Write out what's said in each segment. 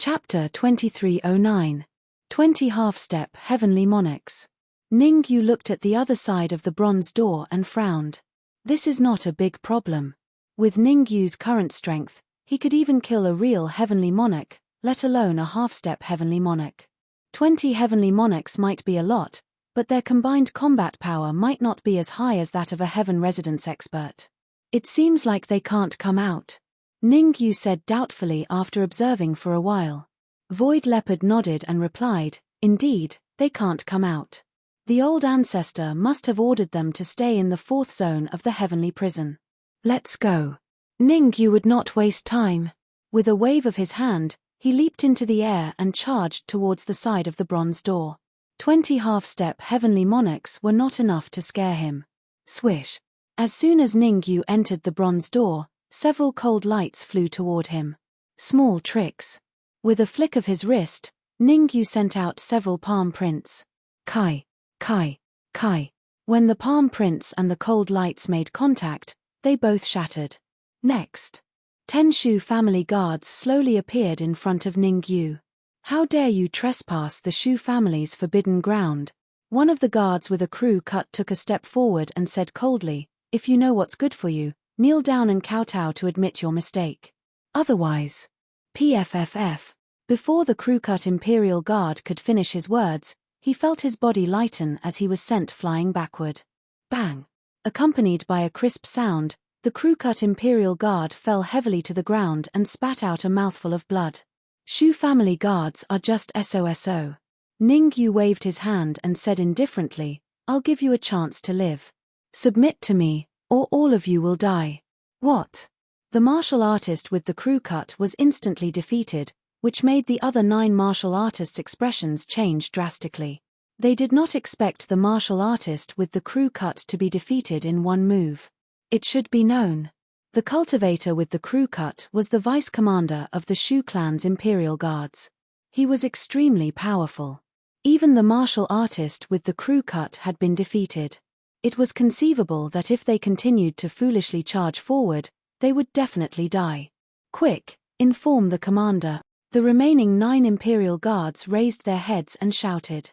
Chapter 2309. 20 Half-Step Heavenly Monarchs. Ningyu looked at the other side of the bronze door and frowned. This is not a big problem. With Ningyu's current strength, he could even kill a real heavenly monarch, let alone a half-step heavenly monarch. 20 heavenly monarchs might be a lot, but their combined combat power might not be as high as that of a heaven residence expert. It seems like they can't come out, Ningyu said doubtfully after observing for a while. Void Leopard nodded and replied, indeed, they can't come out. The old ancestor must have ordered them to stay in the fourth zone of the heavenly prison. Let's go. Ningyu would not waste time. With a wave of his hand, he leaped into the air and charged towards the side of the bronze door. 20 half-step heavenly monarchs were not enough to scare him. Swish. As soon as Ningyu entered the bronze door, several cold lights flew toward him. Small tricks. With a flick of his wrist, Ningyu sent out several palm prints. Kai, kai, kai. When the palm prints and the cold lights made contact, they both shattered. Next. 10 Shu family guards slowly appeared in front of Ningyu. How dare you trespass the Shu family's forbidden ground? One of the guards with a crew cut took a step forward and said coldly, if you know what's good for you, kneel down and kowtow to admit your mistake. Otherwise. PFFF. Before the crew-cut Imperial Guard could finish his words, he felt his body lighten as he was sent flying backward. Bang! Accompanied by a crisp sound, the crew-cut Imperial Guard fell heavily to the ground and spat out a mouthful of blood. Shu family guards are just SOSO. Ningyu waved his hand and said indifferently, I'll give you a chance to live. Submit to me, or all of you will die. What? The martial artist with the crew cut was instantly defeated, which made the other 9 martial artists' expressions change drastically. They did not expect the martial artist with the crew cut to be defeated in one move. It should be known. The cultivator with the crew cut was the vice commander of the Shu clan's Imperial Guards. He was extremely powerful. Even the martial artist with the crew cut had been defeated. It was conceivable that if they continued to foolishly charge forward, they would definitely die. Quick, inform the commander. The remaining 9 Imperial Guards raised their heads and shouted.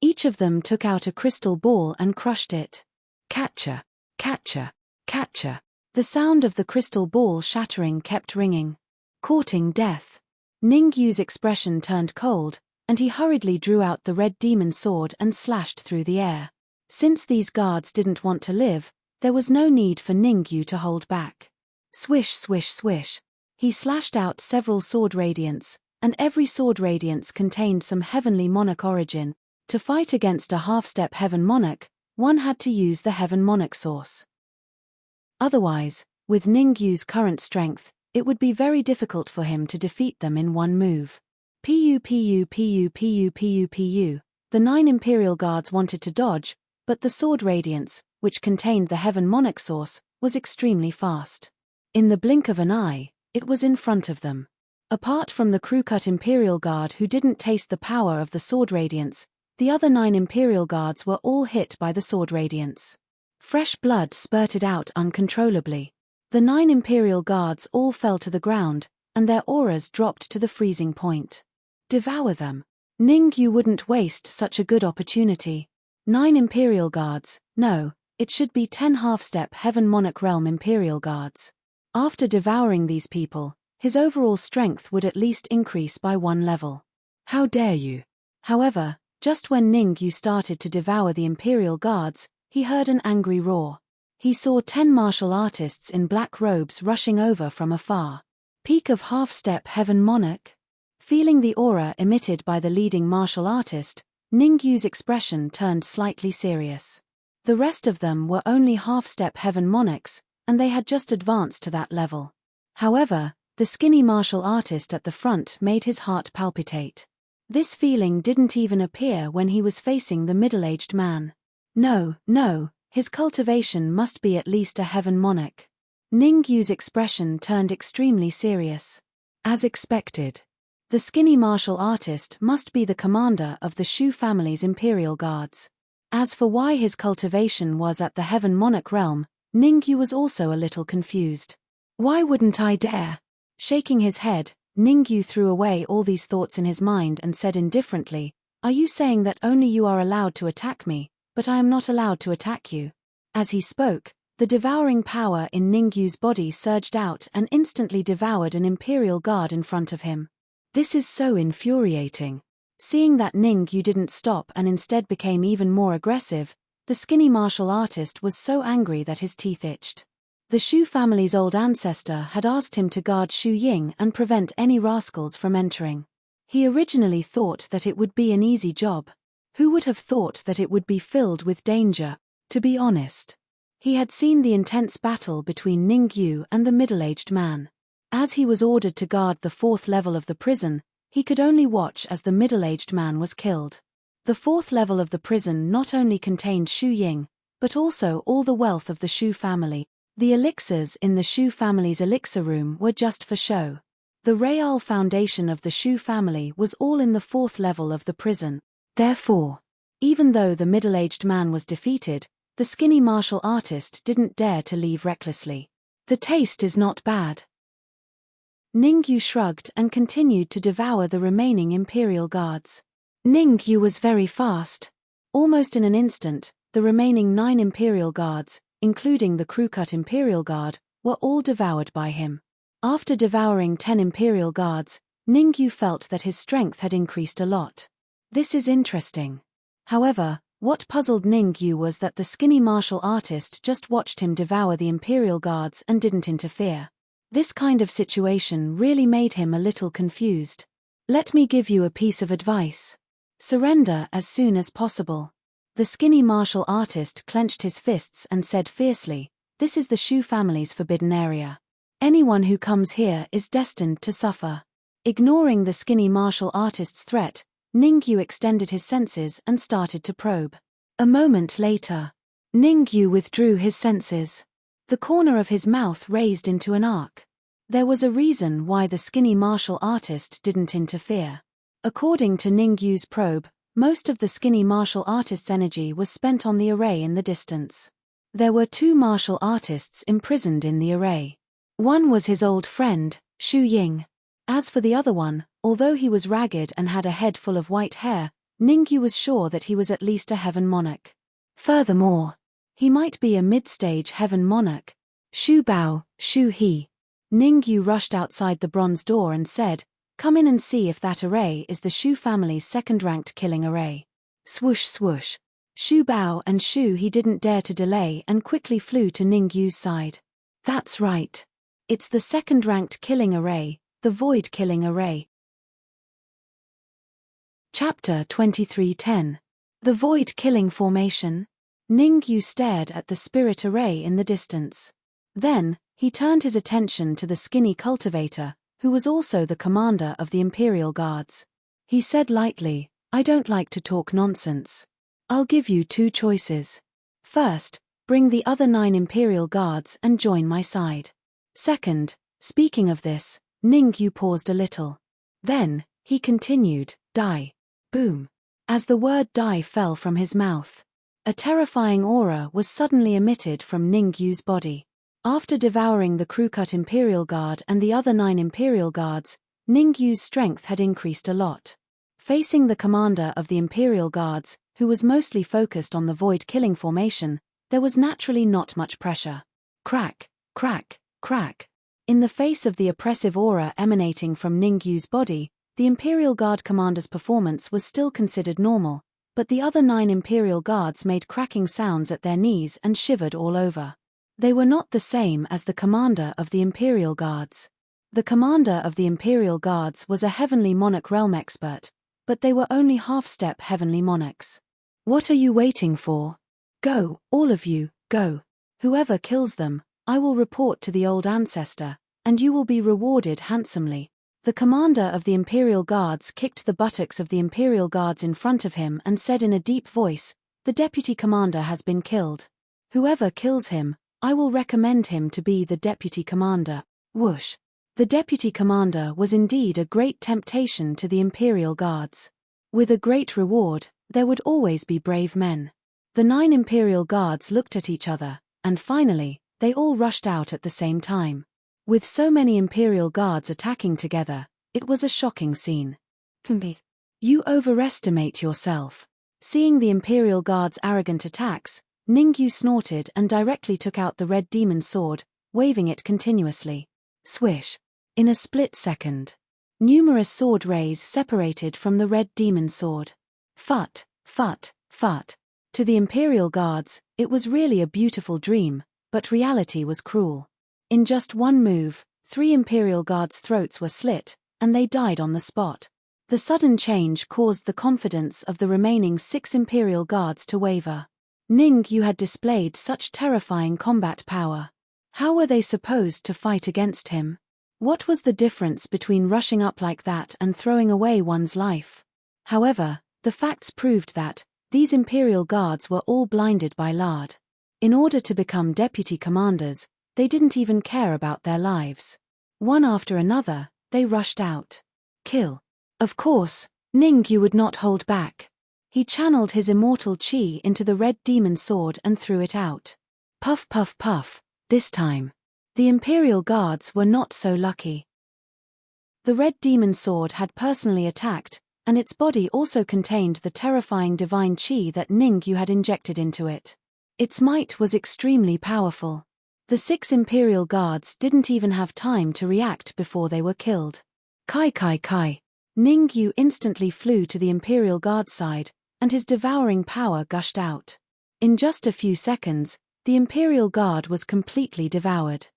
Each of them took out a crystal ball and crushed it. Catcher, catcher, catcher. The sound of the crystal ball shattering kept ringing. Courting death. Ningyu's expression turned cold, and he hurriedly drew out the red demon sword and slashed through the air. Since these guards didn't want to live, there was no need for Ningyu to hold back. Swish, swish, swish. He slashed out several sword radiants, and every sword radiance contained some heavenly monarch origin. To fight against a half-step heaven monarch, one had to use the heaven monarch source. Otherwise, with Ningyu's current strength, it would be very difficult for him to defeat them in one move. Pu. The 9 Imperial Guards wanted to dodge, but the sword radiance, which contained the heaven monarch source, was extremely fast. In the blink of an eye, it was in front of them. Apart from the crew-cut Imperial Guard who didn't taste the power of the sword radiance, the other 9 Imperial Guards were all hit by the sword radiance. Fresh blood spurted out uncontrollably. The 9 Imperial Guards all fell to the ground, and their auras dropped to the freezing point. Devour them. Ningyu wouldn't waste such a good opportunity. 9 Imperial Guards, no, it should be 10 half-step Heaven Monarch Realm Imperial Guards. After devouring these people, his overall strength would at least increase by 1 level. How dare you? However, just when Ningyu started to devour the Imperial Guards, he heard an angry roar. He saw 10 martial artists in black robes rushing over from afar. Peak of half-step Heaven Monarch? Feeling the aura emitted by the leading martial artist, Ningyu's expression turned slightly serious. The rest of them were only half-step Heaven Monarchs, and they had just advanced to that level. However, the skinny martial artist at the front made his heart palpitate. This feeling didn't even appear when he was facing the middle-aged man. No, his cultivation must be at least a Heaven Monarch. Ningyu's expression turned extremely serious. As expected. The skinny martial artist must be the commander of the Shu family's Imperial Guards. As for why his cultivation was at the Heaven Monarch realm, Ningyu was also a little confused. Why wouldn't I dare? Shaking his head, Ningyu threw away all these thoughts in his mind and said indifferently, "Are you saying that only you are allowed to attack me, but I am not allowed to attack you?" As he spoke, the devouring power in Ningyu's body surged out and instantly devoured an Imperial Guard in front of him. This is so infuriating. Seeing that Ningyu didn't stop and instead became even more aggressive, the skinny martial artist was so angry that his teeth itched. The Shu family's old ancestor had asked him to guard Shu Ying and prevent any rascals from entering. He originally thought that it would be an easy job. Who would have thought that it would be filled with danger? To be honest, he had seen the intense battle between Ningyu and the middle-aged man. As he was ordered to guard the fourth level of the prison, he could only watch as the middle-aged man was killed. The fourth level of the prison not only contained Shu Ying, but also all the wealth of the Shu family. The elixirs in the Shu family's elixir room were just for show. The real foundation of the Shu family was all in the fourth level of the prison. Therefore, even though the middle-aged man was defeated, the skinny martial artist didn't dare to leave recklessly. The taste is not bad. Ningyu shrugged and continued to devour the remaining Imperial Guards. Ningyu was very fast. Almost in an instant, the remaining 9 Imperial Guards, including the crew-cut Imperial Guard, were all devoured by him. After devouring 10 Imperial Guards, Ningyu felt that his strength had increased a lot. This is interesting. However, what puzzled Ningyu was that the skinny martial artist just watched him devour the Imperial Guards and didn't interfere. This kind of situation really made him a little confused. Let me give you a piece of advice. Surrender as soon as possible. The skinny martial artist clenched his fists and said fiercely, "This is the Shu family's forbidden area. Anyone who comes here is destined to suffer." Ignoring the skinny martial artist's threat, Ningyu extended his senses and started to probe. A moment later, Ningyu withdrew his senses. The corner of his mouth raised into an arc. There was a reason why the skinny martial artist didn't interfere. According to Ningyu's probe, most of the skinny martial artist's energy was spent on the array in the distance. There were 2 martial artists imprisoned in the array. One was his old friend, Shu Ying. As for the other one, although he was ragged and had a head full of white hair, Ningyu was sure that he was at least a heaven monarch. Furthermore, he might be a mid-stage heaven monarch. Shu Bao, Shu He. Ningyu rushed outside the bronze door and said, "Come in and see if that array is the Shu family's second-ranked killing array." Swoosh swoosh. Shu Bao and Shu He didn't dare to delay and quickly flew to Ningyu's side. That's right. It's the second-ranked killing array, the void killing array. Chapter 23:10. The void killing formation. Ningyu stared at the spirit array in the distance. Then, he turned his attention to the skinny cultivator, who was also the commander of the Imperial Guards. He said lightly, "I don't like to talk nonsense. I'll give you 2 choices. First, bring the other 9 Imperial Guards and join my side. Second, speaking of this, Ningyu paused a little. Then, he continued, die. Boom. As the word die fell from his mouth, a terrifying aura was suddenly emitted from Ningyu's body. After devouring the crew-cut Imperial Guard and the other 9 Imperial Guards, Ningyu's strength had increased a lot. Facing the commander of the Imperial Guards, who was mostly focused on the void killing formation, there was naturally not much pressure. Crack, crack, crack. In the face of the oppressive aura emanating from Ningyu's body, the Imperial Guard commander's performance was still considered normal, but the other 9 Imperial Guards made cracking sounds at their knees and shivered all over. They were not the same as the commander of the Imperial Guards. The commander of the Imperial Guards was a Heavenly Monarch realm expert, but they were only half-step Heavenly Monarchs. What are you waiting for? Go, all of you, go. Whoever kills them, I will report to the old ancestor, and you will be rewarded handsomely. The commander of the Imperial Guards kicked the buttocks of the Imperial Guards in front of him and said in a deep voice, "The deputy commander has been killed. Whoever kills him, I will recommend him to be the deputy commander." Whoosh. The deputy commander was indeed a great temptation to the Imperial Guards. With a great reward, there would always be brave men. The 9 Imperial Guards looked at each other, and finally, they all rushed out at the same time. With so many Imperial Guards attacking together, It was a shocking scene. You overestimate yourself. Seeing the Imperial Guard's arrogant attacks, Ningyu snorted and directly took out the red demon sword, waving it continuously. Swish. In a split second, numerous sword rays separated from the red demon sword. Fut, fut, fut. To the Imperial Guards, it was really a beautiful dream, but reality was cruel. In just one move, 3 Imperial Guards' throats were slit, and they died on the spot. The sudden change caused the confidence of the remaining 6 Imperial Guards to waver. Ningyu had displayed such terrifying combat power. How were they supposed to fight against him? What was the difference between rushing up like that and throwing away one's life? However, the facts proved that these Imperial Guards were all blinded by lard. In order to become deputy commanders, they didn't even care about their lives. One after another, they rushed out. Kill. Of course, Ningyu would not hold back. He channeled his immortal chi into the red demon sword and threw it out. Puff puff puff, this time. The Imperial Guards were not so lucky. The red demon sword had personally attacked, and its body also contained the terrifying divine chi that Ningyu had injected into it. Its might was extremely powerful. The 6 Imperial Guards didn't even have time to react before they were killed. Kai kai kai. Ningyu instantly flew to the Imperial Guard side, and his devouring power gushed out. In just a few seconds, the Imperial Guard was completely devoured.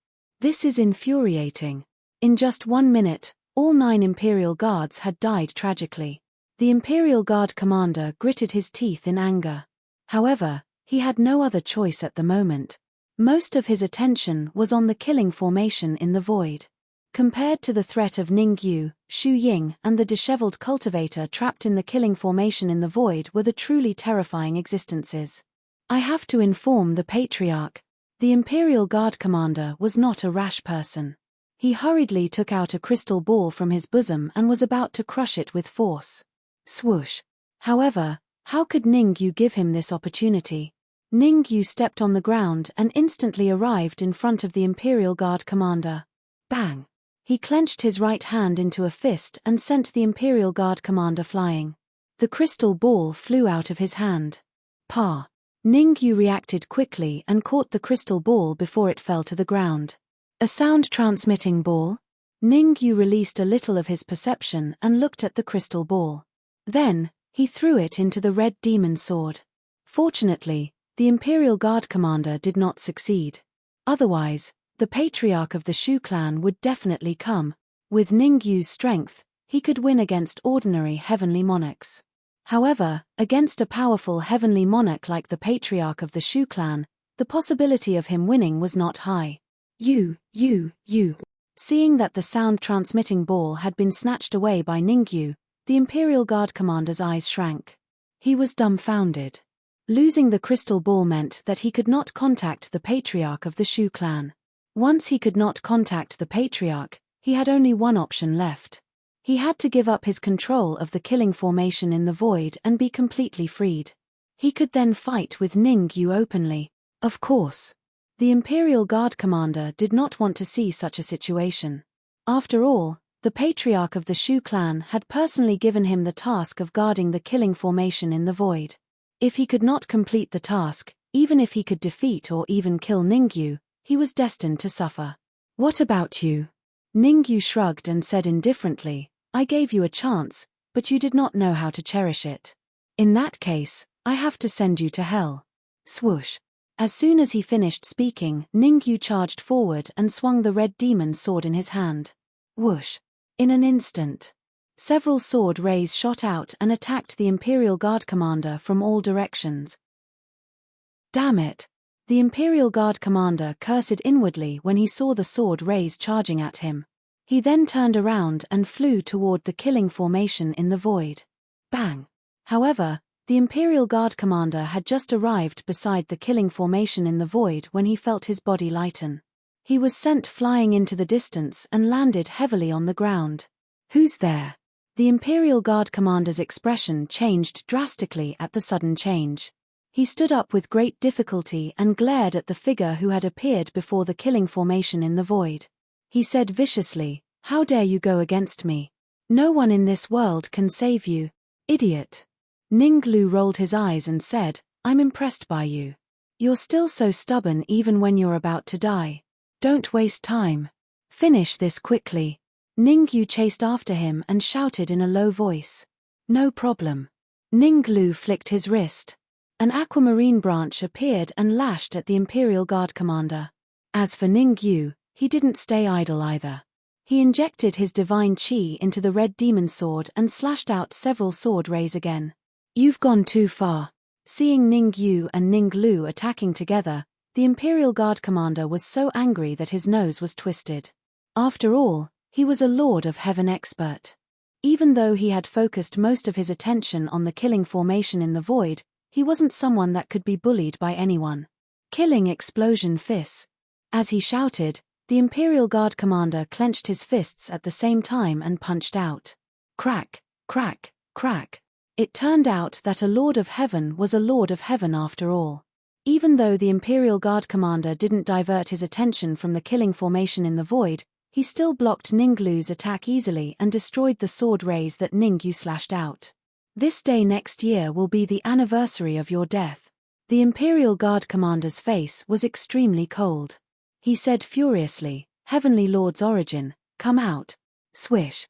This is infuriating. In just 1 minute, all 9 Imperial Guards had died tragically. The Imperial Guard commander gritted his teeth in anger. However, he had no other choice at the moment. Most of his attention was on the killing formation in the void. Compared to the threat of Ningyu, Shu Ying and the disheveled cultivator trapped in the killing formation in the void were the truly terrifying existences. I have to inform the Patriarch. The Imperial Guard commander was not a rash person. He hurriedly took out a crystal ball from his bosom and was about to crush it with force. Swoosh. However, how could Ningyu give him this opportunity? Ningyu stepped on the ground and instantly arrived in front of the Imperial Guard commander. Bang! He clenched his right hand into a fist and sent the Imperial Guard commander flying. The crystal ball flew out of his hand. Pa! Ningyu reacted quickly and caught the crystal ball before it fell to the ground. A sound-transmitting ball? Ningyu released a little of his perception and looked at the crystal ball. Then, he threw it into the red demon sword. Fortunately, the Imperial Guard commander did not succeed. Otherwise, the Patriarch of the Shu clan would definitely come. With Ningyu's strength, he could win against ordinary heavenly monarchs. However, against a powerful heavenly monarch like the Patriarch of the Shu clan, the possibility of him winning was not high. You. Seeing that the sound-transmitting ball had been snatched away by Ningyu, the Imperial Guard commander's eyes shrank. He was dumbfounded. Losing the crystal ball meant that he could not contact the Patriarch of the Shu clan. Once he could not contact the Patriarch, he had only one option left. He had to give up his control of the killing formation in the void and be completely freed. He could then fight with Ningyu openly. Of course. The Imperial Guard commander did not want to see such a situation. After all, the Patriarch of the Shu clan had personally given him the task of guarding the killing formation in the void. If he could not complete the task, even if he could defeat or even kill Ningyu, he was destined to suffer. What about you? Ningyu shrugged and said indifferently, I gave you a chance, but you did not know how to cherish it. In that case, I have to send you to hell. Swoosh. As soon as he finished speaking, Ningyu charged forward and swung the red demon sword in his hand. Whoosh. In an instant, several sword rays shot out and attacked the Imperial Guard commander from all directions. Damn it! The Imperial Guard commander cursed inwardly when he saw the sword rays charging at him. He then turned around and flew toward the killing formation in the void. Bang! However, the Imperial Guard commander had just arrived beside the killing formation in the void when he felt his body lighten. He was sent flying into the distance and landed heavily on the ground. Who's there? The Imperial Guard commander's expression changed drastically at the sudden change. He stood up with great difficulty and glared at the figure who had appeared before the killing formation in the void. He said viciously, How dare you go against me? No one in this world can save you, idiot. Ninglu rolled his eyes and said, I'm impressed by you. You're still so stubborn even when you're about to die. Don't waste time. Finish this quickly. Ningyu chased after him and shouted in a low voice. No problem. Ninglu flicked his wrist. An aquamarine branch appeared and lashed at the Imperial Guard commander. As for Ningyu, he didn't stay idle either. He injected his divine chi into the red demon sword and slashed out several sword rays again. You've gone too far. Seeing Ningyu and Ninglu attacking together, the Imperial Guard commander was so angry that his nose was twisted. After all, he was a Lord of Heaven expert. Even though he had focused most of his attention on the killing formation in the void, he wasn't someone that could be bullied by anyone. Killing explosion fists. As he shouted, the Imperial Guard commander clenched his fists at the same time and punched out. Crack, crack, crack. It turned out that a Lord of Heaven was a Lord of Heaven after all. Even though the Imperial Guard commander didn't divert his attention from the killing formation in the void, he still blocked Ninglu's attack easily and destroyed the sword rays that Ningyu slashed out. This day next year will be the anniversary of your death. The Imperial Guard commander's face was extremely cold. He said furiously, Heavenly Lord's origin, come out. Swish.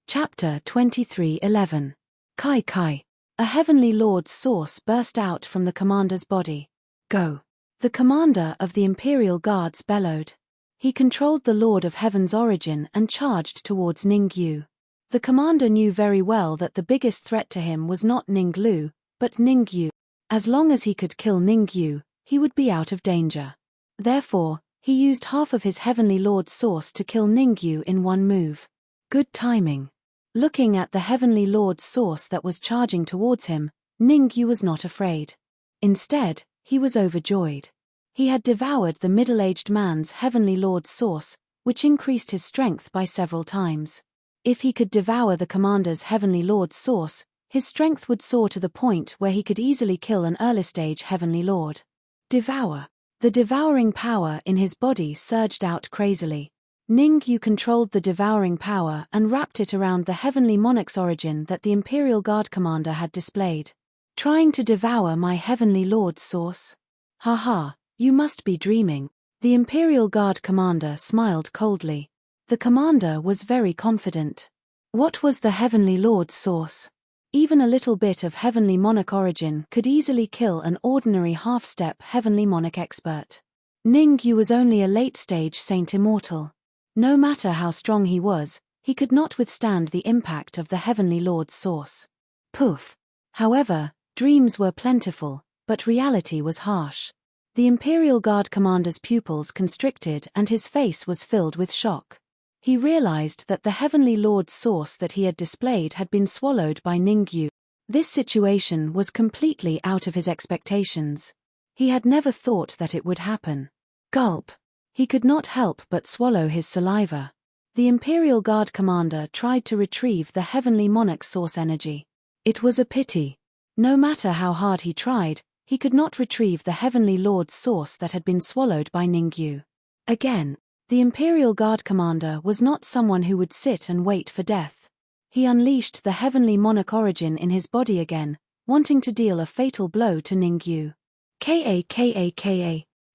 Chapter 23:11. Kai Kai. A Heavenly Lord's source burst out from the commander's body. Go. The commander of the Imperial Guards bellowed. He controlled the Lord of Heaven's origin and charged towards Ningyu. The commander knew very well that the biggest threat to him was not Ninglu, but Ningyu. As long as he could kill Ningyu, he would be out of danger. Therefore, he used half of his Heavenly Lord's source to kill Ningyu in one move. Good timing. Looking at the Heavenly Lord's source that was charging towards him, Ningyu was not afraid. Instead, he was overjoyed. He had devoured the middle-aged man's Heavenly Lord's source, which increased his strength by several times. If he could devour the commander's Heavenly Lord's source, his strength would soar to the point where he could easily kill an early-stage Heavenly Lord. Devour. The devouring power in his body surged out crazily. Ningyu controlled the devouring power and wrapped it around the Heavenly Monarch's origin that the Imperial Guard commander had displayed. Trying to devour my Heavenly Lord's source? Haha, you must be dreaming. The Imperial Guard commander smiled coldly. The commander was very confident. What was the Heavenly Lord's source? Even a little bit of Heavenly Monarch origin could easily kill an ordinary half-step Heavenly Monarch expert. Ningyu was only a late-stage Saint Immortal. No matter how strong he was, he could not withstand the impact of the Heavenly Lord's source. Poof. However, dreams were plentiful, but reality was harsh. The Imperial Guard commander's pupils constricted and his face was filled with shock. He realized that the Heavenly Lord's source that he had displayed had been swallowed by Ningyu. This situation was completely out of his expectations. He had never thought that it would happen. Gulp. He could not help but swallow his saliva. The Imperial Guard commander tried to retrieve the Heavenly Monarch's source energy. It was a pity. No matter how hard he tried, he could not retrieve the Heavenly Lord's source that had been swallowed by Ningyu. Again, the Imperial Guard commander was not someone who would sit and wait for death. He unleashed the Heavenly Monarch origin in his body again, wanting to deal a fatal blow to Ningyu. Ka.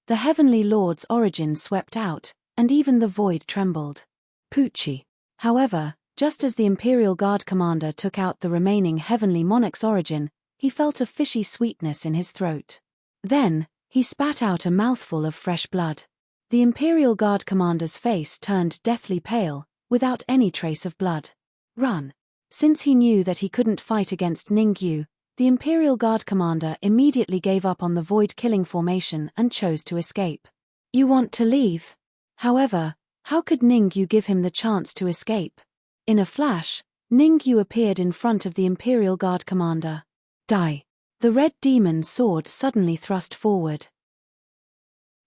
The Heavenly Lord's origin swept out, and even the void trembled. Poochie. However, just as the Imperial Guard commander took out the remaining Heavenly Monarch's origin, he felt a fishy sweetness in his throat. Then, he spat out a mouthful of fresh blood. The Imperial Guard commander's face turned deathly pale, without any trace of blood. Run. Since he knew that he couldn't fight against Ningyu, the Imperial Guard commander immediately gave up on the void killing formation and chose to escape. You want to leave? However, how could Ningyu give him the chance to escape? In a flash, Ningyu appeared in front of the Imperial Guard commander. Die. The red demon sword suddenly thrust forward.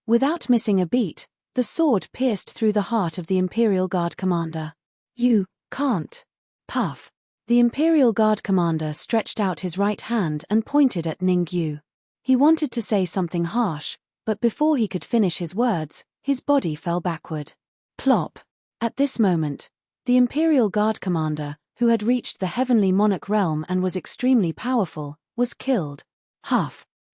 Without missing a beat, the sword pierced through the heart of the Imperial Guard commander. You can't. Puff. The Imperial Guard commander stretched out his right hand and pointed at Ningyu. He wanted to say something harsh, but before he could finish his words, his body fell backward. Plop. At this moment, the Imperial Guard commander, who had reached the heavenly monarch realm and was extremely powerful, was killed.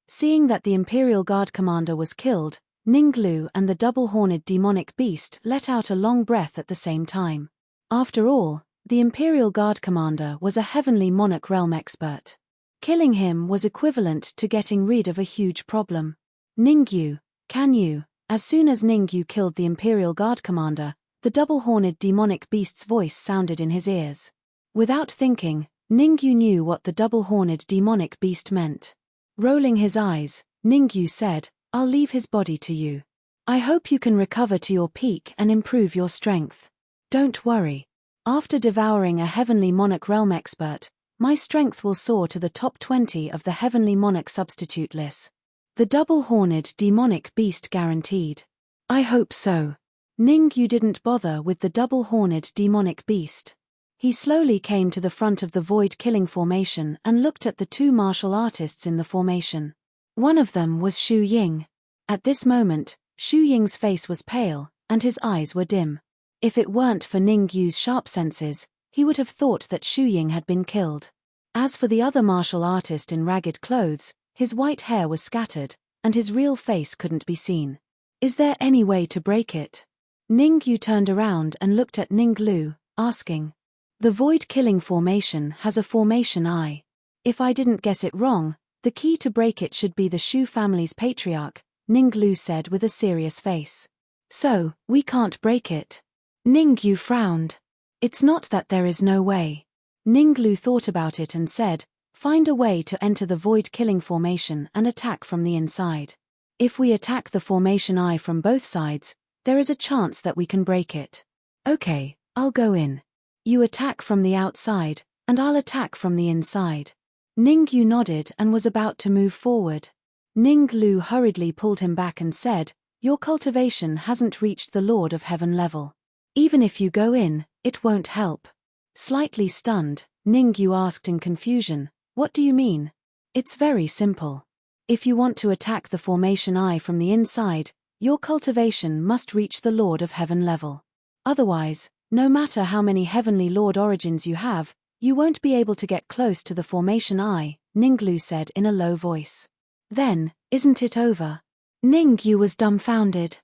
Seeing that the Imperial Guard commander was killed, Ninglu and the double-horned demonic beast let out a long breath at the same time. After all, the Imperial Guard commander was a heavenly monarch realm expert. Killing him was equivalent to getting rid of a huge problem. Ningyu, can you? As soon as Ningyu killed the Imperial Guard commander, the double-horned demonic beast's voice sounded in his ears. Without thinking, Ningyu knew what the double-horned demonic beast meant. Rolling his eyes, Ningyu said, "I'll leave his body to you. I hope you can recover to your peak and improve your strength. Don't worry. After devouring a heavenly monarch realm expert, my strength will soar to the top 20 of the heavenly monarch substitute list." The double-horned demonic beast guaranteed. "I hope so." Ningyu didn't bother with the double-horned demonic beast. He slowly came to the front of the void-killing formation and looked at the two martial artists in the formation. One of them was Xu Ying. At this moment, Xu Ying's face was pale, and his eyes were dim. If it weren't for Ningyu's sharp senses, he would have thought that Xu Ying had been killed. As for the other martial artist in ragged clothes, his white hair was scattered, and his real face couldn't be seen. "Is there any way to break it?" Ningyu turned around and looked at Ninglu, asking. "The void-killing formation has a formation eye. If I didn't guess it wrong, the key to break it should be the Shu family's patriarch," Ninglu said with a serious face. "So, we can't break it?" Ningyu frowned. "It's not that there is no way." Ninglu thought about it and said, "Find a way to enter the void-killing formation and attack from the inside. If we attack the formation eye from both sides, there is a chance that we can break it." "Okay, I'll go in. You attack from the outside, and I'll attack from the inside." Ningyu nodded and was about to move forward. Ninglu hurriedly pulled him back and said, "Your cultivation hasn't reached the Lord of Heaven level. Even if you go in, it won't help." Slightly stunned, Ningyu asked in confusion, "What do you mean?" "It's very simple. If you want to attack the formation eye from the inside, your cultivation must reach the Lord of Heaven level. Otherwise, no matter how many heavenly Lord origins you have, you won't be able to get close to the formation eye," Ninglu said in a low voice. "Then, isn't it over?" Ningyu was dumbfounded.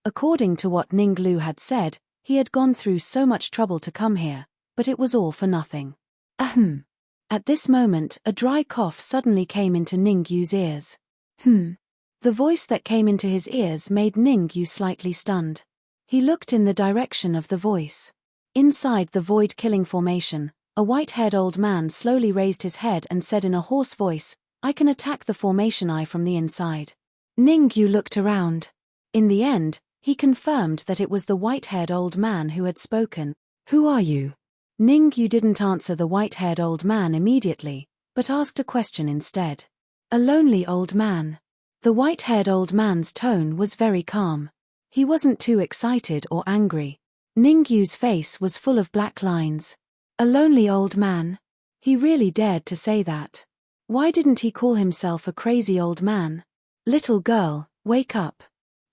According to what Ninglu had said, he had gone through so much trouble to come here, but it was all for nothing. Ahem. At this moment, a dry cough suddenly came into Ningyu's ears. The voice that came into his ears made Ningyu slightly stunned. He looked in the direction of the voice. Inside the void-killing formation, a white-haired old man slowly raised his head and said in a hoarse voice, "I can attack the formation eye from the inside." Ningyu looked around. In the end, he confirmed that it was the white-haired old man who had spoken. "Who are you?" Ningyu didn't answer the white-haired old man immediately, but asked a question instead. "A lonely old man." The white-haired old man's tone was very calm. He wasn't too excited or angry. Ningyu's face was full of black lines. A lonely old man? He really dared to say that. Why didn't he call himself a crazy old man? "Little girl, wake up.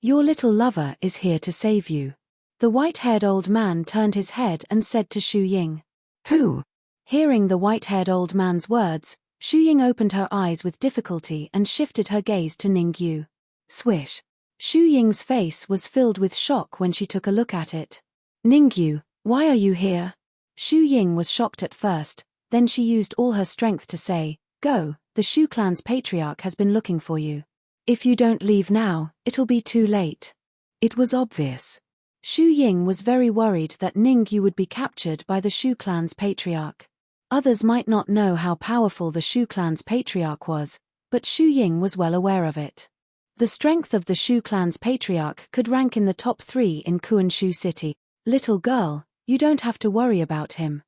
Your little lover is here to save you." The white-haired old man turned his head and said to Xu Ying. "Who?" Hearing the white-haired old man's words, Xu Ying opened her eyes with difficulty and shifted her gaze to Ningyu. Swish. Xu Ying's face was filled with shock when she took a look at it. "Ningyu, why are you here?" Xu Ying was shocked at first, then she used all her strength to say, "Go, the Shu clan's patriarch has been looking for you. If you don't leave now, it'll be too late." It was obvious. Xu Ying was very worried that Ningyu would be captured by the Shu clan's patriarch. Others might not know how powerful the Shu clan's patriarch was, but Xu Ying was well aware of it. The strength of the Shu clan's patriarch could rank in the top 3 in Kuanshu City. "Little girl, you don't have to worry about him."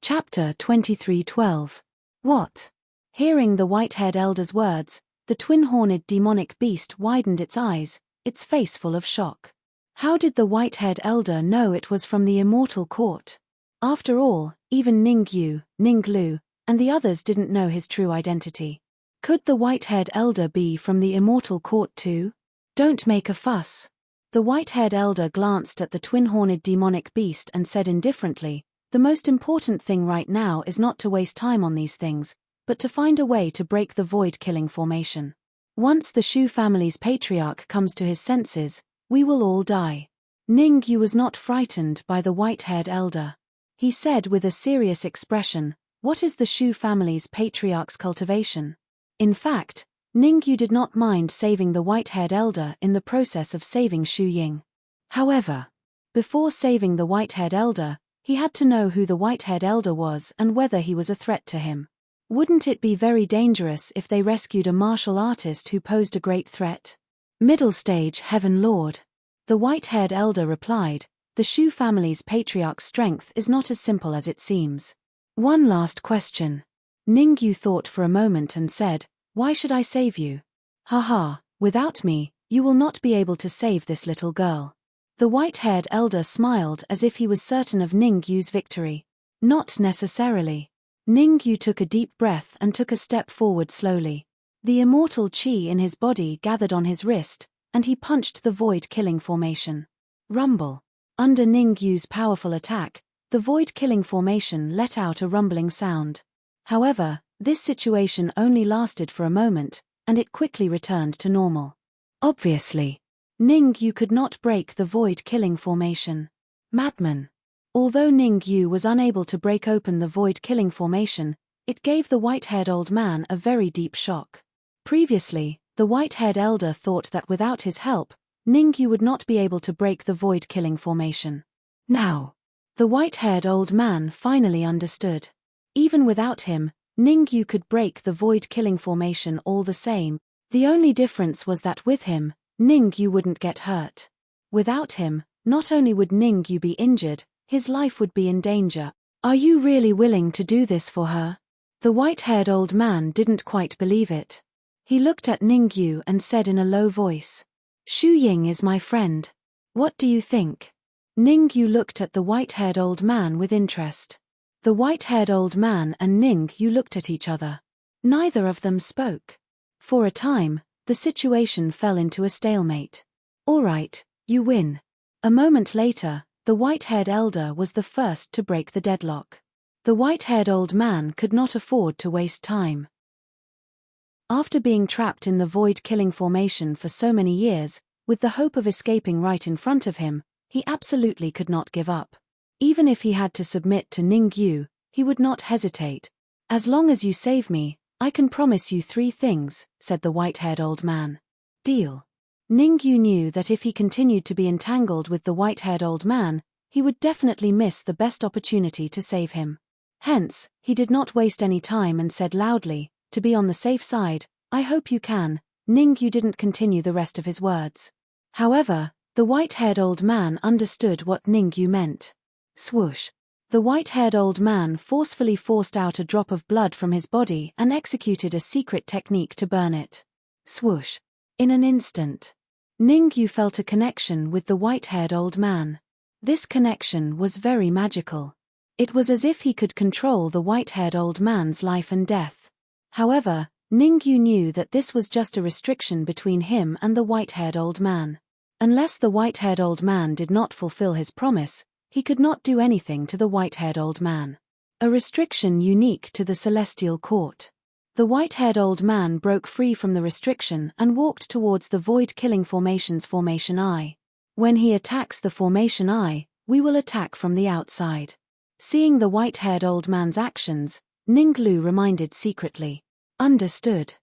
Chapter 23:12. What? Hearing the white-haired elder's words, the twin-horned demonic beast widened its eyes, its face full of shock. How did the white-haired elder know it was from the immortal court? After all, even Ningyu, Ninglu, and the others didn't know his true identity. Could the white-haired elder be from the immortal court too? Don't make a fuss. The white-haired elder glanced at the twin-horned demonic beast and said indifferently, the most important thing right now is not to waste time on these things, but to find a way to break the void-killing formation. Once the Shu family's patriarch comes to his senses, we will all die. Ningyu was not frightened by the white-haired elder. He said with a serious expression, what is the Shu family's patriarch's cultivation? In fact, Ningyu did not mind saving the white-haired elder in the process of saving Shu Ying. However, before saving the white-haired elder, he had to know who the white-haired elder was and whether he was a threat to him. Wouldn't it be very dangerous if they rescued a martial artist who posed a great threat? Middle stage Heaven Lord. The white-haired elder replied, the Shu family's patriarch's strength is not as simple as it seems. One last question. Ningyu thought for a moment and said, why should I save you? Haha, without me, you will not be able to save this little girl. The white-haired elder smiled as if he was certain of Ningyu's victory. Not necessarily. Ningyu took a deep breath and took a step forward slowly. The immortal qi in his body gathered on his wrist, and he punched the void-killing formation. Rumble. Under Ningyu's powerful attack, the void-killing formation let out a rumbling sound. However, this situation only lasted for a moment, and it quickly returned to normal. Obviously, Ningyu could not break the void-killing formation. Madman. Although Ningyu was unable to break open the void-killing formation, it gave the white-haired old man a very deep shock. Previously, the white-haired elder thought that without his help, Ningyu would not be able to break the void-killing formation. Now, the white-haired old man finally understood. Even without him, Ningyu could break the void-killing formation all the same. The only difference was that with him, Ningyu wouldn't get hurt. Without him, not only would Ningyu be injured, his life would be in danger. Are you really willing to do this for her? The white-haired old man didn't quite believe it. He looked at Ningyu and said in a low voice, Shu Ying is my friend. What do you think? Ningyu looked at the white-haired old man with interest. The white-haired old man and Ningyu looked at each other. Neither of them spoke. For a time, the situation fell into a stalemate. All right, you win. A moment later, the white-haired elder was the first to break the deadlock. The white-haired old man could not afford to waste time. After being trapped in the void-killing formation for so many years, with the hope of escaping right in front of him, he absolutely could not give up. Even if he had to submit to Ningyu, he would not hesitate. As long as you save me, I can promise you 3 things, said the white-haired old man. Deal. Ningyu knew that if he continued to be entangled with the white-haired old man, he would definitely miss the best opportunity to save him. Hence, he did not waste any time and said loudly, to be on the safe side, I hope you can. Ningyu didn't continue the rest of his words. However, the white-haired old man understood what Ningyu meant. Swoosh. The white-haired old man forcefully forced out a drop of blood from his body and executed a secret technique to burn it. Swoosh. In an instant, Ningyu felt a connection with the white-haired old man. This connection was very magical. It was as if he could control the white-haired old man's life and death. However, Ningyu knew that this was just a restriction between him and the white-haired old man. Unless the white-haired old man did not fulfill his promise, he could not do anything to the white-haired old man. A restriction unique to the celestial court. The white-haired old man broke free from the restriction and walked towards the void-killing formation's formation eye. When he attacks the formation eye, we will attack from the outside. Seeing the white-haired old man's actions, Ninglu reminded secretly. Understood.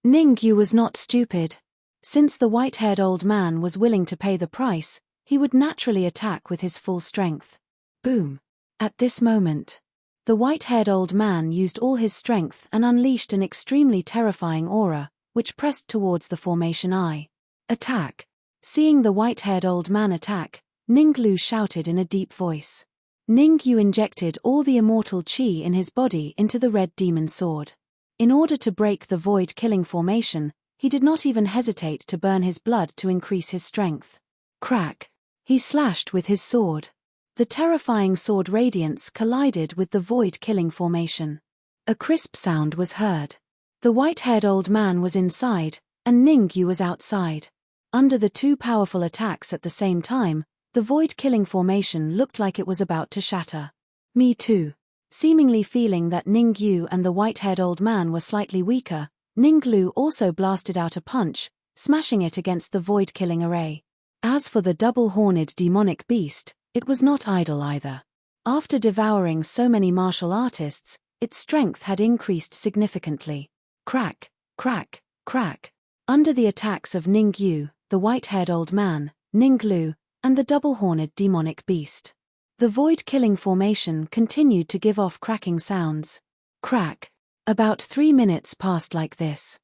Ningyu was not stupid. Since the white-haired old man was willing to pay the price, he would naturally attack with his full strength. Boom. At this moment, the white-haired old man used all his strength and unleashed an extremely terrifying aura, which pressed towards the formation eye. Attack. Seeing the white-haired old man attack, Ninglu shouted in a deep voice. Ningyu injected all the immortal qi in his body into the red demon sword. In order to break the void-killing formation, he did not even hesitate to burn his blood to increase his strength. Crack. He slashed with his sword. The terrifying sword radiance collided with the void-killing formation. A crisp sound was heard. The white-haired old man was inside, and Ningyu was outside. Under the two powerful attacks at the same time, the void-killing formation looked like it was about to shatter. Me too. Seemingly feeling that Ningyu and the white-haired old man were slightly weaker, Ninglu also blasted out a punch, smashing it against the void-killing array. As for the double-horned demonic beast, it was not idle either. After devouring so many martial artists, its strength had increased significantly. Crack, crack, crack. Under the attacks of Ningyu, the white-haired old man, Ninglu, and the double-horned demonic beast, the void-killing formation continued to give off cracking sounds. Crack. About 3 minutes passed like this.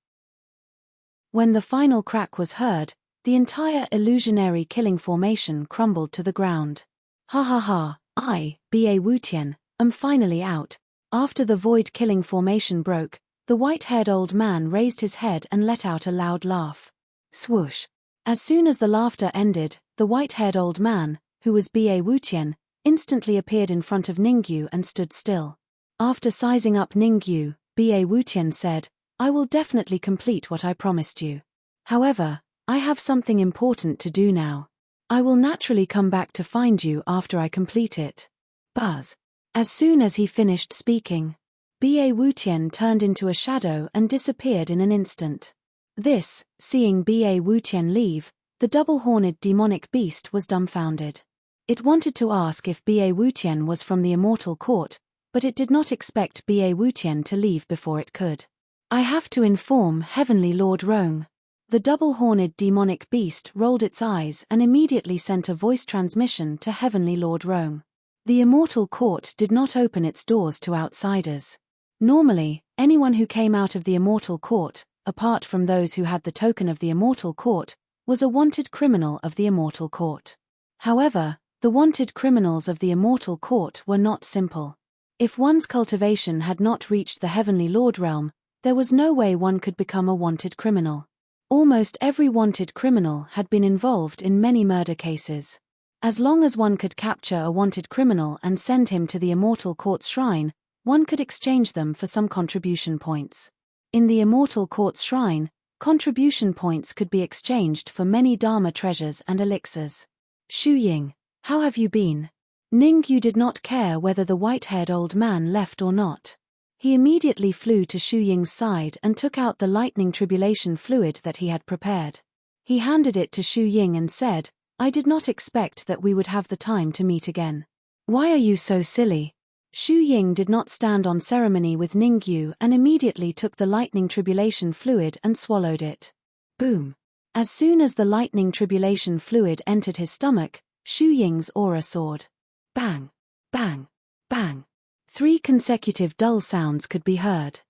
When the final crack was heard, the entire illusionary killing formation crumbled to the ground. Ha ha ha, I, Ba Wutian, am finally out. After the void-killing formation broke, the white-haired old man raised his head and let out a loud laugh. Swoosh. As soon as the laughter ended, the white-haired old man, who was Ba Wutian, instantly appeared in front of Ningyu and stood still. After sizing up Ningyu, Ba Wutian said, I will definitely complete what I promised you. However, I have something important to do now. I will naturally come back to find you after I complete it. Buzz. As soon as he finished speaking, Ba Wutian turned into a shadow and disappeared in an instant. This, seeing Ba Wutian leave, the double-horned demonic beast was dumbfounded. It wanted to ask if Ba Wutian was from the Immortal Court, but it did not expect Ba Wutian to leave before it could. I have to inform Heavenly Lord Rong. The double-horned demonic beast rolled its eyes and immediately sent a voice transmission to Heavenly Lord Rong. The Immortal Court did not open its doors to outsiders. Normally, anyone who came out of the Immortal Court, apart from those who had the token of the Immortal Court, was a wanted criminal of the Immortal Court. However, the wanted criminals of the Immortal Court were not simple. If one's cultivation had not reached the Heavenly Lord realm, there was no way one could become a wanted criminal. Almost every wanted criminal had been involved in many murder cases. As long as one could capture a wanted criminal and send him to the Immortal Court's shrine, one could exchange them for some contribution points. In the Immortal Court's shrine, contribution points could be exchanged for many Dharma treasures and elixirs. Shu Ying, how have you been? Ningyu did not care whether the white-haired old man left or not. He immediately flew to Shu Ying's side and took out the lightning tribulation fluid that he had prepared. He handed it to Shu Ying and said, I did not expect that we would have the time to meet again. Why are you so silly? Shu Ying did not stand on ceremony with Ningyu and immediately took the lightning tribulation fluid and swallowed it. Boom. As soon as the lightning tribulation fluid entered his stomach, Shu Ying's aura soared. Bang, bang, bang. 3 consecutive dull sounds could be heard.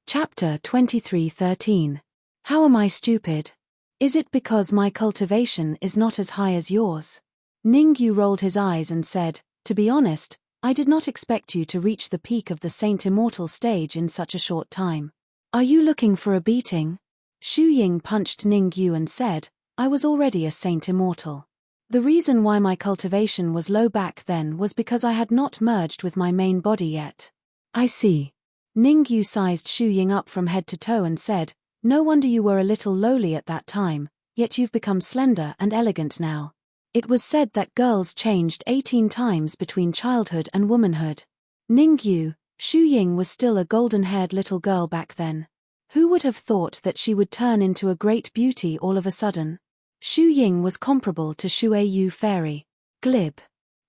Chapter 23:13. How am I stupid? Is it because my cultivation is not as high as yours? Ningyu rolled his eyes and said, to be honest, I did not expect you to reach the peak of the Saint Immortal stage in such a short time. Are you looking for a beating? Shu Ying punched Ningyu and said, I was already a Saint Immortal. The reason why my cultivation was low back then was because I had not merged with my main body yet. I see. Ningyu sized Shu Ying up from head to toe and said, no wonder you were a little lowly at that time, yet you've become slender and elegant now. It was said that girls changed 18 times between childhood and womanhood. Ningyu, Shu Ying was still a golden-haired little girl back then. Who would have thought that she would turn into a great beauty all of a sudden? Shu Ying was comparable to Shueyu Fairy. Glib.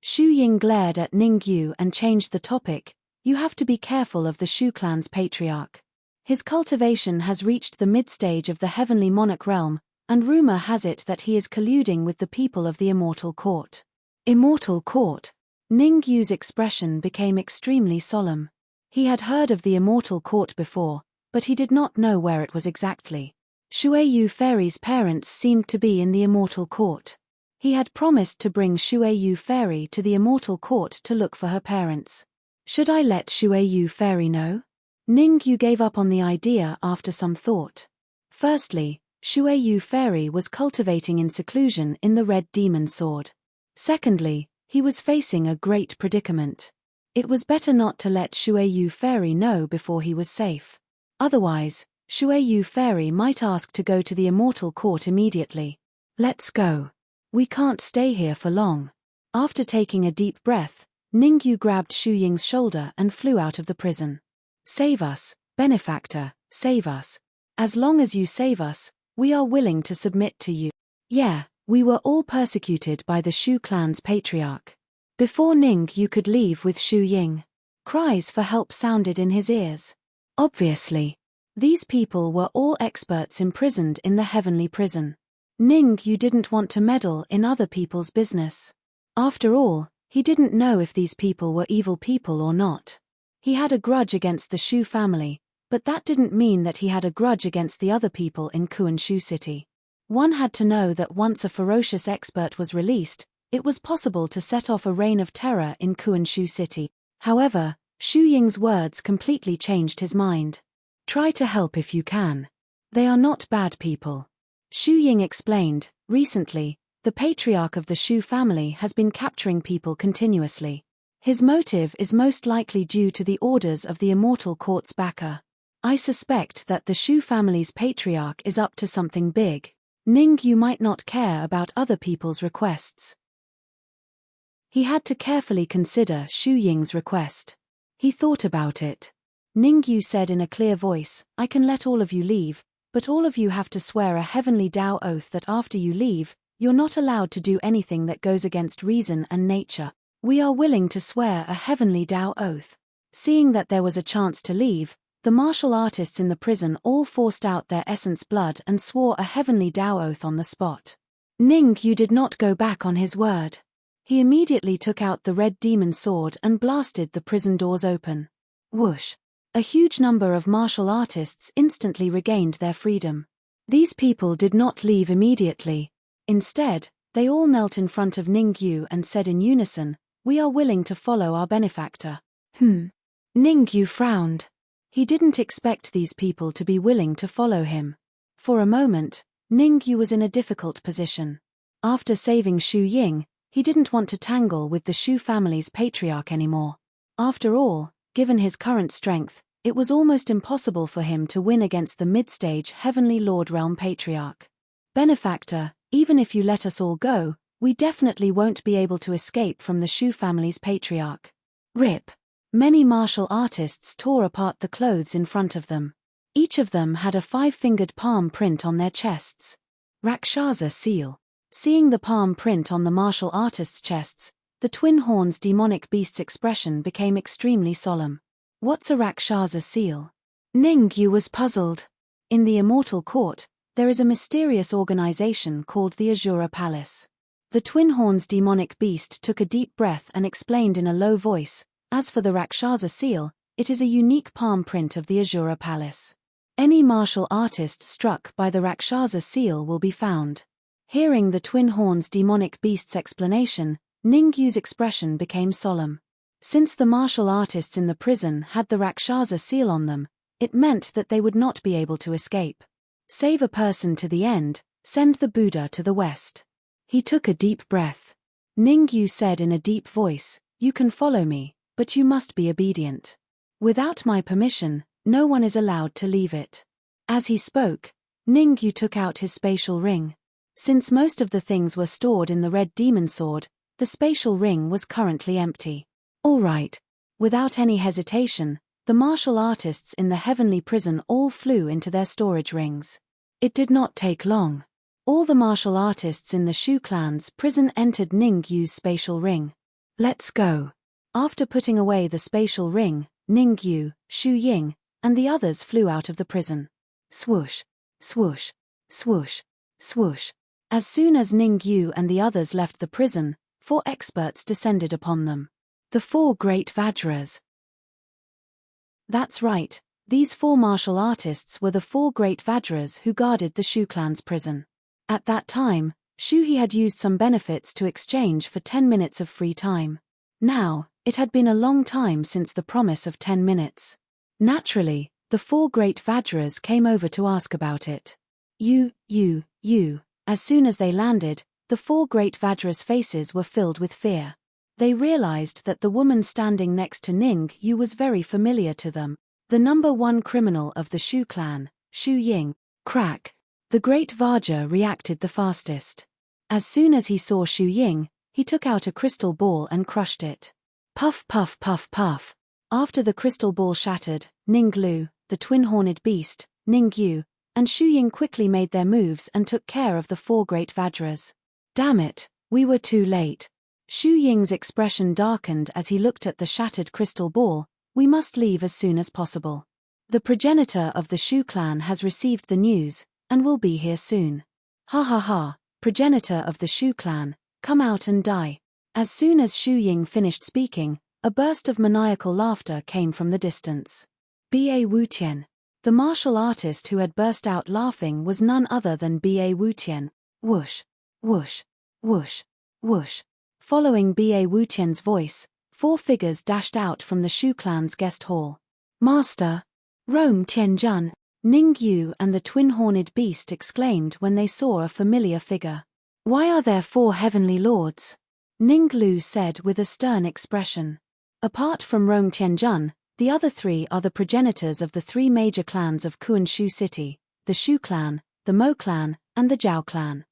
Shu Ying glared at Ningyu and changed the topic. You have to be careful of the Shu clan's patriarch. His cultivation has reached the mid-stage of the heavenly monarch realm, and rumor has it that he is colluding with the people of the Immortal Court. Immortal Court? Ningyu's expression became extremely solemn. He had heard of the Immortal Court before, but he did not know where it was exactly. Shueyu Fairy's parents seemed to be in the Immortal Court. He had promised to bring Shueyu Fairy to the Immortal Court to look for her parents. Should I let Shueyu Fairy know? Ningyu gave up on the idea after some thought. Firstly, Shueyu Fairy was cultivating in seclusion in the Red Demon Sword. Secondly, he was facing a great predicament. It was better not to let Shueyu Fairy know before he was safe. Otherwise, Shueyu Fairy might ask to go to the immortal court immediately. Let's go. We can't stay here for long. After taking a deep breath, Ningyu grabbed Shu Ying's shoulder and flew out of the prison. Save us, benefactor, save us. As long as you save us, we are willing to submit to you. Yeah, we were all persecuted by the Shu clan's patriarch. Before Ningyu could leave with Shu Ying, cries for help sounded in his ears. Obviously, these people were all experts imprisoned in the heavenly prison. Ningyu didn't want to meddle in other people's business. After all, he didn't know if these people were evil people or not. He had a grudge against the Shu family, but that didn't mean that he had a grudge against the other people in Kuanshu City. One had to know that once a ferocious expert was released, it was possible to set off a reign of terror in Kuanshu City. However, Shu Ying's words completely changed his mind. Try to help if you can. They are not bad people. Shu Ying explained, recently, the patriarch of the Shu family has been capturing people continuously. His motive is most likely due to the orders of the immortal court's backer. I suspect that the Shu family's patriarch is up to something big. Ningyu might not care about other people's requests. He had to carefully consider Shu Ying's request. He thought about it. Ningyu said in a clear voice, I can let all of you leave, but all of you have to swear a heavenly Tao oath that after you leave, you're not allowed to do anything that goes against reason and nature. We are willing to swear a heavenly Tao oath. Seeing that there was a chance to leave, the martial artists in the prison all forced out their essence blood and swore a heavenly Tao oath on the spot. Ningyu did not go back on his word. He immediately took out the red demon sword and blasted the prison doors open. Whoosh! A huge number of martial artists instantly regained their freedom. These people did not leave immediately. Instead, they all knelt in front of Ningyu and said in unison, we are willing to follow our benefactor. Ningyu frowned. He didn't expect these people to be willing to follow him. For a moment, Ningyu was in a difficult position. After saving Shu Ying, he didn't want to tangle with the Shu family's patriarch anymore. After all, given his current strength, it was almost impossible for him to win against the mid-stage Heavenly Lord Realm Patriarch. Benefactor, even if you let us all go, we definitely won't be able to escape from the Shu family's patriarch. Rip. Many martial artists tore apart the clothes in front of them. Each of them had a 5-fingered palm print on their chests. Rakshasa seal. Seeing the palm print on the martial artists' chests, the twin horns demonic beast's expression became extremely solemn. What's a Rakshasa seal? Ningyu was puzzled. In the immortal court, there is a mysterious organization called the Azura Palace. The twin horns demonic beast took a deep breath and explained in a low voice, as for the Rakshasa seal, it is a unique palm print of the Azura Palace. Any martial artist struck by the Rakshasa seal will be found. Hearing the twin horns demonic beast's explanation, Ningyu's expression became solemn. Since the martial artists in the prison had the Rakshasa seal on them, it meant that they would not be able to escape. Save a person to the end, send the Buddha to the west. He took a deep breath. Ningyu said in a deep voice, you can follow me, but you must be obedient. Without my permission, no one is allowed to leave it. As he spoke, Ningyu took out his spatial ring. Since most of the things were stored in the red demon sword, the spatial ring was currently empty. All right. Without any hesitation, the martial artists in the heavenly prison all flew into their storage rings. It did not take long. All the martial artists in the Shu clan's prison entered Ningyu's spatial ring. Let's go. After putting away the spatial ring, Ningyu, Shu Ying, and the others flew out of the prison. Swoosh, swoosh, swoosh, swoosh. As soon as Ningyu and the others left the prison, 4 experts descended upon them. The 4 great Vajras. That's right, these 4 martial artists were the 4 great Vajras who guarded the Shu clan's prison. At that time, Shuhi had used some benefits to exchange for 10 minutes of free time. Now, it had been a long time since the promise of 10 minutes. Naturally, the 4 great Vajras came over to ask about it. You. As soon as they landed, the 4 great Vajras' faces were filled with fear. They realized that the woman standing next to Ningyu was very familiar to them. The number 1 criminal of the Shu clan, Shu Ying. Crack. The great Vajra reacted the fastest. As soon as he saw Shu Ying, he took out a crystal ball and crushed it. Puff puff puff puff. After the crystal ball shattered, Ning Lu, the twin-horned beast, Ning Yu, and Shu Ying quickly made their moves and took care of the 4 great Vajras. Damn it, we were too late. Shu Ying's expression darkened as he looked at the shattered crystal ball. We must leave as soon as possible. The progenitor of the Shu clan has received the news, and will be here soon. Ha ha ha, progenitor of the Shu clan, come out and die. As soon as Shu Ying finished speaking, a burst of maniacal laughter came from the distance. B.A. Wutian. The martial artist who had burst out laughing was none other than B.A. Wutian. Whoosh, whoosh, whoosh, whoosh. Following B.A. Wutian's voice, 4 figures dashed out from the Shu clan's guest hall. Master! Rong Tianjun! Ning Yu and the twin-horned beast exclaimed when they saw a familiar figure. Why are there 4 heavenly lords? Ning Lu said with a stern expression. Apart from Rong Tianjun, the other 3 are the progenitors of the 3 major clans of Kuanshu City, the Shu clan, the Mo clan, and the Zhao clan.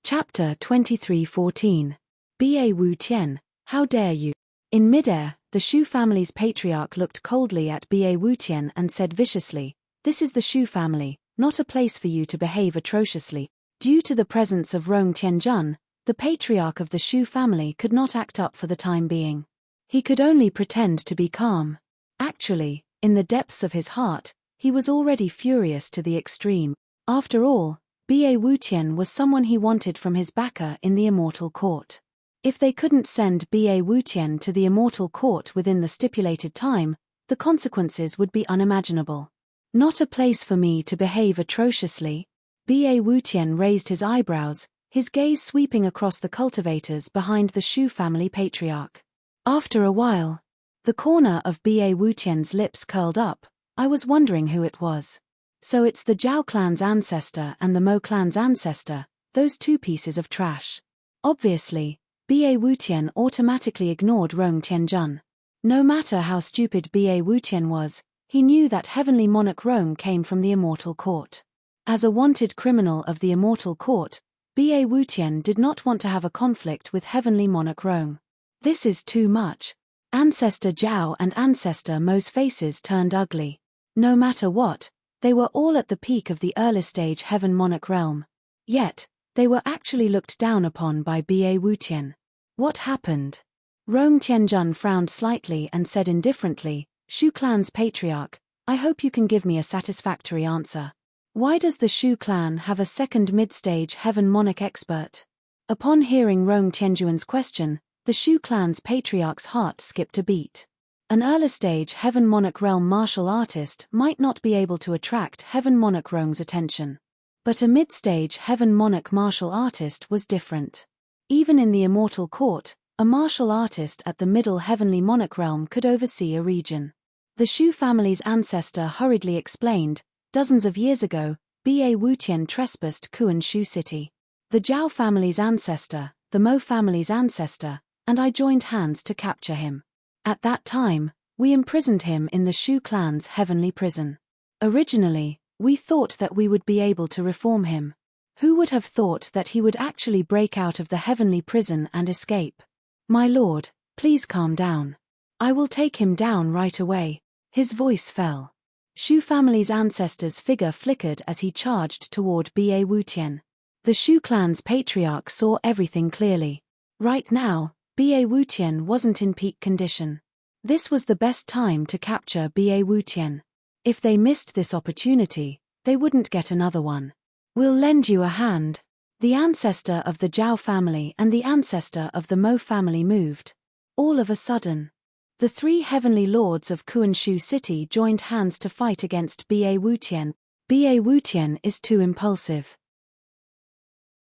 Chapter 23:14. B.A. Wutian, how dare you? In midair, the Shu family's patriarch looked coldly at B.A. Wutian and said viciously, "This is the Shu family, not a place for you to behave atrociously." Due to the presence of Rong Tianjun, the patriarch of the Shu family could not act up for the time being. He could only pretend to be calm. Actually, in the depths of his heart, he was already furious to the extreme. After all, B.A. Wutian was someone he wanted from his backer in the Immortal Court. If they couldn't send B.A. Wutian to the Immortal Court within the stipulated time, the consequences would be unimaginable. Not a place for me to behave atrociously. B.A. Wutian raised his eyebrows, his gaze sweeping across the cultivators behind the Shu family patriarch. After a while, the corner of B.A. Wutian's lips curled up. I was wondering who it was. So it's the Zhao clan's ancestor and the Mo clan's ancestor, those 2 pieces of trash. Obviously, B.A. Wutian automatically ignored Rong Tianjun. No matter how stupid B.A. Wutian was, he knew that Heavenly Monarch Rong came from the Immortal Court. As a wanted criminal of the Immortal Court, B.A. Wutian did not want to have a conflict with Heavenly Monarch Rong. This is too much. Ancestor Zhao and Ancestor Mo's faces turned ugly. No matter what, they were all at the peak of the early stage Heaven Monarch realm. Yet, they were actually looked down upon by B.A. Wutian. What happened? Rong Tianjun frowned slightly and said indifferently, Shu clan's patriarch, I hope you can give me a satisfactory answer. Why does the Shu clan have a second mid-stage Heaven Monarch expert? Upon hearing Rong Tianjuan's question, the Shu clan's patriarch's heart skipped a beat. An early-stage Heaven Monarch realm martial artist might not be able to attract Heaven Monarch Rong's attention. But a mid-stage Heaven Monarch martial artist was different. Even in the Immortal Court, a martial artist at the middle Heavenly Monarch realm could oversee a region. The Shu family's ancestor hurriedly explained, dozens of years ago, B.A. Wutian trespassed Kuanshu City. The Zhao family's ancestor, the Mo family's ancestor, and I joined hands to capture him. At that time, we imprisoned him in the Shu clan's heavenly prison. Originally, we thought that we would be able to reform him. Who would have thought that he would actually break out of the heavenly prison and escape? My lord, please calm down. I will take him down right away. His voice fell. Shu family's ancestor's figure flickered as he charged toward B.A. Wutian. The Shu clan's patriarch saw everything clearly. Right now, B.A. Wutian wasn't in peak condition. This was the best time to capture B.A. Wutian. If they missed this opportunity, they wouldn't get another one. We'll lend you a hand. The ancestor of the Zhao family and the ancestor of the Mo family moved. All of a sudden, the 3 heavenly lords of Kuanshu City joined hands to fight against B.A. Wutian. B.A. Wutian is too impulsive.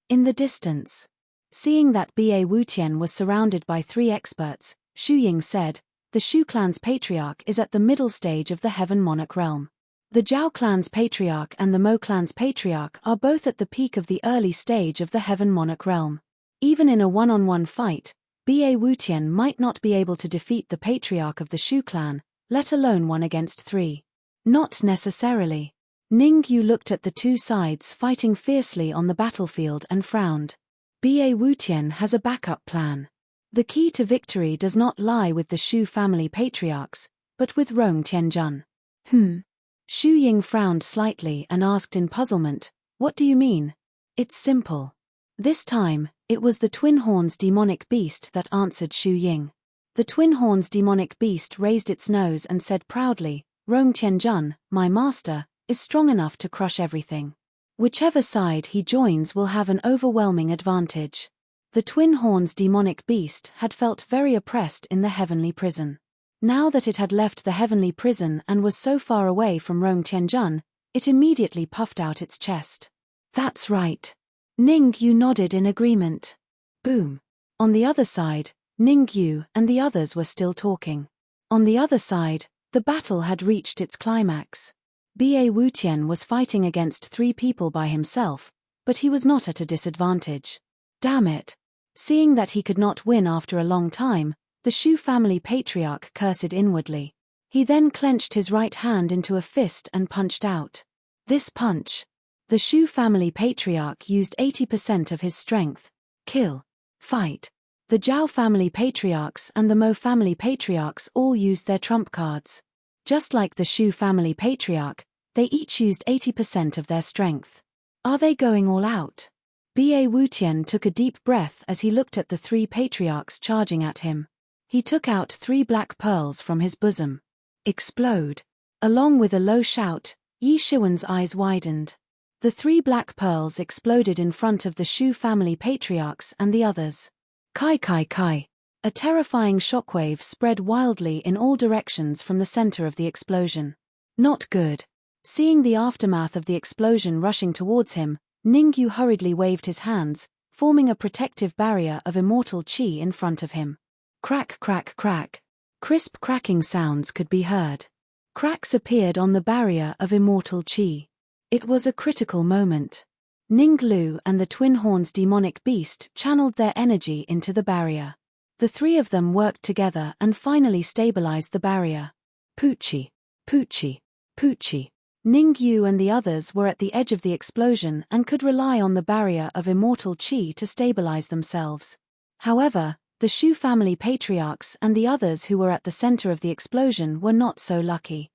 In the distance, seeing that B.A. Wutian was surrounded by 3 experts, Shu Ying said, the Shu clan's patriarch is at the middle stage of the Heaven Monarch realm. The Zhao clan's patriarch and the Mo clan's patriarch are both at the peak of the early stage of the Heaven Monarch realm. Even in a one-on-one fight, B.A. Wutian might not be able to defeat the patriarch of the Shu clan, let alone 1 against 3. Not necessarily. Ning Yu looked at the two sides fighting fiercely on the battlefield and frowned. Ba Wutian has a backup plan. The key to victory does not lie with the Shu family patriarchs, but with Rong Tianjun. Xu Ying frowned slightly and asked in puzzlement, "What do you mean?" "It's simple." This time, it was the Twin Horns demonic beast that answered Xu Ying. The Twin Horns demonic beast raised its nose and said proudly, "Rong Tianjun, my master, is strong enough to crush everything. Whichever side he joins will have an overwhelming advantage." The Twin Horns demonic beast had felt very oppressed in the heavenly prison. Now that it had left the heavenly prison and was so far away from Rong Tianjun, it immediately puffed out its chest. "That's right." Ning Yu nodded in agreement. Boom. On the other side, Ning Yu and the others were still talking. On the other side, the battle had reached its climax. Ba Wutian was fighting against 3 people by himself, but he was not at a disadvantage. Damn it. Seeing that he could not win after a long time, the Shu family patriarch cursed inwardly. He then clenched his right hand into a fist and punched out. This punch. The Shu family patriarch used 80% of his strength. Kill. Fight. The Zhao family patriarchs and the Mo family patriarchs all used their trump cards. Just like the Shu family patriarch, they each used 80% of their strength. Are they going all out? Ba Wutian took a deep breath as he looked at the 3 patriarchs charging at him. He took out 3 black pearls from his bosom. Explode. Along with a low shout, Yi Shiwen's eyes widened. The 3 black pearls exploded in front of the Shu family patriarchs and the others. Kai kai kai. A terrifying shockwave spread wildly in all directions from the center of the explosion. Not good. Seeing the aftermath of the explosion rushing towards him, Ning Yu hurriedly waved his hands, forming a protective barrier of immortal qi in front of him. Crack crack crack. Crisp cracking sounds could be heard. Cracks appeared on the barrier of immortal qi. It was a critical moment. Ning Lu and the Twin Horns demonic beast channeled their energy into the barrier. The 3 of them worked together and finally stabilized the barrier. Poochie. Poochie. Poochie. Ning Yu and the others were at the edge of the explosion and could rely on the barrier of immortal qi to stabilize themselves. However, the Shu family patriarchs and the others who were at the center of the explosion were not so lucky.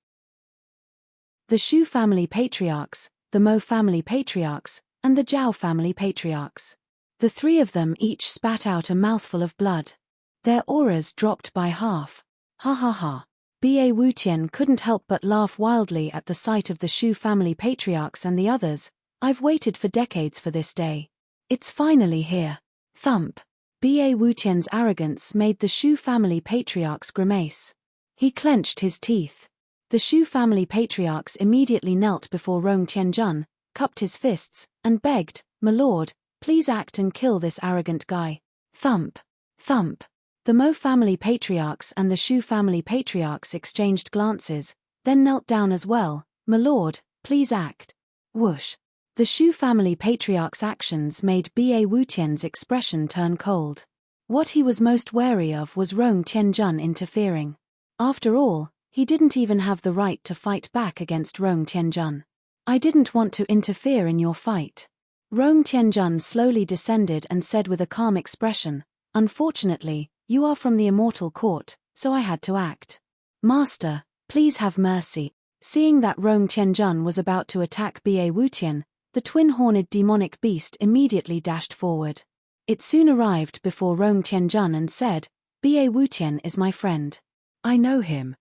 The Shu family patriarchs, the Mo family patriarchs, and the Zhao family patriarchs. The 3 of them each spat out a mouthful of blood. Their auras dropped by half. Ha ha ha. Ba Wutian couldn't help but laugh wildly at the sight of the Shu family patriarchs and the others. "I've waited for decades for this day. It's finally here." Thump. Ba Wutian's arrogance made the Shu family patriarchs grimace. He clenched his teeth. The Shu family patriarchs immediately knelt before Rong Tianjun, cupped his fists, and begged, "My lord, please act and kill this arrogant guy." Thump. Thump. The Mo family patriarchs and the Shu family patriarchs exchanged glances, then knelt down as well. "My lord, please act." Whoosh. The Shu family patriarch's actions made Ba Wutian's expression turn cold. What he was most wary of was Rong Tianjun interfering. After all, he didn't even have the right to fight back against Rong Tianjun. "I didn't want to interfere in your fight." Rong Tianjun slowly descended and said with a calm expression, "Unfortunately, you are from the immortal court, so I had to act. Master, please have mercy." Seeing that Rong Tianjun was about to attack Ba Wutian, the twin-horned demonic beast immediately dashed forward. It soon arrived before Rong Tianjun and said, "Ba Wutian is my friend. I know him."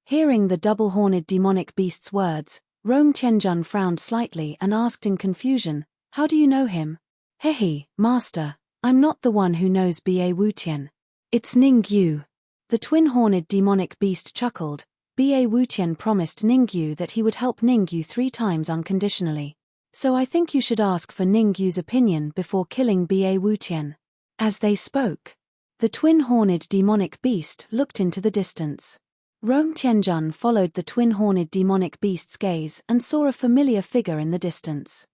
Hearing the double-horned demonic beast's words, Rong Tianjun frowned slightly and asked in confusion, "How do you know him?" "Hehe, master, I'm not the one who knows Ba Wutian. It's Ning Yu." The twin-horned demonic beast chuckled. Ba Wutian promised Ning Yu that he would help Ning Yu 3 times unconditionally. "So I think you should ask for Ning Yu's opinion before killing Ba Wutian." As they spoke, the twin-horned demonic beast looked into the distance. Rong Tianjun followed the twin-horned demonic beast's gaze and saw a familiar figure in the distance.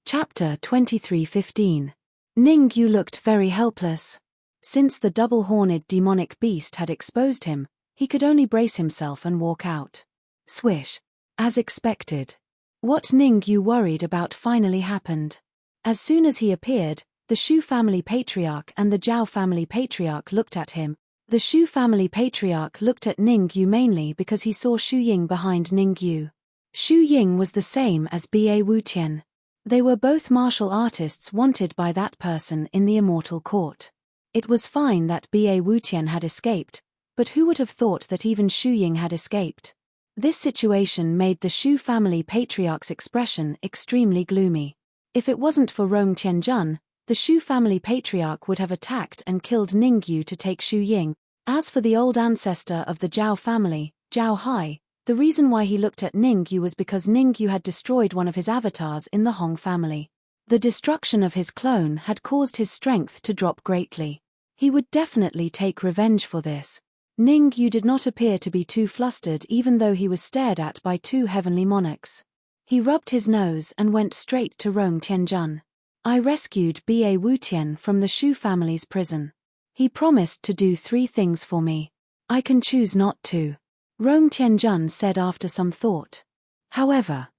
Chapter 23:15. Ning Yu looked very helpless. Since the double-horned demonic beast had exposed him, he could only brace himself and walk out. Swish. As expected. What Ningyu worried about finally happened. As soon as he appeared, the Shu family patriarch and the Zhao family patriarch looked at him. The Shu family patriarch looked at Ningyu mainly because he saw Shu Ying behind Ningyu. Shu Ying was the same as Ba Wutian. They were both martial artists wanted by that person in the immortal court. It was fine that Ba Wutian had escaped, but who would have thought that even Shu Ying had escaped? This situation made the Shu family patriarch's expression extremely gloomy. If it wasn't for Rong Tianjun, the Shu family patriarch would have attacked and killed Ningyu to take Shu Ying. As for the old ancestor of the Zhao family, Zhao Hai, the reason why he looked at Ningyu was because Ningyu had destroyed one of his avatars in the Hong family. The destruction of his clone had caused his strength to drop greatly. He would definitely take revenge for this. Ningyu did not appear to be too flustered even though he was stared at by two heavenly monarchs. He rubbed his nose and went straight to Rong Tianjun. I rescued Ba Wutian from the Shu family's prison. He promised to do 3 things for me. I can choose not to. Rong Tianjun said after some thought. However,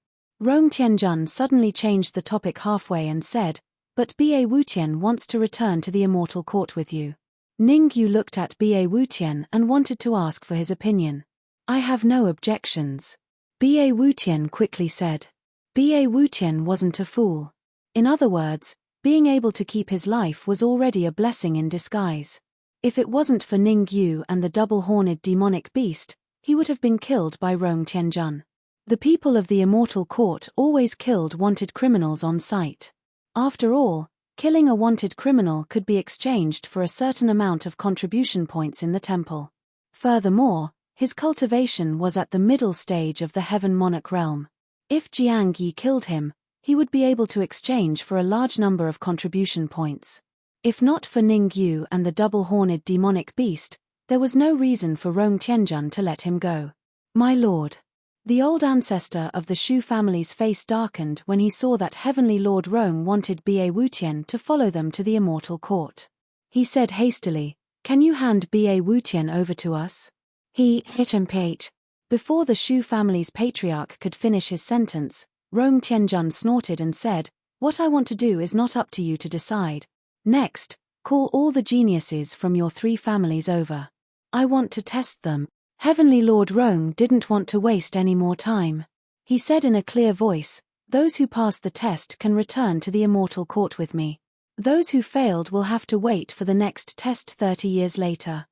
Rong Tianjun suddenly changed the topic halfway and said, but Ba Wutian wants to return to the immortal court with you. Ningyu looked at Ba Wutian and wanted to ask for his opinion. I have no objections. Ba Wutian quickly said. Ba Wutian wasn't a fool. In other words, being able to keep his life was already a blessing in disguise. If it wasn't for Ningyu and the double-horned demonic beast, he would have been killed by Rong Tianjun. The people of the immortal court always killed wanted criminals on sight. After all, killing a wanted criminal could be exchanged for a certain amount of contribution points in the temple. Furthermore, his cultivation was at the middle stage of the Heaven Monarch realm. If Jiang Yi killed him, he would be able to exchange for a large number of contribution points. If not for Ningyu and the double-horned demonic beast, there was no reason for Rong Tianjun to let him go. My lord. The old ancestor of the Shu family's face darkened when he saw that Heavenly Lord Rong wanted Ba Wutian to follow them to the immortal court. He said hastily, can you hand Ba Wutian over to us? Before the Shu family's patriarch could finish his sentence, Rong Tianjun snorted and said, what I want to do is not up to you to decide. Next, call all the geniuses from your 3 families over. I want to test them. Heavenly Lord Rong didn't want to waste any more time. He said in a clear voice, those who passed the test can return to the immortal court with me. Those who failed will have to wait for the next test 30 years later.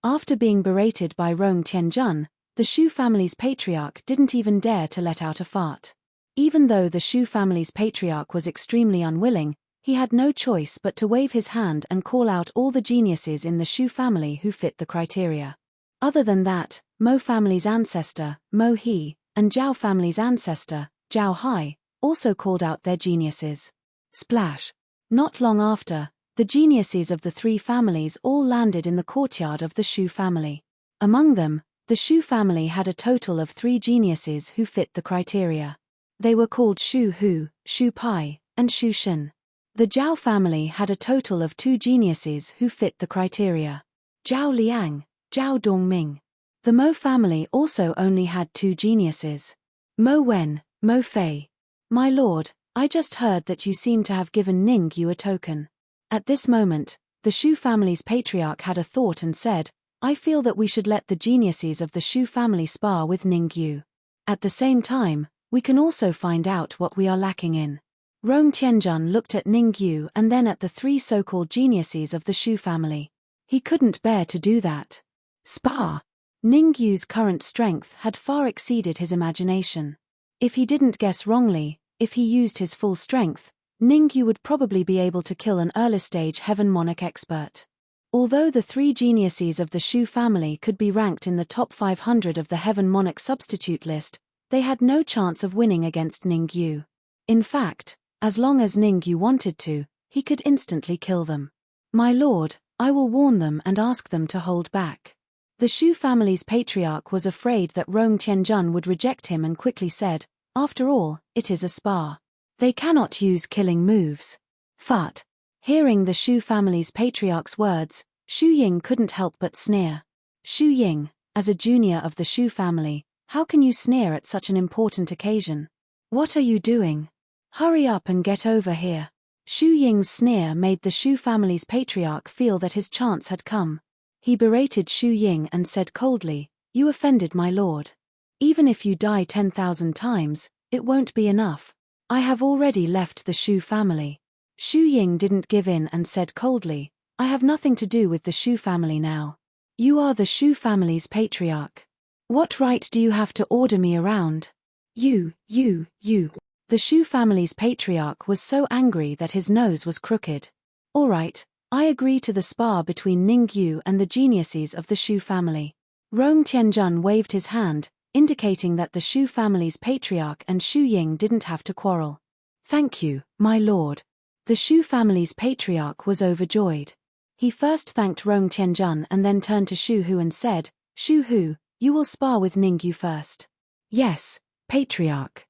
After being berated by Rong Tianjun, the Shu family's patriarch didn't even dare to let out a fart. Even though the Shu family's patriarch was extremely unwilling, he had no choice but to wave his hand and call out all the geniuses in the Shu family who fit the criteria. Other than that, Mo family's ancestor, Mo He, and Zhao family's ancestor, Zhao Hai, also called out their geniuses. Splash! Not long after, the geniuses of the 3 families all landed in the courtyard of the Shu family. Among them, the Shu family had a total of 3 geniuses who fit the criteria. They were called Shu Hu, Shu Pai, and Shu Shen. The Zhao family had a total of 2 geniuses who fit the criteria. Zhao Liang, Zhao Dongming. The Mo family also only had 2 geniuses. Mo Wen, Mo Fei. My lord, I just heard that you seem to have given Ningyu a token. At this moment, the Shu family's patriarch had a thought and said, I feel that we should let the geniuses of the Shu family spar with Ningyu. At the same time, we can also find out what we are lacking in. Rong Tianjun looked at Ningyu and then at the 3 so-called geniuses of the Shu family. He couldn't bear to do that. Spar! Ningyu's current strength had far exceeded his imagination. If he didn't guess wrongly, if he used his full strength, Ningyu would probably be able to kill an early-stage Heaven Monarch expert. Although the 3 geniuses of the Shu family could be ranked in the top 500 of the Heaven Monarch substitute list, they had no chance of winning against Ningyu. In fact, as long as Ningyu wanted to, he could instantly kill them. My lord, I will warn them and ask them to hold back. The Shu family's patriarch was afraid that Rong Tianjun would reject him and quickly said, after all, it is a spar. They cannot use killing moves. Fart. Hearing the Shu family's patriarch's words, Shu Ying couldn't help but sneer. Shu Ying, as a junior of the Shu family, how can you sneer at such an important occasion? What are you doing? Hurry up and get over here. Shu Ying's sneer made the Shu family's patriarch feel that his chance had come. He berated Shu Ying and said coldly, "You offended my lord. Even if you die 10,000 times, it won't be enough. I have already left the Shu family." Shu Ying didn't give in and said coldly, "I have nothing to do with the Shu family now. You are the Shu family's patriarch. What right do you have to order me around? You. The Shu family's patriarch was so angry that his nose was crooked. "All right, I agree to the spar between Ning Yu and the geniuses of the Shu family." Rong Tianjun waved his hand, indicating that the Shu family's patriarch and Shu Ying didn't have to quarrel. "Thank you, my lord." The Shu family's patriarch was overjoyed. He first thanked Rong Tianjun and then turned to Shu Hu and said, "Shu Hu, you will spar with Ning Yu first." "Yes, patriarch."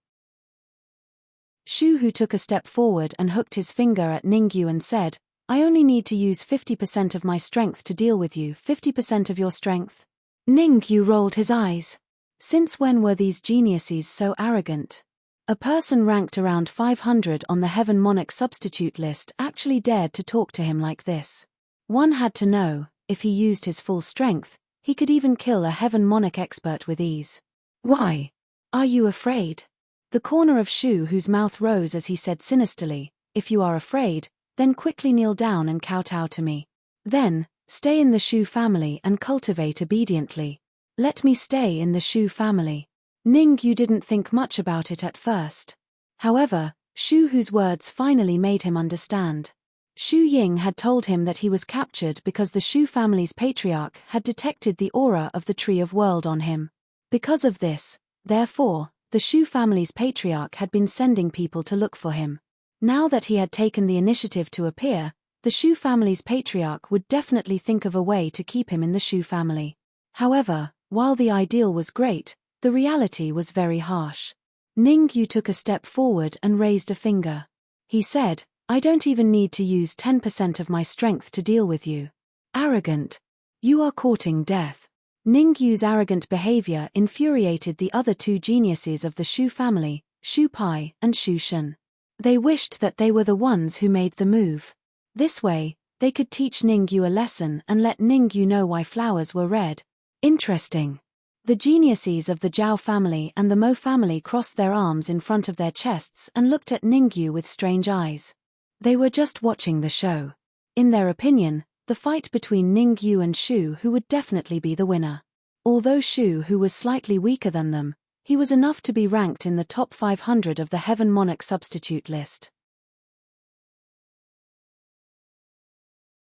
Shu Hu took a step forward and hooked his finger at Ning Yu and said, "I only need to use 50% of my strength to deal with you. 50% of your strength?" Ning Yu rolled his eyes. Since when were these geniuses so arrogant? A person ranked around 500 on the Heaven Monarch substitute list actually dared to talk to him like this. One had to know, if he used his full strength, he could even kill a Heaven Monarch expert with ease. "Why? Are you afraid?" The corner of Shu Hu's mouth rose as he said sinisterly, "If you are afraid, then quickly kneel down and kowtow to me. Then, stay in the Shu family and cultivate obediently. Let me stay in the Shu family." Ning Yu didn't think much about it at first. However, Shu Hu's words finally made him understand. Shu Ying had told him that he was captured because the Shu family's patriarch had detected the aura of the Tree of World on him. Because of this, therefore, the Shu family's patriarch had been sending people to look for him. Now that he had taken the initiative to appear, the Shu family's patriarch would definitely think of a way to keep him in the Shu family. However, while the ideal was great, the reality was very harsh. Ning Yu took a step forward and raised a finger. He said, "I don't even need to use 10% of my strength to deal with you. Arrogant. You are courting death." Ning Yu's arrogant behavior infuriated the other two geniuses of the Shu family, Shu Pai and Shu Shen. They wished that they were the ones who made the move. This way, they could teach Ning Yu a lesson and let Ning Yu know why flowers were red. Interesting. The geniuses of the Zhao family and the Mo family crossed their arms in front of their chests and looked at Ning Yu with strange eyes. They were just watching the show. In their opinion, the fight between Ning Yu and Shu Hu would definitely be the winner. Although Shu Hu was slightly weaker than them, he was enough to be ranked in the top 500 of the Heaven Monarch substitute list.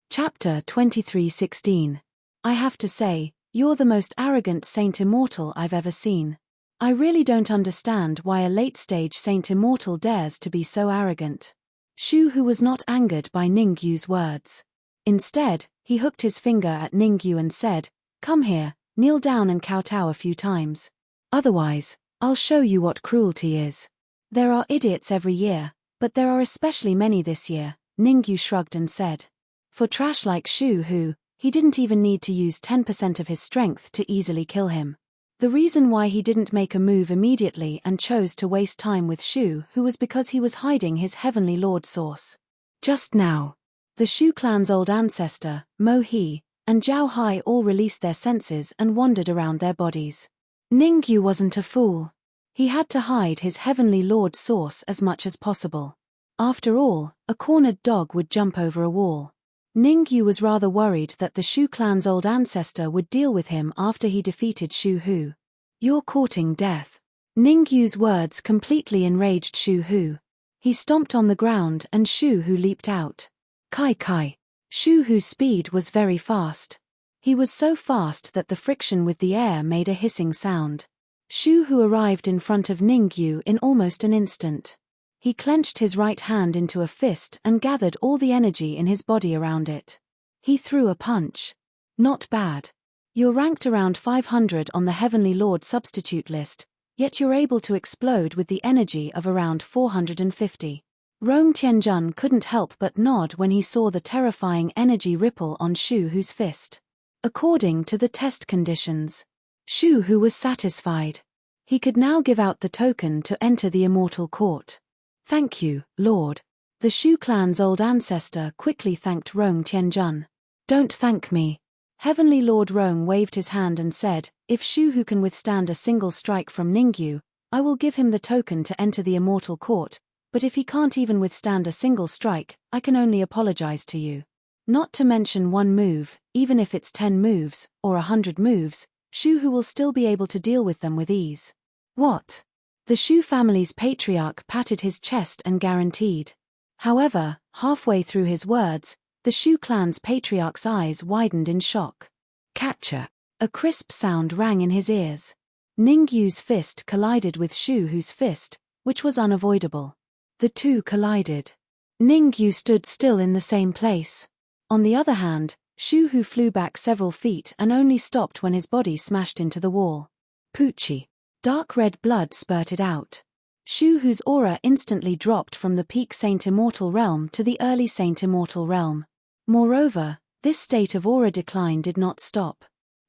Chapter 23:16. I have to say, you're the most arrogant Saint Immortal I've ever seen. I really don't understand why a late-stage Saint Immortal dares to be so arrogant. Shu Hu was not angered by Ning Yu's words. Instead, he hooked his finger at Ning Yu and said, "Come here, kneel down and kowtow a few times. Otherwise, I'll show you what cruelty is." "There are idiots every year, but there are especially many this year," Ning Yu shrugged and said. For trash like Shu Hu, he didn't even need to use 10% of his strength to easily kill him. The reason why he didn't make a move immediately and chose to waste time with Shu Hu was because he was hiding his Heavenly Lord source. Just now, the Shu clan's old ancestor, Mo He, and Zhao Hai all released their senses and wandered around their bodies. Ning Yu wasn't a fool. He had to hide his Heavenly Lord source as much as possible. After all, a cornered dog would jump over a wall. Ning Yu was rather worried that the Shu clan's old ancestor would deal with him after he defeated Shu Hu. "You're courting death." Ning Yu's words completely enraged Shu Hu. He stomped on the ground and Shu Hu leaped out. Kai Kai. Shu Hu's speed was very fast. He was so fast that the friction with the air made a hissing sound. Shu Hu arrived in front of Ning Yu in almost an instant. He clenched his right hand into a fist and gathered all the energy in his body around it. He threw a punch. Not bad. You're ranked around 500 on the Heavenly Lord substitute list, yet you're able to explode with the energy of around 450. Rong Tianjun couldn't help but nod when he saw the terrifying energy ripple on Shu Hu's fist. According to the test conditions, Shu Hu was satisfied. He could now give out the token to enter the immortal court. Thank you, Lord. The Shu clan's old ancestor quickly thanked Rong Tianjun. Don't thank me. Heavenly Lord Rong waved his hand and said, if Shu Hu can withstand a single strike from Ningyu, I will give him the token to enter the immortal court, but if he can't even withstand a single strike, I can only apologize to you. Not to mention one move, even if it's 10 moves, or 100 moves, Shu Hu will still be able to deal with them with ease. What? The Shu family's patriarch patted his chest and guaranteed. However, halfway through his words, the Shu clan's patriarch's eyes widened in shock. Catcher! A crisp sound rang in his ears. Ningyu's fist collided with Shu Hu's fist, which was unavoidable. The two collided. Ningyu stood still in the same place. On the other hand, Shu Hu flew back several feet and only stopped when his body smashed into the wall. Poochie! Dark red blood spurted out. Shu Hu's aura instantly dropped from the peak Saint Immortal realm to the early Saint Immortal realm. Moreover, this state of aura decline did not stop.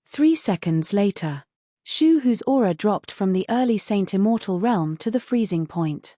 3 seconds later, Shu Hu's aura dropped from the early Saint Immortal realm to the freezing point.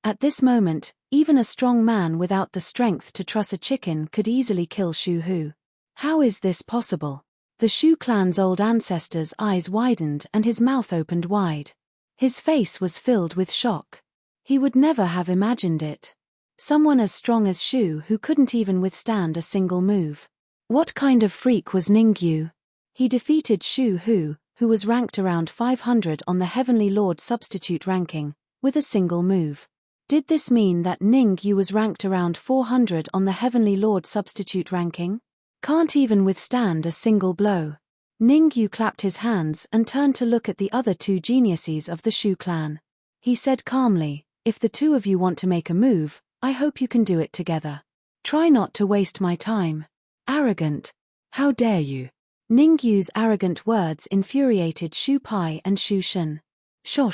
At this moment, even a strong man without the strength to truss a chicken could easily kill Shu Hu. How is this possible? The Shu clan's old ancestor's eyes widened and his mouth opened wide. His face was filled with shock. He would never have imagined it. Someone as strong as Shu Hu couldn't even withstand a single move. What kind of freak was Ningyu? He defeated Shu Hu, who was ranked around 500 on the Heavenly Lord substitute ranking, with a single move. Did this mean that Ningyu was ranked around 400 on the Heavenly Lord substitute ranking? Can't even withstand a single blow. Ningyu clapped his hands and turned to look at the other two geniuses of the Shu clan. He said calmly, if the two of you want to make a move, I hope you can do it together. Try not to waste my time. Arrogant. How dare you? Ningyu's arrogant words infuriated Shu Pai and Shu Shen. Sho.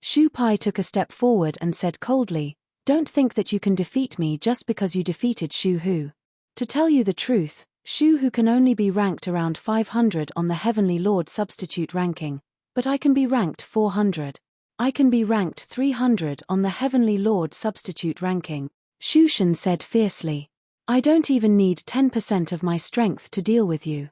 Shu Pai took a step forward and said coldly, don't think that you can defeat me just because you defeated Shu Hu. To tell you the truth, Shu Hu can only be ranked around 500 on the Heavenly Lord substitute ranking, but I can be ranked 400. I can be ranked 300 on the Heavenly Lord substitute ranking, Shu Shen said fiercely. I don't even need 10% of my strength to deal with you.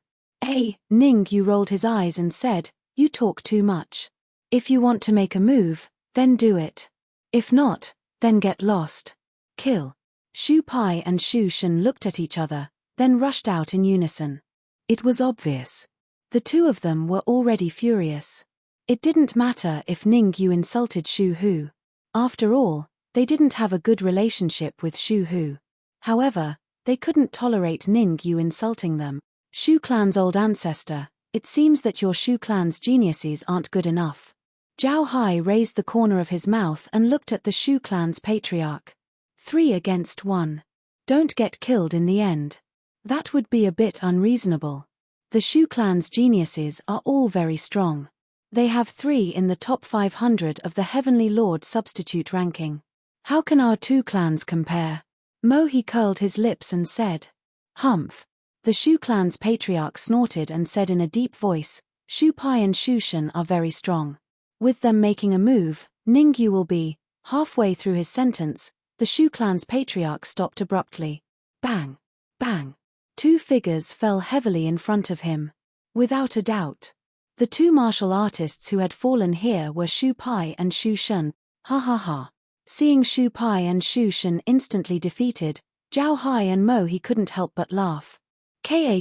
Ningyu rolled his eyes and said, you talk too much. If you want to make a move, then do it. If not, then get lost. Kill. Shu Pai and Shu Shen looked at each other, then rushed out in unison. It was obvious. The two of them were already furious. It didn't matter if Ningyu insulted Shu Hu. After all, they didn't have a good relationship with Shu Hu. However, they couldn't tolerate Ningyu insulting them. Shu clan's old ancestor, it seems that your Shu clan's geniuses aren't good enough. Zhao Hai raised the corner of his mouth and looked at the Shu clan's patriarch. 3 against 1. Don't get killed in the end. That would be a bit unreasonable. The Shu clan's geniuses are all very strong. They have 3 in the top 500 of the Heavenly Lord substitute ranking. How can our two clans compare? Mohi curled his lips and said. Humph. The Shu clan's patriarch snorted and said in a deep voice, Shu Pai and Shu Shen are very strong. With them making a move, Ningyu will be. Halfway through his sentence, the Shu clan's patriarch stopped abruptly. Bang! Bang! 2 figures fell heavily in front of him. Without a doubt. The 2 martial artists who had fallen here were Shu Pai and Shu Shen. Ha ha ha. Seeing Shu Pai and Shu Shen instantly defeated, Zhao Hai and Mo he couldn't help but laugh. Ka.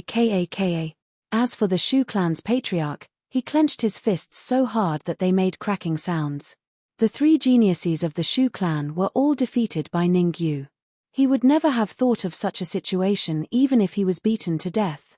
As for the Shu clan's patriarch, he clenched his fists so hard that they made cracking sounds. The 3 geniuses of the Shu clan were all defeated by Ningyu. He would never have thought of such a situation even if he was beaten to death.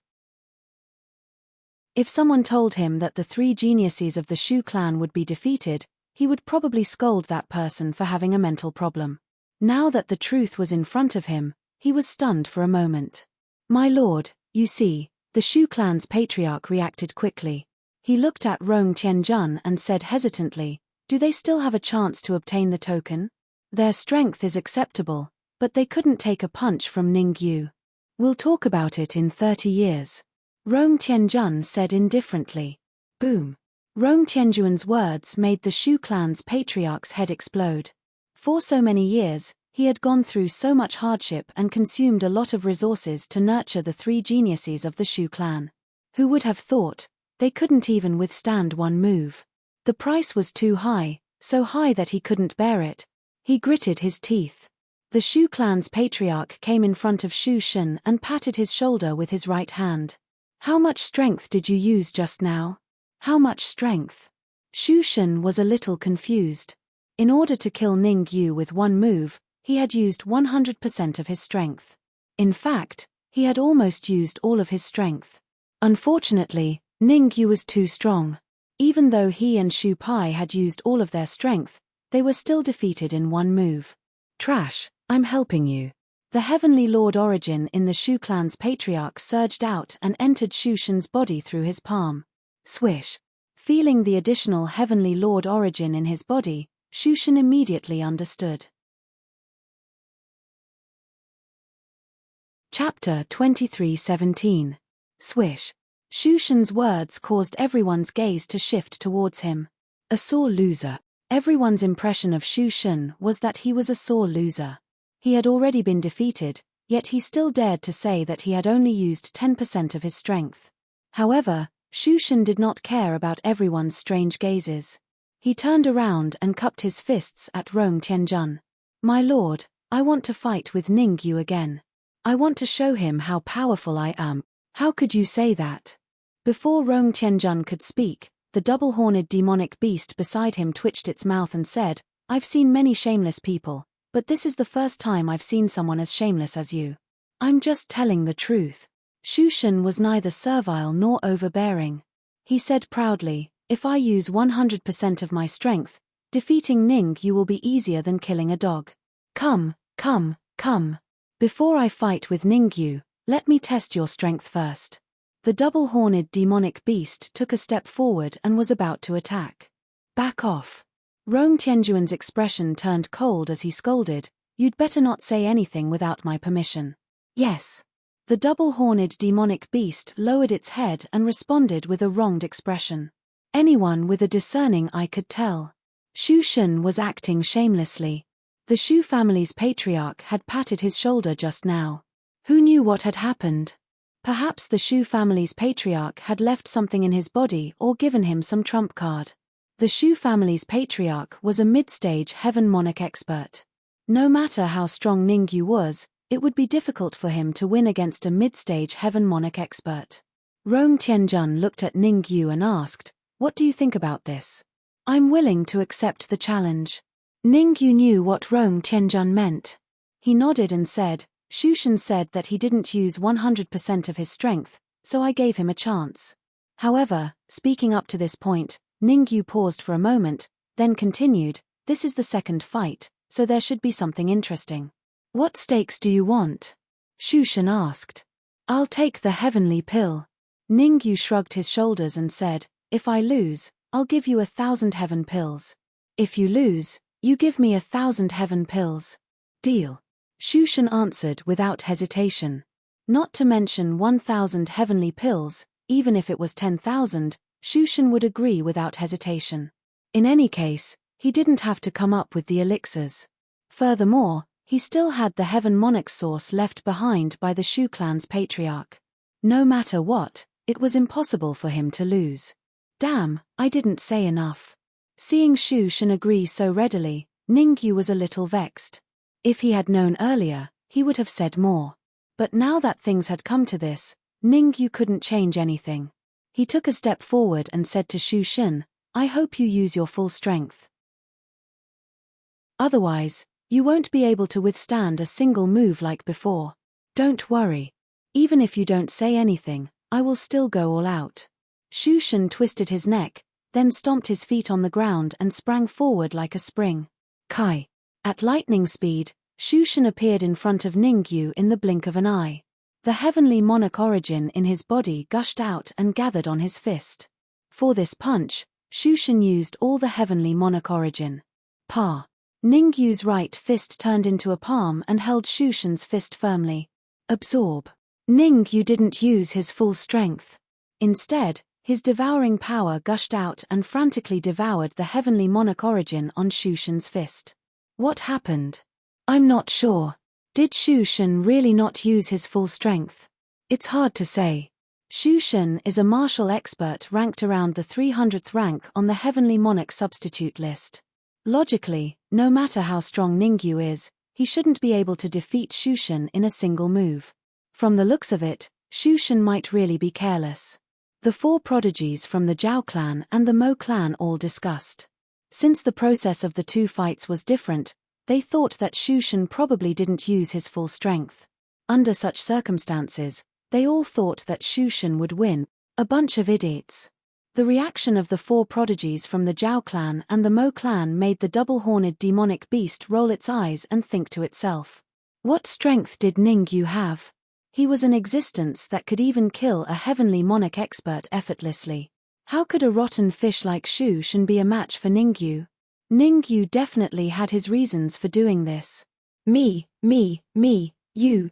If someone told him that the 3 geniuses of the Shu clan would be defeated, he would probably scold that person for having a mental problem. Now that the truth was in front of him, he was stunned for a moment. My lord, you see, the Shu clan's patriarch reacted quickly. He looked at Rong Tianjun and said hesitantly, do they still have a chance to obtain the token? Their strength is acceptable, but they couldn't take a punch from Ning Yu. We'll talk about it in 30 years. Rong Tianjun said indifferently. Boom. Rong Tianjuan's words made the Shu clan's patriarch's head explode. For so many years, he had gone through so much hardship and consumed a lot of resources to nurture the three geniuses of the Shu clan. Who would have thought? They couldn't even withstand one move. The price was too high, so high that he couldn't bear it. He gritted his teeth. The Shu clan's patriarch came in front of Shu Shen and patted his shoulder with his right hand. How much strength did you use just now? How much strength? Shu Shen was a little confused. In order to kill Ning Yu with one move, he had used 100% of his strength. In fact, he had almost used all of his strength. Unfortunately, Ning Yu was too strong. Even though he and Shu Pai had used all of their strength, they were still defeated in one move. Trash, I'm helping you. The Heavenly Lord origin in the Shu clan's patriarch surged out and entered Shu Shen's body through his palm. Swish. Feeling the additional Heavenly Lord origin in his body, Shu Shen immediately understood. Chapter 23:17. Swish. Shu Shen's words caused everyone's gaze to shift towards him. A sore loser. Everyone's impression of Shu Shen was that he was a sore loser. He had already been defeated, yet he still dared to say that he had only used 10% of his strength. However, Shu Shen did not care about everyone's strange gazes. He turned around and cupped his fists at Rong Tianjun. My lord, I want to fight with Ning Yu again. I want to show him how powerful I am. How could you say that? Before Rong Tianjun could speak, the double-horned demonic beast beside him twitched its mouth and said, I've seen many shameless people, but this is the first time I've seen someone as shameless as you. I'm just telling the truth. Shu Shen was neither servile nor overbearing. He said proudly, if I use 100% of my strength, defeating Ning Yu will be easier than killing a dog. Come. Before I fight with Ning Yu, let me test your strength first. The double-horned demonic beast took a step forward and was about to attack. Back off. Rong Tianjuan's expression turned cold as he scolded, you'd better not say anything without my permission. Yes. The double-horned demonic beast lowered its head and responded with a wronged expression. Anyone with a discerning eye could tell. Shu Shen was acting shamelessly. The Shu family's patriarch had patted his shoulder just now. Who knew what had happened? Perhaps the Shu family's patriarch had left something in his body or given him some trump card. The Shu family's patriarch was a mid-stage heaven monarch expert. No matter how strong Ning Yu was, it would be difficult for him to win against a mid-stage heaven monarch expert. Rong Tianjun looked at Ning Yu and asked, what do you think about this? I'm willing to accept the challenge. Ning Yu knew what Rong Tianjun meant. He nodded and said, Shu Shen said that he didn't use 100% of his strength, so I gave him a chance. However, speaking up to this point, Ning Yu paused for a moment, then continued, this is the second fight, so there should be something interesting. What stakes do you want? Shu Shen asked. I'll take the heavenly pill. Ning Yu shrugged his shoulders and said, if I lose, I'll give you 1,000 heaven pills. If you lose, you give me 1,000 heaven pills. Deal. Shu Shen answered without hesitation. Not to mention 1,000 heavenly pills, even if it was 10,000, Shu Shen would agree without hesitation. In any case, he didn't have to come up with the elixirs. Furthermore, he still had the heaven monarch source left behind by the Shu clan's patriarch. No matter what, it was impossible for him to lose. Damn, I didn't say enough. Seeing Shu Shen agree so readily, Ning Yu was a little vexed. If he had known earlier, he would have said more. But now that things had come to this, Ning Yu couldn't change anything. He took a step forward and said to Shu Shen, I hope you use your full strength. Otherwise, you won't be able to withstand a single move like before. Don't worry. Even if you don't say anything, I will still go all out. Shu Shen twisted his neck, then stomped his feet on the ground and sprang forward like a spring. Kai. At lightning speed, Shu Shen appeared in front of Ning Yu in the blink of an eye. The heavenly monarch origin in his body gushed out and gathered on his fist. For this punch, Shu Shen used all the heavenly monarch origin. Pa. Ningyu's right fist turned into a palm and held Shushan's fist firmly. Absorb. Ningyu didn't use his full strength. Instead, his devouring power gushed out and frantically devoured the heavenly monarch origin on Shushan's fist. What happened? I'm not sure. Did Shushan really not use his full strength? It's hard to say. Shushan is a martial expert ranked around the 300th rank on the heavenly monarch substitute list. Logically, no matter how strong Ningyu is, he shouldn't be able to defeat Shushan in a single move. From the looks of it, Shushan might really be careless. The four prodigies from the Zhao clan and the Mo clan all discussed. Since the process of the two fights was different, they thought that Shushan probably didn't use his full strength. Under such circumstances, they all thought that Shushan would win. A bunch of idiots. The reaction of the four prodigies from the Zhao clan and the Mo clan made the double-horned demonic beast roll its eyes and think to itself. What strength did Ningyu have? He was an existence that could even kill a heavenly monarch expert effortlessly. How could a rotten fish like Shushan be a match for Ningyu? Ningyu definitely had his reasons for doing this. Me, you.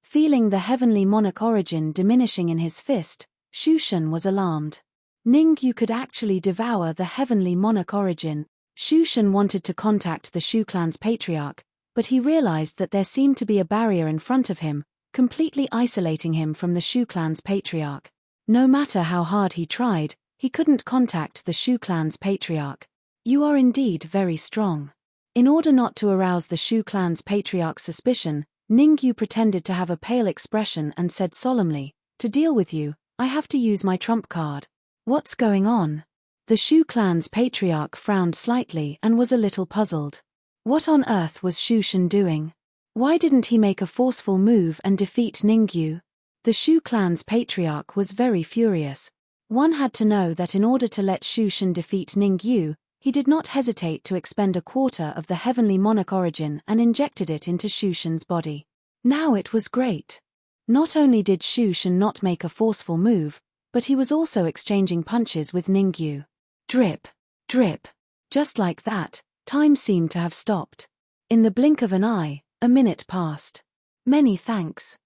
Feeling the heavenly monarch origin diminishing in his fist, Shushan was alarmed. Ningyu could actually devour the heavenly monarch origin. Shushan wanted to contact the Shu clan's patriarch, but he realized that there seemed to be a barrier in front of him, completely isolating him from the Shu clan's patriarch. No matter how hard he tried, he couldn't contact the Shu clan's patriarch. You are indeed very strong. In order not to arouse the Shu clan's patriarch's suspicion, Ningyu pretended to have a pale expression and said solemnly, "To deal with you, I have to use my trump card." What's going on? The Shu clan's patriarch frowned slightly and was a little puzzled. What on earth was Shushan doing? Why didn't he make a forceful move and defeat Ningyu? The Shu clan's patriarch was very furious. One had to know that in order to let Shushan defeat Ningyu, he did not hesitate to expend a quarter of the heavenly monarch origin and injected it into Shushan's body. Now it was great. Not only did Shushan not make a forceful move, but he was also exchanging punches with Ningyu. Drip, drip. Just like that, time seemed to have stopped. In the blink of an eye, a minute passed. Many thanks.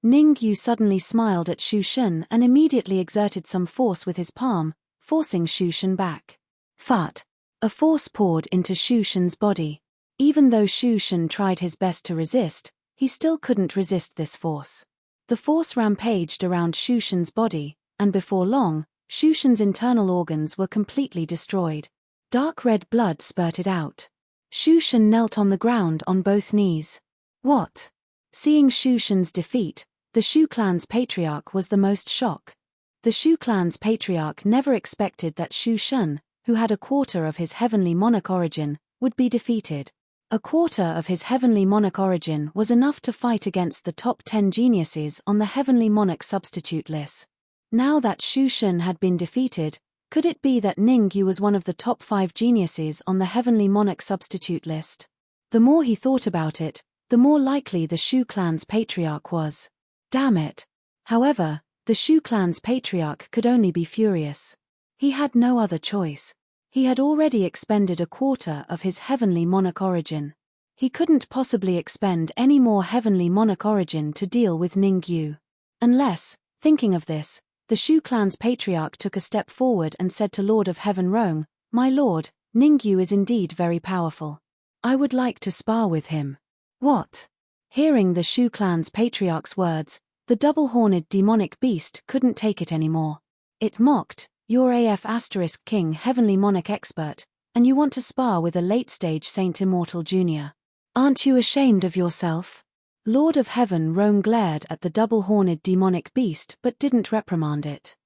Ningyu suddenly smiled at Shushan and immediately exerted some force with his palm, forcing Shushan back. Fart. A force poured into Shushan's body. Even though Shushan tried his best to resist, he still couldn't resist this force. The force rampaged around Shushan's body, and before long, Shushan's internal organs were completely destroyed. Dark red blood spurted out. Shushan knelt on the ground on both knees. What? Seeing Shushan's defeat, the Shu clan's patriarch was the most shocked. The Shu clan's patriarch never expected that Shushan, who had a quarter of his heavenly monarch origin, would be defeated. A quarter of his heavenly monarch origin was enough to fight against the top 10 geniuses on the heavenly monarch substitute list. Now that Shushan had been defeated, could it be that Ningyu was one of the top 5 geniuses on the heavenly monarch substitute list? The more he thought about it, the more likely the Shu clan's patriarch was. Damn it. However, the Shu clan's patriarch could only be furious. He had no other choice. He had already expended a quarter of his heavenly monarch origin. He couldn't possibly expend any more heavenly monarch origin to deal with Ningyu. Unless, thinking of this, the Shu clan's patriarch took a step forward and said to Lord of Heaven Rong, "My lord, Ningyu is indeed very powerful. I would like to spar with him." What? Hearing the Shu clan's patriarch's words, the double-horned demonic beast couldn't take it anymore. It mocked, "You're AF * King Heavenly Monarch Expert, and you want to spar with a late-stage Saint Immortal Jr. Aren't you ashamed of yourself?" Lord of Heaven Rome glared at the double-horned demonic beast but didn't reprimand it.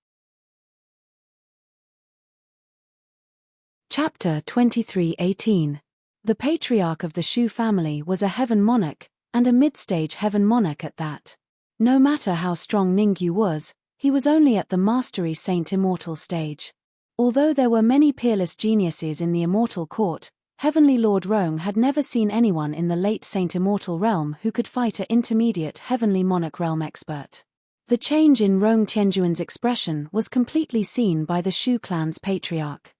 Chapter 23:18. The patriarch of the Shu family was a heaven monarch, and a mid-stage heaven monarch at that. No matter how strong Ningyu was, he was only at the mastery Saint Immortal stage. Although there were many peerless geniuses in the Immortal Court, Heavenly Lord Rong had never seen anyone in the late Saint Immortal realm who could fight an intermediate Heavenly Monarch realm expert. The change in Rong Tianjuan's expression was completely seen by the Shu clan's patriarch.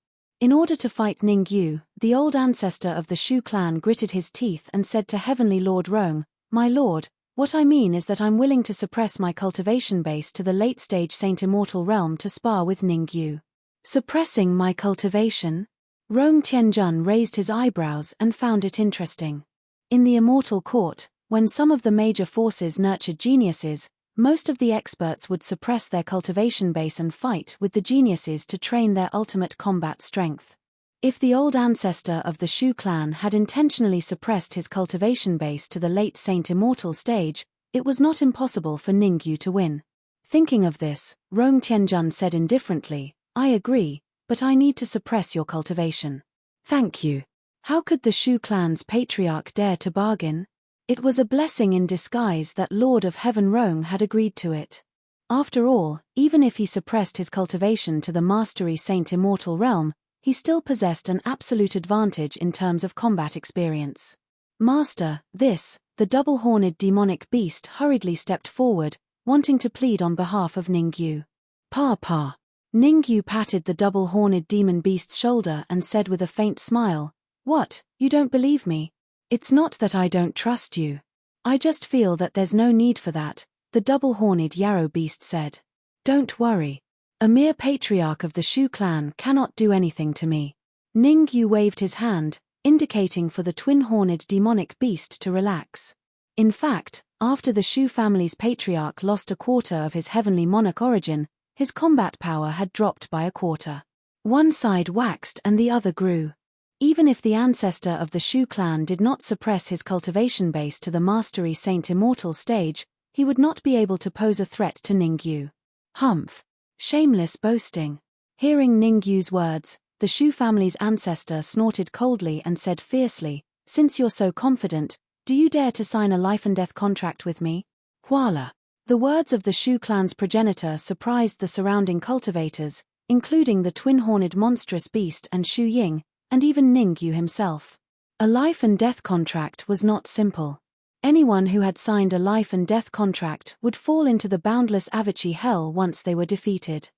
In order to fight Ningyu, the old ancestor of the Shu clan gritted his teeth and said to Heavenly Lord Rong, "My lord, what I mean is that I'm willing to suppress my cultivation base to the late-stage Saint Immortal realm to spar with Ningyu." Suppressing my cultivation? Rong Tianjun raised his eyebrows and found it interesting. In the Immortal Court, when some of the major forces nurtured geniuses, most of the experts would suppress their cultivation base and fight with the geniuses to train their ultimate combat strength. If the old ancestor of the Shu clan had intentionally suppressed his cultivation base to the late Saint Immortal stage, it was not impossible for Ningyu to win. Thinking of this, Rong Tianjun said indifferently, "I agree, but I need to suppress your cultivation." "Thank you." How could the Shu clan's patriarch dare to bargain? It was a blessing in disguise that Lord of Heaven Rong had agreed to it. After all, even if he suppressed his cultivation to the mastery Saint Immortal realm, he still possessed an absolute advantage in terms of combat experience. "Master, the double-horned demonic beast hurriedly stepped forward, wanting to plead on behalf of Ningyu. "Pa." Ningyu patted the double-horned demon beast's shoulder and said with a faint smile, "What, you don't believe me? It's not that I don't trust you. I just feel that there's no need for that," the double-horned yarrow beast said. "Don't worry. A mere patriarch of the Shu clan cannot do anything to me." Ningyu waved his hand, indicating for the twin-horned demonic beast to relax. In fact, after the Shu family's patriarch lost a quarter of his heavenly monarch origin, his combat power had dropped by a quarter. One side waxed and the other grew. Even if the ancestor of the Shu clan did not suppress his cultivation base to the mastery Saint Immortal stage, he would not be able to pose a threat to Ningyu. Humph. Shameless boasting. Hearing Ningyu's words, the Shu family's ancestor snorted coldly and said fiercely, "Since you're so confident, do you dare to sign a life-and-death contract with me?" Huala. The words of the Shu clan's progenitor surprised the surrounding cultivators, including the twin-horned monstrous beast and Shu Ying, and even Ningyu himself. A life-and-death contract was not simple. Anyone who had signed a life-and-death contract would fall into the boundless Avachi hell once they were defeated.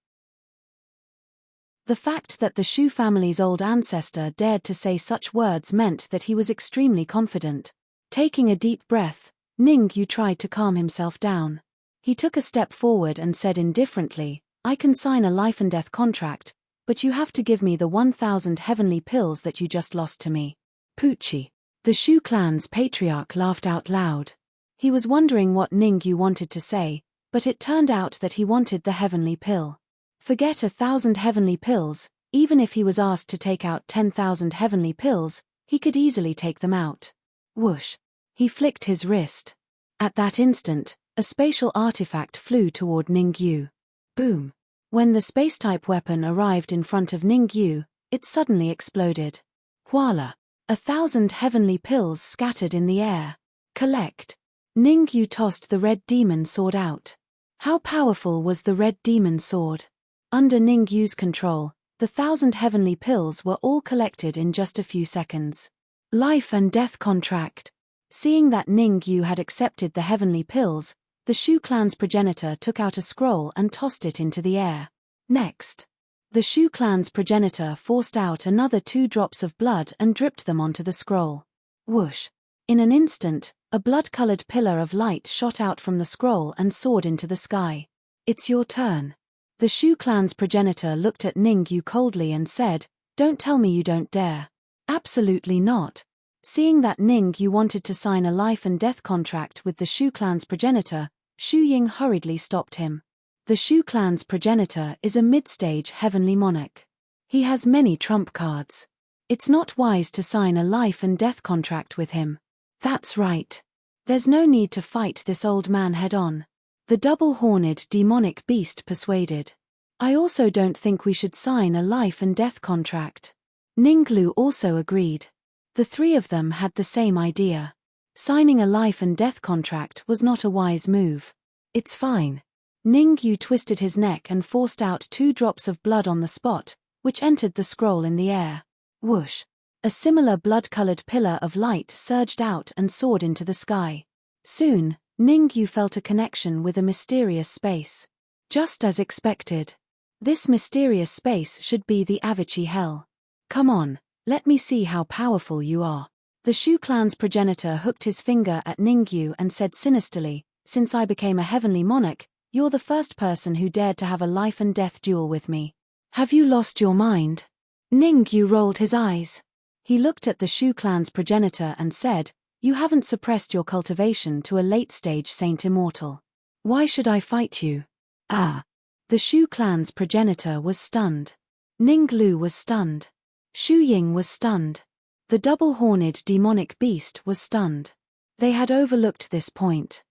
The fact that the Shu family's old ancestor dared to say such words meant that he was extremely confident. Taking a deep breath, Ningyu tried to calm himself down. He took a step forward and said indifferently, "I can sign a life-and-death contract, but you have to give me the 1,000 heavenly pills that you just lost to me." Poochie. The Shu clan's patriarch laughed out loud. He was wondering what Ningyu wanted to say, but it turned out that he wanted the heavenly pill. Forget 1,000 heavenly pills, even if he was asked to take out 10,000 heavenly pills, he could easily take them out. Whoosh. He flicked his wrist. At that instant, a spatial artifact flew toward Ningyu. Boom. When the space-type weapon arrived in front of Ningyu, it suddenly exploded. Huala. 1,000 heavenly pills scattered in the air. Collect. Ningyu tossed the red demon sword out. How powerful was the red demon sword? Under Ningyu's control, the 1,000 heavenly pills were all collected in just a few seconds. Life and death contract. Seeing that Ningyu had accepted the heavenly pills, the Shu clan's progenitor took out a scroll and tossed it into the air. Next, the Shu clan's progenitor forced out another 2 drops of blood and dripped them onto the scroll. Whoosh. In an instant, a blood-colored pillar of light shot out from the scroll and soared into the sky. "It's your turn." The Shu clan's progenitor looked at Ningyu coldly and said, "Don't tell me you don't dare." Absolutely not. Seeing that Ningyu wanted to sign a life-and-death contract with the Shu clan's progenitor, Shu Ying hurriedly stopped him. The Shu clan's progenitor is a mid-stage heavenly monarch. He has many trump cards. It's not wise to sign a life-and-death contract with him. That's right. There's no need to fight this old man head-on. The double-horned demonic beast persuaded. I also don't think we should sign a life-and-death contract. Ninglu also agreed. The 3 of them had the same idea. Signing a life-and-death contract was not a wise move. It's fine. Ningyu twisted his neck and forced out 2 drops of blood on the spot, which entered the scroll in the air. Whoosh. A similar blood-colored pillar of light surged out and soared into the sky. Soon, Ningyu felt a connection with a mysterious space. Just as expected. This mysterious space should be the Avachi Hell. Come on, let me see how powerful you are. The Shu clan's progenitor hooked his finger at Ningyu and said sinisterly, since I became a heavenly monarch, you're the first person who dared to have a life and death duel with me. Have you lost your mind? Ningyu rolled his eyes. He looked at the Shu clan's progenitor and said, you haven't suppressed your cultivation to a late-stage saint immortal. Why should I fight you? Ah. The Shu clan's progenitor was stunned. Ning Lu was stunned. Shu Ying was stunned. The double-horned demonic beast was stunned. They had overlooked this point.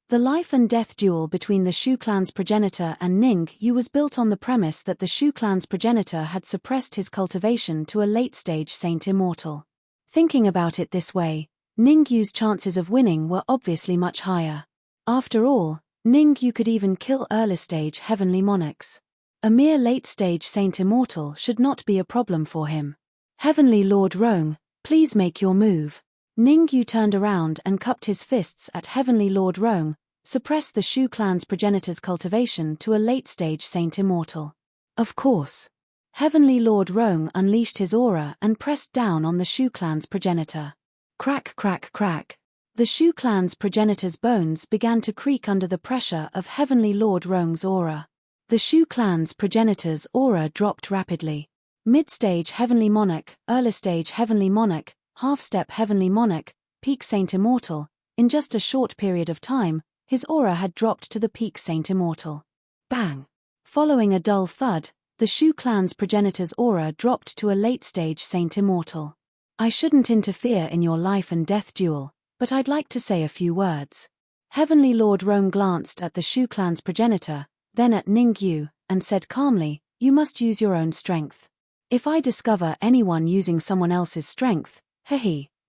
The life and death duel between the Shu clan's progenitor and Ning Yu was built on the premise that the Shu clan's progenitor had suppressed his cultivation to a late-stage saint immortal. Thinking about it this way, Ning Yu's chances of winning were obviously much higher. After all, Ning Yu could even kill early-stage heavenly monarchs. A mere late-stage saint immortal should not be a problem for him. Heavenly Lord Rong, please make your move. Ning Yu turned around and cupped his fists at Heavenly Lord Rong, suppressed the Shu clan's progenitor's cultivation to a late-stage saint immortal. Of course. Heavenly Lord Rong unleashed his aura and pressed down on the Shu clan's progenitor. Crack, crack, crack. The Shu clan's progenitor's bones began to creak under the pressure of Heavenly Lord Rong's aura. The Shu clan's progenitor's aura dropped rapidly. Mid-stage heavenly monarch, early-stage heavenly monarch, half-step heavenly monarch, peak saint immortal. In just a short period of time, his aura had dropped to the peak saint immortal. Bang! Following a dull thud, the Shu clan's progenitor's aura dropped to a late-stage saint immortal. I shouldn't interfere in your life and death duel, but I'd like to say a few words. Heavenly Lord Rong glanced at the Shu clan's progenitor, then at Ning Yu, and said calmly, you must use your own strength. If I discover anyone using someone else's strength,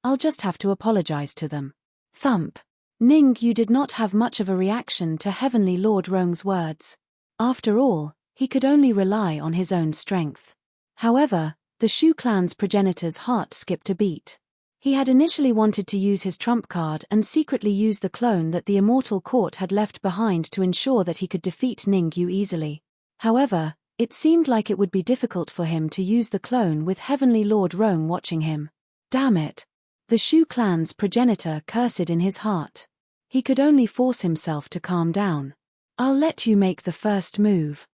I'll just have to apologize to them. Thump. Ning Yu did not have much of a reaction to Heavenly Lord Rong's words. After all, he could only rely on his own strength. However, the Shu clan's progenitor's heart skipped a beat. He had initially wanted to use his trump card and secretly use the clone that the Immortal Court had left behind to ensure that he could defeat Ning Yu easily. However, it seemed like it would be difficult for him to use the clone with Heavenly Lord Rong watching him. Damn it! The Shu clan's progenitor cursed in his heart. He could only force himself to calm down. I'll let you make the first move.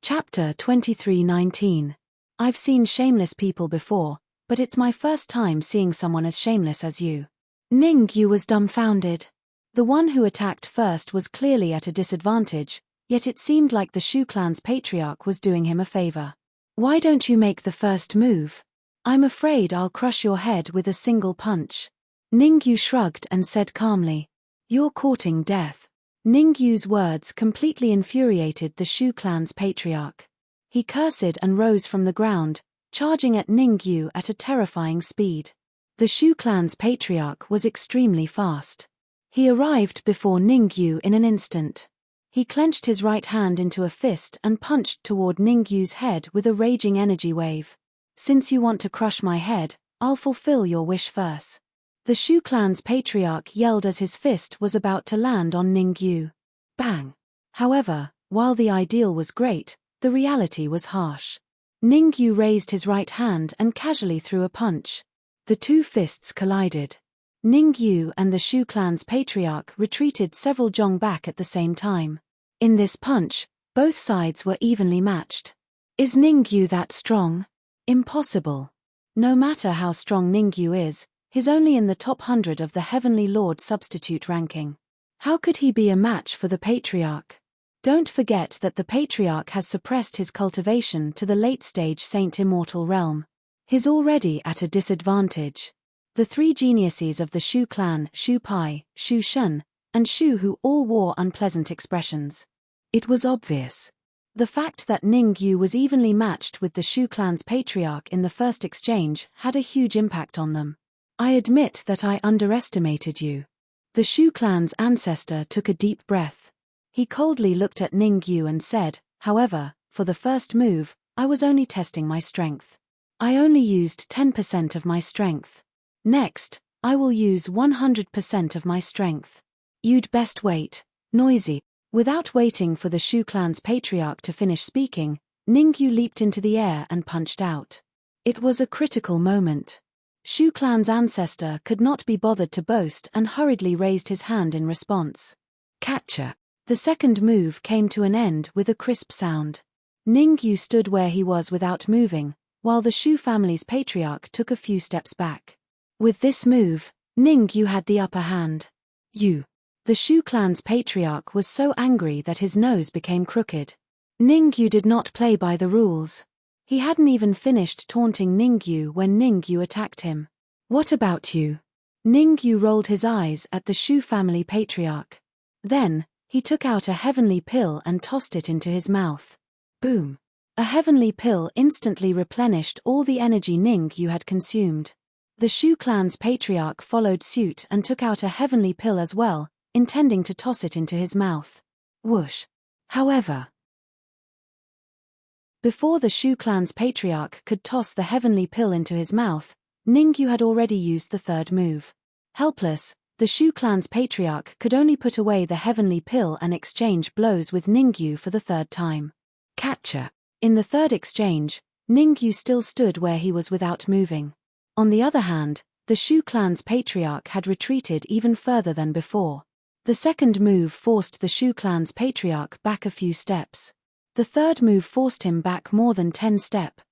Chapter 23:19. I've seen shameless people before, but it's my first time seeing someone as shameless as you. Ning Yu was dumbfounded. The one who attacked first was clearly at a disadvantage, yet it seemed like the Shu clan's patriarch was doing him a favor. Why don't you make the first move? I'm afraid I'll crush your head with a single punch. Ning Yu shrugged and said calmly. You're courting death. Ning Yu's words completely infuriated the Shu clan's patriarch. He cursed and rose from the ground, charging at Ning Yu at a terrifying speed. The Shu clan's patriarch was extremely fast. He arrived before Ning Yu in an instant. He clenched his right hand into a fist and punched toward Ning Yu's head with a raging energy wave. Since you want to crush my head, I'll fulfill your wish first. The Shu clan's patriarch yelled as his fist was about to land on Ning Yu. Bang! However, while the ideal was great, the reality was harsh. Ning Yu raised his right hand and casually threw a punch. The two fists collided. Ning Yu and the Shu clan's patriarch retreated several jong back at the same time. In this punch, both sides were evenly matched. Is Ning Yu that strong? Impossible. No matter how strong Ning Yu is, he's only in the top 100 of the Heavenly Lord substitute ranking. How could he be a match for the patriarch? Don't forget that the patriarch has suppressed his cultivation to the late-stage saint immortal realm. He's already at a disadvantage. The three geniuses of the Shu clan, Shu Pai, Shu Shun, and Shu Hu all wore unpleasant expressions. It was obvious. The fact that Ning Yu was evenly matched with the Shu clan's patriarch in the first exchange had a huge impact on them. I admit that I underestimated you. The Shu clan's ancestor took a deep breath. He coldly looked at Ning Yu and said, however, for the first move, I was only testing my strength. I only used 10% of my strength. Next, I will use 100% of my strength. You'd best wait. Noisy. Without waiting for the Shu clan's patriarch to finish speaking, Ningyu leaped into the air and punched out. It was a critical moment. Shu clan's ancestor could not be bothered to boast and hurriedly raised his hand in response. Catcher. The second move came to an end with a crisp sound. Ningyu stood where he was without moving, while the Shu family's patriarch took a few steps back. With this move, Ningyu had the upper hand. The Shu clan's patriarch was so angry that his nose became crooked. Ningyu did not play by the rules. He hadn't even finished taunting Ningyu when Ningyu attacked him. What about you? Ningyu rolled his eyes at the Shu family patriarch. Then, he took out a heavenly pill and tossed it into his mouth. Boom! A heavenly pill instantly replenished all the energy Ningyu had consumed. The Shu clan's patriarch followed suit and took out a heavenly pill as well, intending to toss it into his mouth. Whoosh! However, before the Shu clan's patriarch could toss the heavenly pill into his mouth, Ningyu had already used the third move. Helpless, the Shu clan's patriarch could only put away the heavenly pill and exchange blows with Ningyu for the third time. Catcher. In the third exchange, Ningyu still stood where he was without moving. On the other hand, the Shu clan's patriarch had retreated even further than before. The second move forced the Shu clan's patriarch back a few steps. The third move forced him back more than 10 steps.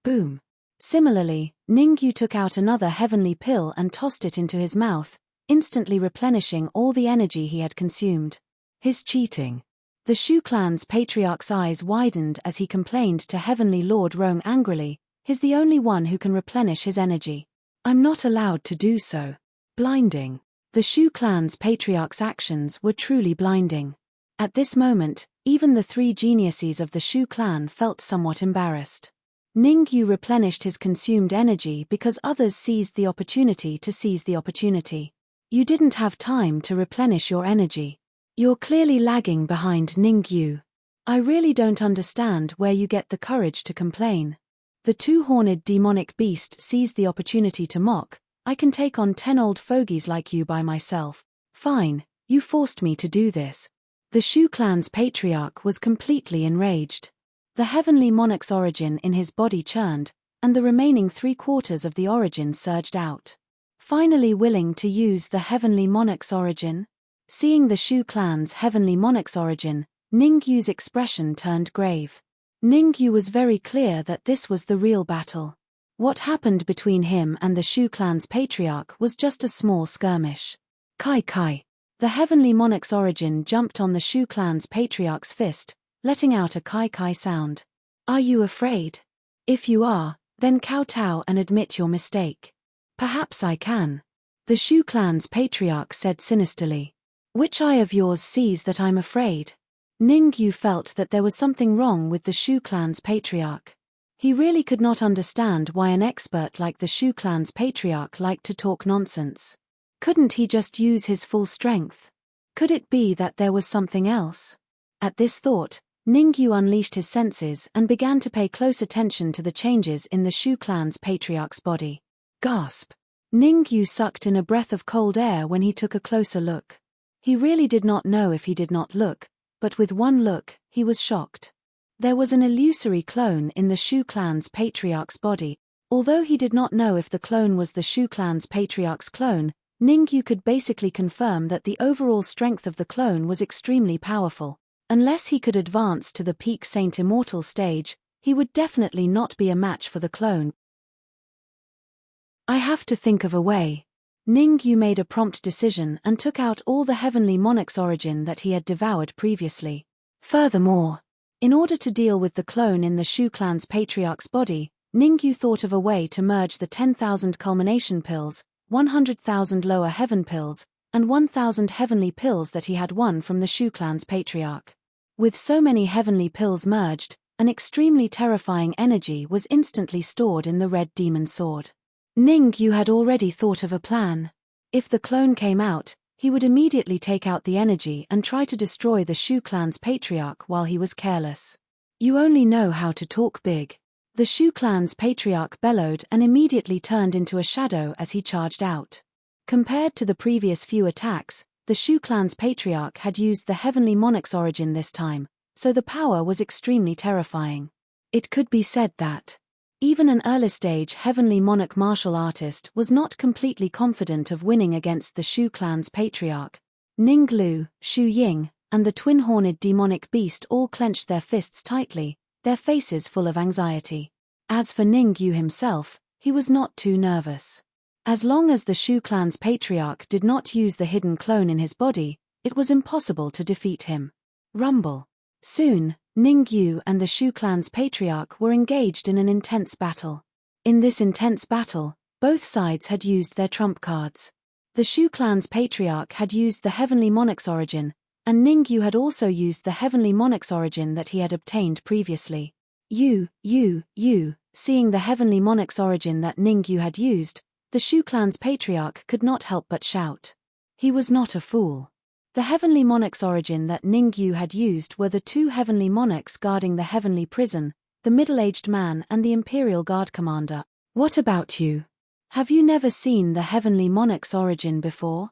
Boom. Similarly, Ningyu took out another heavenly pill and tossed it into his mouth, instantly replenishing all the energy he had consumed. His cheating. The Shu clan's patriarch's eyes widened as he complained to Heavenly Lord Rong angrily, "He's the only one who can replenish his energy. I'm not allowed to do so." Blinding. The Shu clan's patriarch's actions were truly blinding. At this moment, even the three geniuses of the Shu clan felt somewhat embarrassed. Ningyu replenished his consumed energy because others seized the opportunity to seize the opportunity. You didn't have time to replenish your energy. You're clearly lagging behind, Ningyu. I really don't understand where you get the courage to complain. The two-horned demonic beast seized the opportunity to mock. I can take on 10 old fogies like you by myself. Fine, you forced me to do this. The Shu clan's patriarch was completely enraged. The heavenly monarch's origin in his body churned, and the remaining 3/4 of the origin surged out. Finally willing to use the heavenly monarch's origin? Seeing the Shu clan's heavenly monarch's origin, Ningyu's expression turned grave. Ningyu was very clear that this was the real battle. What happened between him and the Shu clan's patriarch was just a small skirmish. Kai Kai. The heavenly monarch's origin jumped on the Shu clan's patriarch's fist, letting out a Kai Kai sound. Are you afraid? If you are, then kowtow and admit your mistake. Perhaps I can. The Shu clan's patriarch said sinisterly. Which eye of yours sees that I'm afraid? Ningyu felt that there was something wrong with the Shu clan's patriarch. He really could not understand why an expert like the Shu clan's patriarch liked to talk nonsense. Couldn't he just use his full strength? Could it be that there was something else? At this thought, Ningyu unleashed his senses and began to pay close attention to the changes in the Shu clan's patriarch's body. Gasp! Ningyu sucked in a breath of cold air when he took a closer look. He really did not know if he did not look, but with one look, he was shocked. There was an illusory clone in the Shu clan's patriarch's body. Although he did not know if the clone was the Shu clan's patriarch's clone, Ningyu could basically confirm that the overall strength of the clone was extremely powerful. Unless he could advance to the peak Saint Immortal stage, he would definitely not be a match for the clone. I have to think of a way. Ningyu made a prompt decision and took out all the heavenly monarch's origin that he had devoured previously. Furthermore, in order to deal with the clone in the Shu clan's patriarch's body, Ningyu thought of a way to merge the 10,000 culmination pills, 100,000 lower heaven pills, and 1,000 heavenly pills that he had won from the Shu clan's patriarch. With so many heavenly pills merged, an extremely terrifying energy was instantly stored in the red demon sword. Ningyu had already thought of a plan. If the clone came out, he would immediately take out the energy and try to destroy the Shu clan's patriarch while he was careless. You only know how to talk big. The Shu clan's patriarch bellowed and immediately turned into a shadow as he charged out. Compared to the previous few attacks, the Shu clan's patriarch had used the heavenly monarch's origin this time, so the power was extremely terrifying. It could be said that even an early-stage heavenly monarch martial artist was not completely confident of winning against the Shu clan's patriarch. Ning Lu, Shu Ying, and the twin-horned demonic beast all clenched their fists tightly, their faces full of anxiety. As for Ning Yu himself, he was not too nervous. As long as the Shu clan's patriarch did not use the hidden clone in his body, it was impossible to defeat him. Rumble. Soon, Ning Yu and the Shu clan's patriarch were engaged in an intense battle. In this intense battle, both sides had used their trump cards. The Shu clan's patriarch had used the heavenly monarch's origin, and Ning Yu had also used the heavenly monarch's origin that he had obtained previously. Seeing the heavenly monarch's origin that Ning Yu had used, the Shu clan's patriarch could not help but shout. He was not a fool. The heavenly monarch's origin that Ning Yu had used were the two heavenly monarchs guarding the heavenly prison, the middle-aged man and the Imperial Guard commander. What about you? Have you never seen the heavenly monarch's origin before?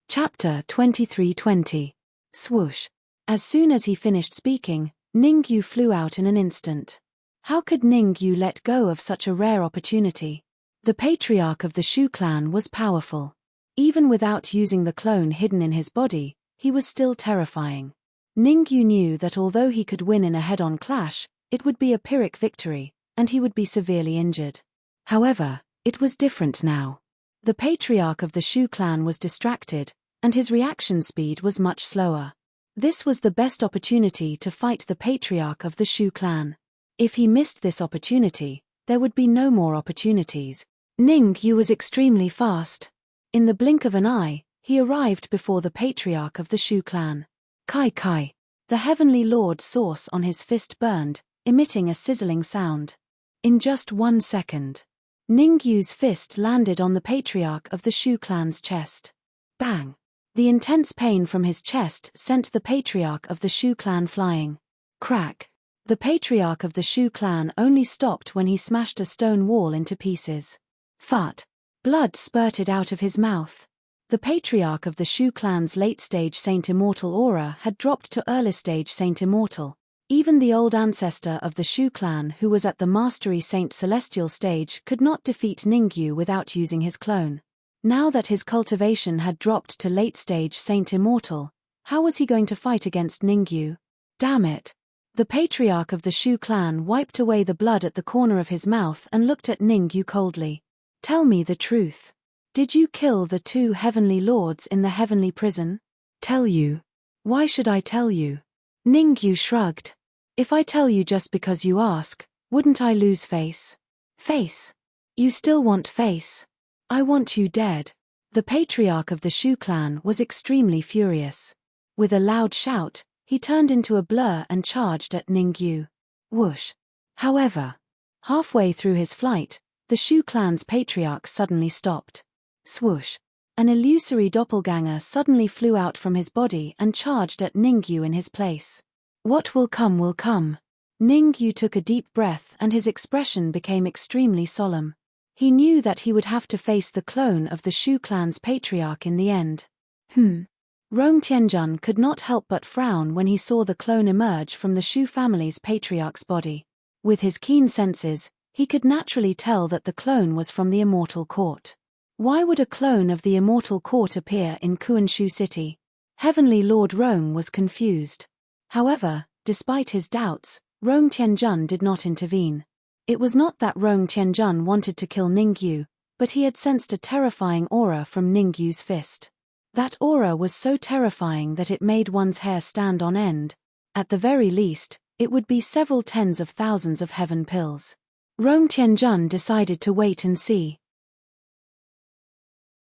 Chapter 23:20. Swoosh. As soon as he finished speaking, Ning Yu flew out in an instant. How could Ning Yu let go of such a rare opportunity? The patriarch of the Shu clan was powerful. Even without using the clone hidden in his body, he was still terrifying. Ning Yu knew that although he could win in a head-on clash, it would be a Pyrrhic victory, and he would be severely injured. However, it was different now. The patriarch of the Shu clan was distracted, and his reaction speed was much slower. This was the best opportunity to fight the patriarch of the Shu clan. If he missed this opportunity, there would be no more opportunities. Ning Yu was extremely fast. In the blink of an eye, he arrived before the patriarch of the Shu clan. Kai Kai. The heavenly lord's source on his fist burned, emitting a sizzling sound. In just 1 second, Ning Yu's fist landed on the patriarch of the Shu clan's chest. Bang! The intense pain from his chest sent the patriarch of the Shu clan flying. Crack! The patriarch of the Shu clan only stopped when he smashed a stone wall into pieces. Fart! Blood spurted out of his mouth. The patriarch of the Shu clan's late-stage Saint Immortal aura had dropped to early-stage Saint Immortal. Even the old ancestor of the Shu clan who was at the Mastery Saint Celestial stage could not defeat Ning Yu without using his clone. Now that his cultivation had dropped to late-stage Saint Immortal, how was he going to fight against Ning Yu? Damn it! The patriarch of the Shu clan wiped away the blood at the corner of his mouth and looked at Ning Yu coldly. Tell me the truth. Did you kill the two heavenly lords in the heavenly prison? Tell you. Why should I tell you? Ning Yu shrugged. If I tell you just because you ask, wouldn't I lose face? Face? You still want face? I want you dead. The patriarch of the Shu clan was extremely furious. With a loud shout, he turned into a blur and charged at Ning Yu. Whoosh. However, halfway through his flight, the Shu clan's patriarch suddenly stopped. Swoosh. An illusory doppelganger suddenly flew out from his body and charged at Ning Yu in his place. What will come will come. Ning Yu took a deep breath and his expression became extremely solemn. He knew that he would have to face the clone of the Shu clan's patriarch in the end. Rong Tianjun could not help but frown when he saw the clone emerge from the Shu family's patriarch's body. With his keen senses, he could naturally tell that the clone was from the Immortal Court. Why would a clone of the Immortal Court appear in Kuanshu City? Heavenly Lord Rong was confused. However, despite his doubts, Rong Tianjun did not intervene. It was not that Rong Tianjun wanted to kill Ning Yu, but he had sensed a terrifying aura from Ning Yu's fist. That aura was so terrifying that it made one's hair stand on end. At the very least, it would be several tens of thousands of heaven pills. Rong Tianjun decided to wait and see.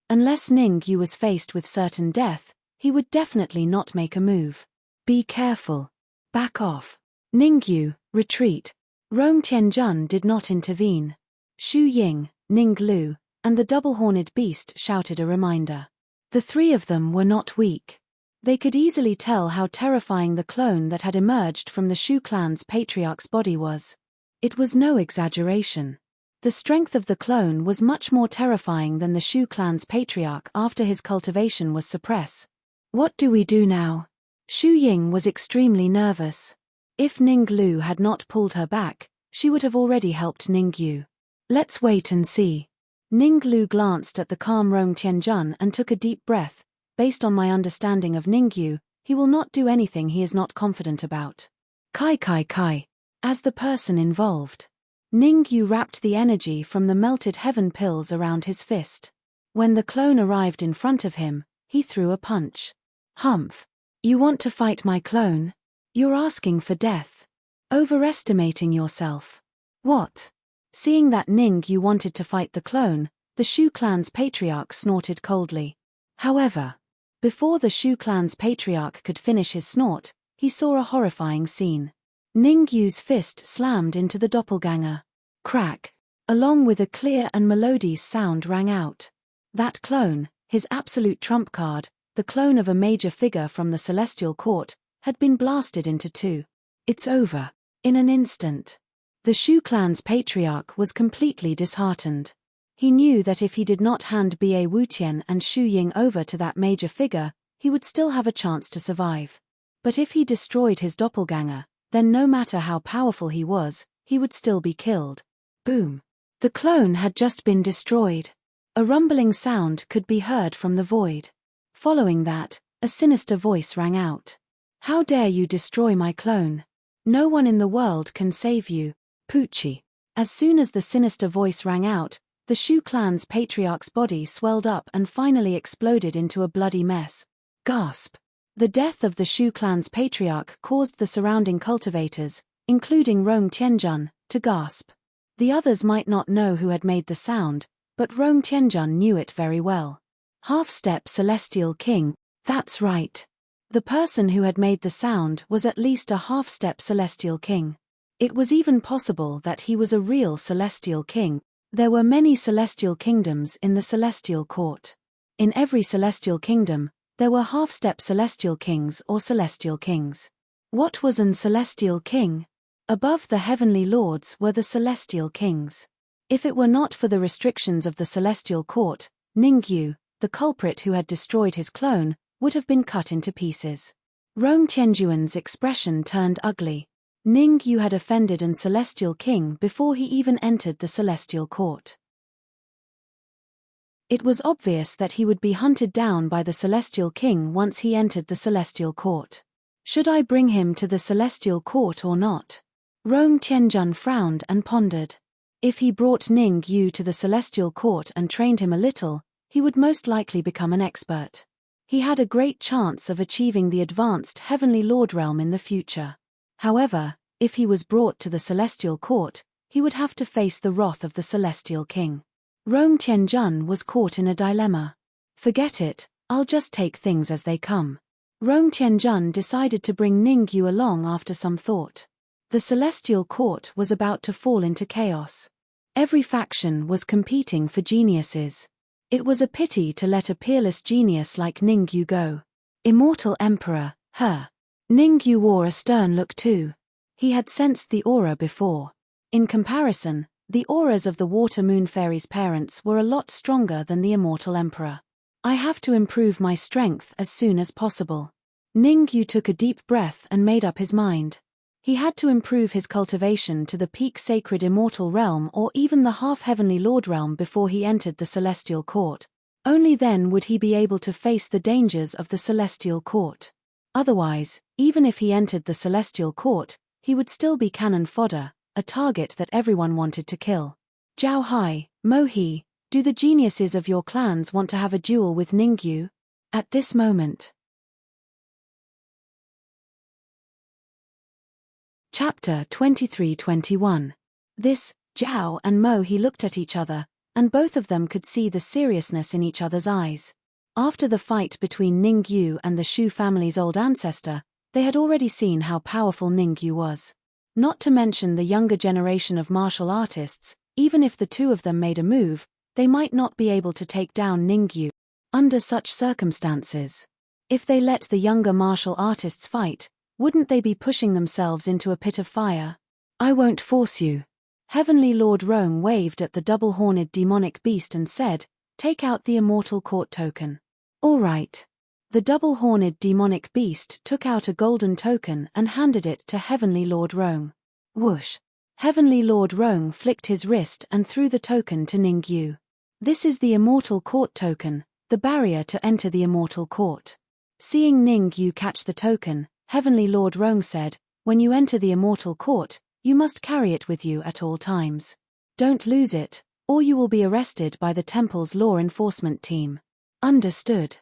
Unless Ning Yu was faced with certain death, he would definitely not make a move. Be careful. Back off. Ning Yu, retreat. Rong Tianjun did not intervene. Shu Ying, Ning Lu, and the double-horned beast shouted a reminder. The three of them were not weak. They could easily tell how terrifying the clone that had emerged from the Shu clan's patriarch's body was. It was no exaggeration. The strength of the clone was much more terrifying than the Shu clan's patriarch after his cultivation was suppressed. What do we do now? Xu Ying was extremely nervous. If Ning Lu had not pulled her back, she would have already helped Ning Yu. Let's wait and see. Ning Lu glanced at the calm Rong Tianjun and took a deep breath. Based on my understanding of Ning Yu, he will not do anything he is not confident about. Kai. As the person involved. Ning Yu wrapped the energy from the melted heaven pills around his fist. When the clone arrived in front of him, he threw a punch. Humph. You want to fight my clone? You're asking for death. Overestimating yourself. What? Seeing that Ning Yu wanted to fight the clone, the Shu clan's patriarch snorted coldly. However, before the Shu clan's patriarch could finish his snort, he saw a horrifying scene. Ning Yu's fist slammed into the doppelganger. Crack. Along with a clear and melodious sound rang out. That clone, his absolute trump card, the clone of a major figure from the celestial court, had been blasted into two. It's over. In an instant. The Shu clan's patriarch was completely disheartened. He knew that if he did not hand Ba Wutian and Xu Ying over to that major figure, he would still have a chance to survive. But if he destroyed his doppelganger, then no matter how powerful he was, he would still be killed. Boom. The clone had just been destroyed. A rumbling sound could be heard from the void. Following that, a sinister voice rang out. How dare you destroy my clone? No one in the world can save you, Poochie. As soon as the sinister voice rang out, the Shu clan's patriarch's body swelled up and finally exploded into a bloody mess. Gasp. The death of the Shu clan's patriarch caused the surrounding cultivators, including Rong Tianjun, to gasp. The others might not know who had made the sound, but Rong Tianjun knew it very well. Half-step Celestial King, that's right. The person who had made the sound was at least a half-step Celestial King. It was even possible that he was a real Celestial King. There were many Celestial Kingdoms in the Celestial Court. In every Celestial Kingdom, there were half-step Celestial Kings or Celestial Kings. What was an Celestial King? Above the Heavenly Lords were the Celestial Kings. If it were not for the restrictions of the Celestial Court, Ning Yu, the culprit who had destroyed his clone, would have been cut into pieces. Rong Tianjuan's expression turned ugly. Ning Yu had offended an Celestial King before he even entered the Celestial Court. It was obvious that he would be hunted down by the Celestial King once he entered the Celestial Court. Should I bring him to the Celestial Court or not? Rong Tianjun frowned and pondered. If he brought Ning Yu to the Celestial Court and trained him a little, he would most likely become an expert. He had a great chance of achieving the advanced Heavenly Lord realm in the future. However, if he was brought to the Celestial Court, he would have to face the wrath of the Celestial King. Rong Tianjun was caught in a dilemma. Forget it, I'll just take things as they come. Rong Tianjun decided to bring Ning Yu along after some thought. The Celestial Court was about to fall into chaos. Every faction was competing for geniuses. It was a pity to let a peerless genius like Ning Yu go. Immortal Emperor, Ning Yu wore a stern look too. He had sensed the aura before. In comparison, the auras of the Water Moon Fairy's parents were a lot stronger than the Immortal Emperor. I have to improve my strength as soon as possible. Ning Yu took a deep breath and made up his mind. He had to improve his cultivation to the peak sacred immortal realm or even the half-heavenly lord realm before he entered the Celestial Court. Only then would he be able to face the dangers of the Celestial Court. Otherwise, even if he entered the Celestial Court, he would still be cannon fodder, a target that everyone wanted to kill. Zhao Hai, Mo He, do the geniuses of your clans want to have a duel with Ning Yu? At this moment. Chapter 23-21. This, Zhao and Mo He looked at each other, and both of them could see the seriousness in each other's eyes. After the fight between Ning Yu and the Shu family's old ancestor, they had already seen how powerful Ning Yu was. Not to mention the younger generation of martial artists, even if the two of them made a move, they might not be able to take down Ning Yu. Under such circumstances, if they let the younger martial artists fight, wouldn't they be pushing themselves into a pit of fire? I won't force you. Heavenly Lord Rome waved at the double-horned demonic beast and said, "Take out the immortal court token." "All right." The double-horned demonic beast took out a golden token and handed it to Heavenly Lord Rome. Whoosh! Heavenly Lord Rome flicked his wrist and threw the token to Ningyu. "This is the immortal court token, the barrier to enter the immortal court." Seeing Ningyu catch the token, Heavenly Lord Rome said, "When you enter the immortal court, you must carry it with you at all times. Don't lose it, or you will be arrested by the temple's law enforcement team." "Understood."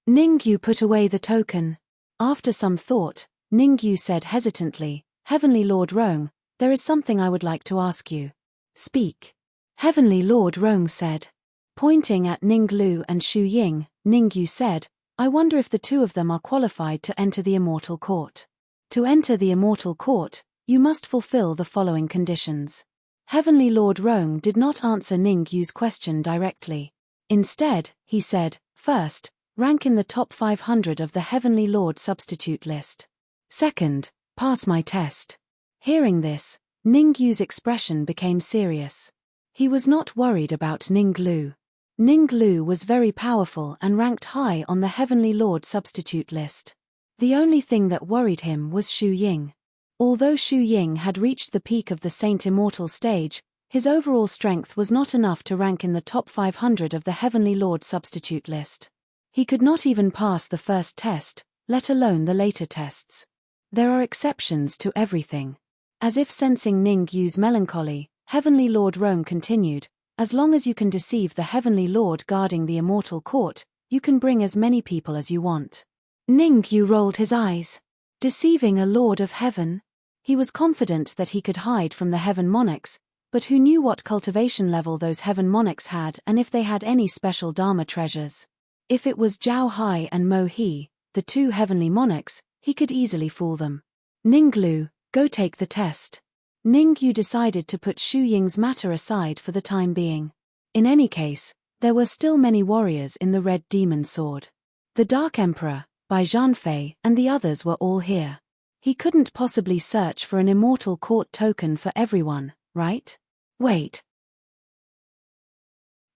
Ningyu put away the token. After some thought, Ningyu said hesitantly, "Heavenly Lord Rome, there is something I would like to ask you." "Speak." Heavenly Lord Rome said. Pointing at Ninglu and Shu Ying, Ningyu said, "I wonder if the two of them are qualified to enter the immortal court. To enter the immortal court, you must fulfill the following conditions." Heavenly Lord Rome did not answer Ningyu's question directly. Instead, he said, "First, rank in the top 500 of the Heavenly Lord substitute list. Second, pass my test." Hearing this, Ningyu's expression became serious. He was not worried about Ninglu. Ninglu was very powerful and ranked high on the Heavenly Lord substitute list. The only thing that worried him was Shu Ying. Although Shu Ying had reached the peak of the Saint Immortal stage, his overall strength was not enough to rank in the top 500 of the Heavenly Lord substitute list. He could not even pass the first test, let alone the later tests. There are exceptions to everything. As if sensing Ningyu's melancholy, Heavenly Lord Rome continued, "As long as you can deceive the Heavenly Lord guarding the immortal court, you can bring as many people as you want." Ningyu rolled his eyes. Deceiving a Lord of Heaven? He was confident that he could hide from the Heaven Monarchs, but who knew what cultivation level those Heaven Monarchs had and if they had any special Dharma treasures. If it was Zhao Hai and Mo He, the two Heavenly Monarchs, he could easily fool them. "Ninglu, go take the test." Ningyu decided to put Shu Ying's matter aside for the time being. In any case, there were still many warriors in the Red Demon Sword. The Dark Emperor, Bai Zhanfei, and the others were all here. He couldn't possibly search for an immortal court token for everyone, right? Wait.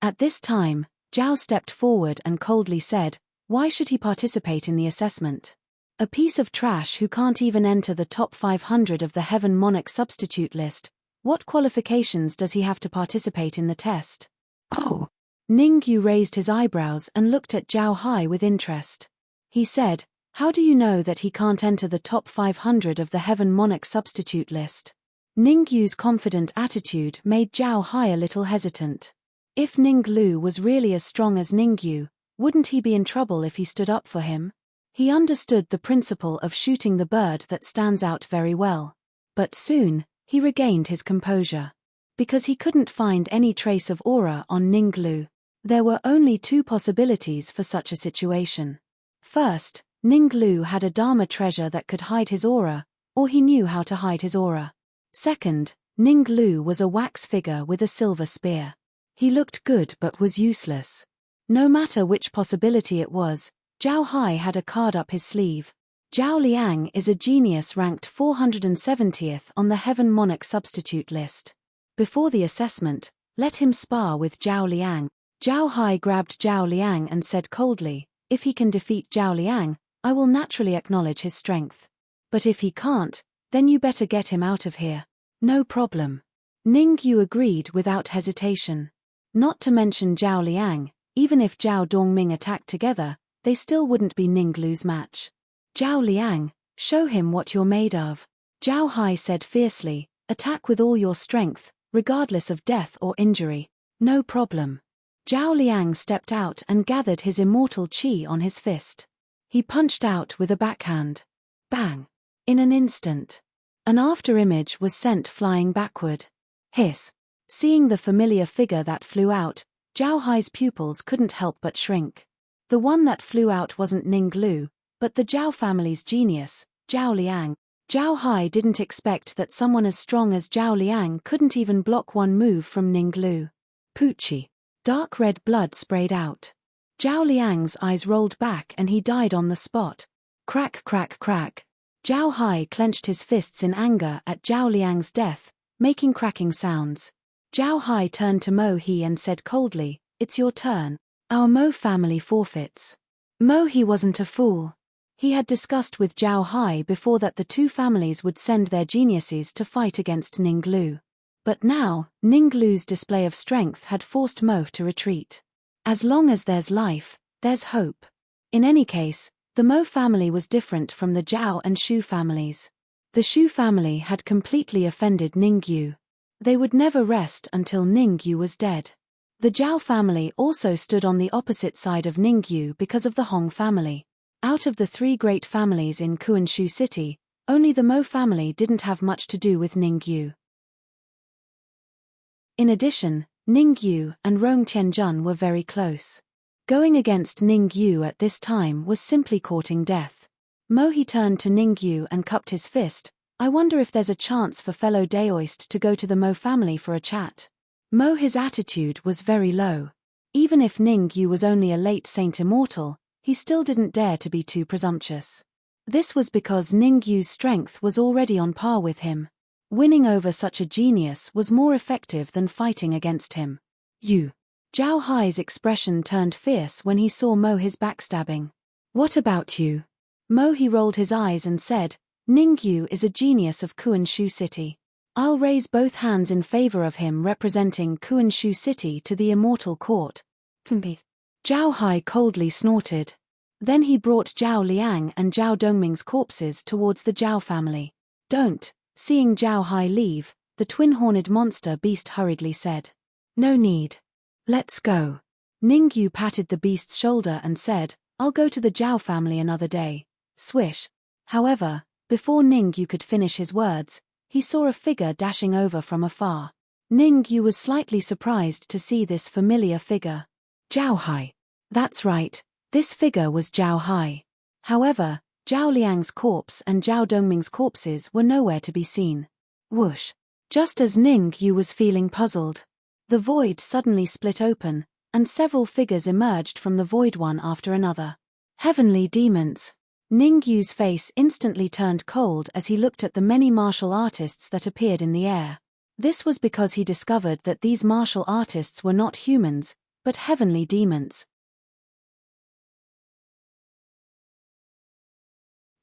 At this time, Zhao stepped forward and coldly said, "Why should he participate in the assessment? A piece of trash who can't even enter the top 500 of the Heaven Monarch substitute list. What qualifications does he have to participate in the test?" "Oh." Ningyu raised his eyebrows and looked at Zhao Hai with interest. He said, "How do you know that he can't enter the top 500 of the Heaven Monarch substitute list?" Ningyu's confident attitude made Zhao Hai a little hesitant. If Ninglu was really as strong as Ningyu, wouldn't he be in trouble if he stood up for him? He understood the principle of shooting the bird that stands out very well. But soon, he regained his composure. Because he couldn't find any trace of aura on Ninglu. There were only two possibilities for such a situation. First, Ninglu had a Dharma treasure that could hide his aura, or he knew how to hide his aura. Second, Ninglu was a wax figure with a silver spear. He looked good but was useless. No matter which possibility it was, Zhao Hai had a card up his sleeve. Zhao Liang is a genius ranked 470th on the Heaven Monarch substitute list. Before the assessment, let him spar with Zhao Liang. Zhao Hai grabbed Zhao Liang and said coldly, "If he can defeat Zhao Liang, I will naturally acknowledge his strength. But if he can't, then you better get him out of here." "No problem." Ningyu agreed without hesitation. Not to mention Zhao Liang, even if Zhao Dongming attacked together, they still wouldn't be Ninglu's match. "Zhao Liang, show him what you're made of." Zhao Hai said fiercely, "Attack with all your strength, regardless of death or injury." "No problem." Zhao Liang stepped out and gathered his immortal chi on his fist. He punched out with a backhand. Bang! In an instant, an after-image was sent flying backward. Hiss! Seeing the familiar figure that flew out, Zhao Hai's pupils couldn't help but shrink. The one that flew out wasn't Ninglu, but the Zhao family's genius, Zhao Liang. Zhao Hai didn't expect that someone as strong as Zhao Liang couldn't even block one move from Ninglu. Poochie. Dark red blood sprayed out. Zhao Liang's eyes rolled back and he died on the spot. Crack crack crack. Zhao Hai clenched his fists in anger at Zhao Liang's death, making cracking sounds. Zhao Hai turned to Mo He and said coldly, "It's your turn. Our Mo family forfeits." Mo He wasn't a fool. He had discussed with Zhao Hai before that the two families would send their geniuses to fight against Ning Lu. But now, Ning Lu's display of strength had forced Mo to retreat. As long as there's life, there's hope. In any case, the Mo family was different from the Zhao and Shu families. The Shu family had completely offended Ning Yu. They would never rest until Ning Yu was dead. The Zhao family also stood on the opposite side of Ning Yu because of the Hong family. Out of the three great families in Kuanshu City, only the Mo family didn't have much to do with Ning Yu. In addition, Ning Yu and Rong Tianjun were very close. Going against Ning Yu at this time was simply courting death. Mo He turned to Ning Yu and cupped his fist. "I wonder if there's a chance for fellow Daoist to go to the Mo family for a chat." Mo He's attitude was very low. Even if Ning Yu was only a late Saint Immortal, he still didn't dare to be too presumptuous. This was because Ning Yu's strength was already on par with him. Winning over such a genius was more effective than fighting against him. "You." Zhao Hai's expression turned fierce when he saw Mo He's backstabbing. "What about you?" Mo He rolled his eyes and said, "Ning Yu is a genius of Kuanshu City. I'll raise both hands in favor of him representing Kuanshu City to the Immortal Court." Zhao Hai coldly snorted. Then he brought Zhao Liang and Zhao Dongming's corpses towards the Zhao family. "Don't." Seeing Zhao Hai leave, the twin-horned monster beast hurriedly said. "No need. Let's go." Ning Yu patted the beast's shoulder and said, "I'll go to the Zhao family another day." Swish. However, before Ning Yu could finish his words, he saw a figure dashing over from afar. Ning Yu was slightly surprised to see this familiar figure. Zhao Hai. That's right, this figure was Zhao Hai. However, Zhao Liang's corpse and Zhao Dongming's corpses were nowhere to be seen. Whoosh. Just as Ning Yu was feeling puzzled, the void suddenly split open, and several figures emerged from the void one after another. Heavenly demons. Ning Yu's face instantly turned cold as he looked at the many martial artists that appeared in the air. This was because he discovered that these martial artists were not humans, but heavenly demons.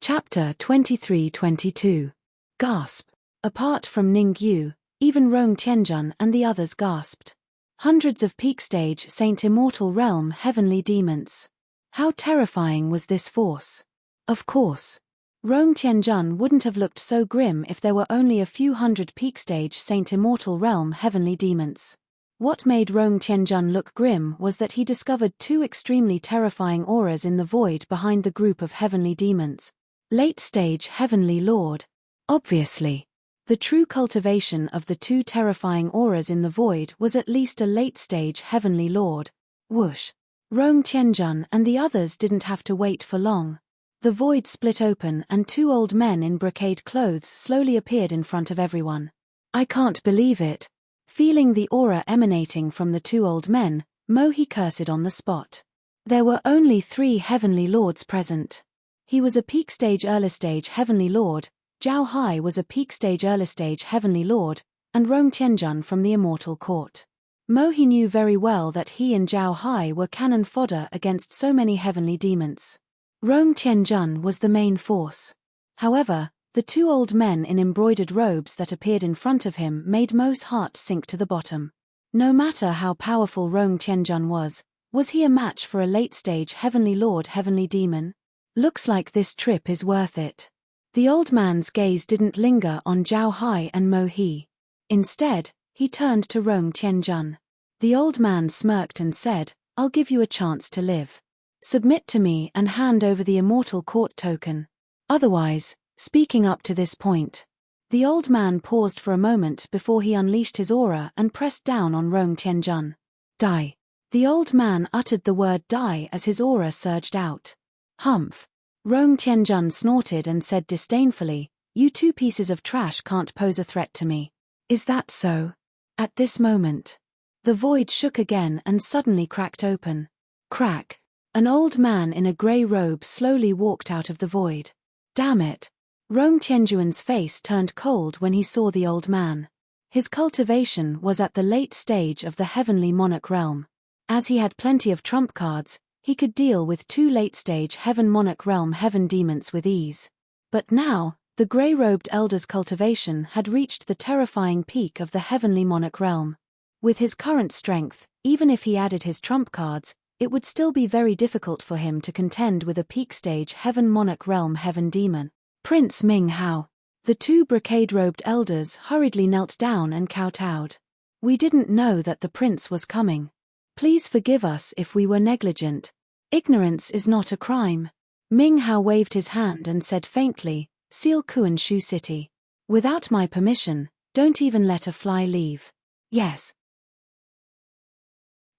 Chapter 23-22. Gasp. Apart from Ning Yu, even Rong Tianjun and the others gasped. Hundreds of peak stage Saint Immortal Realm heavenly demons. How terrifying was this force? Of course. Rong Tianjun wouldn't have looked so grim if there were only a few hundred peak stage Saint Immortal Realm heavenly demons. What made Rong Tianjun look grim was that he discovered two extremely terrifying auras in the void behind the group of heavenly demons. Late-stage Heavenly Lord. Obviously. The true cultivation of the two terrifying auras in the void was at least a late-stage Heavenly Lord. Whoosh. Rong Tianjun and the others didn't have to wait for long. The void split open and two old men in brocade clothes slowly appeared in front of everyone. "I can't believe it." Feeling the aura emanating from the two old men, Mo He cursed on the spot. There were only 3 Heavenly Lords present. He was a peak stage early stage Heavenly Lord, Zhao Hai was a peak stage early stage Heavenly Lord, and Rong Tianjun from the Immortal Court. Mo He knew very well that he and Zhao Hai were cannon fodder against so many heavenly demons. Rong Tianjun was the main force. However, the two old men in embroidered robes that appeared in front of him made Mo's heart sink to the bottom. No matter how powerful Rong Tianjun was he a match for a late-stage Heavenly Lord Heavenly Demon? Looks like this trip is worth it. The old man's gaze didn't linger on Zhao Hai and Mo He. Instead, he turned to Rong Tianjun. The old man smirked and said, "I'll give you a chance to live. Submit to me and hand over the Immortal Court token. Otherwise, speaking up to this point." The old man paused for a moment before he unleashed his aura and pressed down on Rong Tianjun. "Die." The old man uttered the word die as his aura surged out. "Humph." Rong Tianjun snorted and said disdainfully, "You two pieces of trash can't pose a threat to me." "Is that so?" At this moment, the void shook again and suddenly cracked open. Crack. An old man in a grey robe slowly walked out of the void. "Damn it." Rong Tianjuan's face turned cold when he saw the old man. His cultivation was at the late stage of the heavenly monarch realm. As he had plenty of trump cards, he could deal with 2 late-stage heaven monarch realm heaven demons with ease. But now, the grey-robed elder's cultivation had reached the terrifying peak of the heavenly monarch realm. With his current strength, even if he added his trump cards, it would still be very difficult for him to contend with a peak-stage heaven monarch realm heaven demon. Prince Ming Hao. The 2 brocade-robed elders hurriedly knelt down and kowtowed. We didn't know that the prince was coming. Please forgive us if we were negligent. Ignorance is not a crime. Ming Hao waved his hand and said faintly, seal Kuan Shu City. Without my permission, don't even let a fly leave. Yes.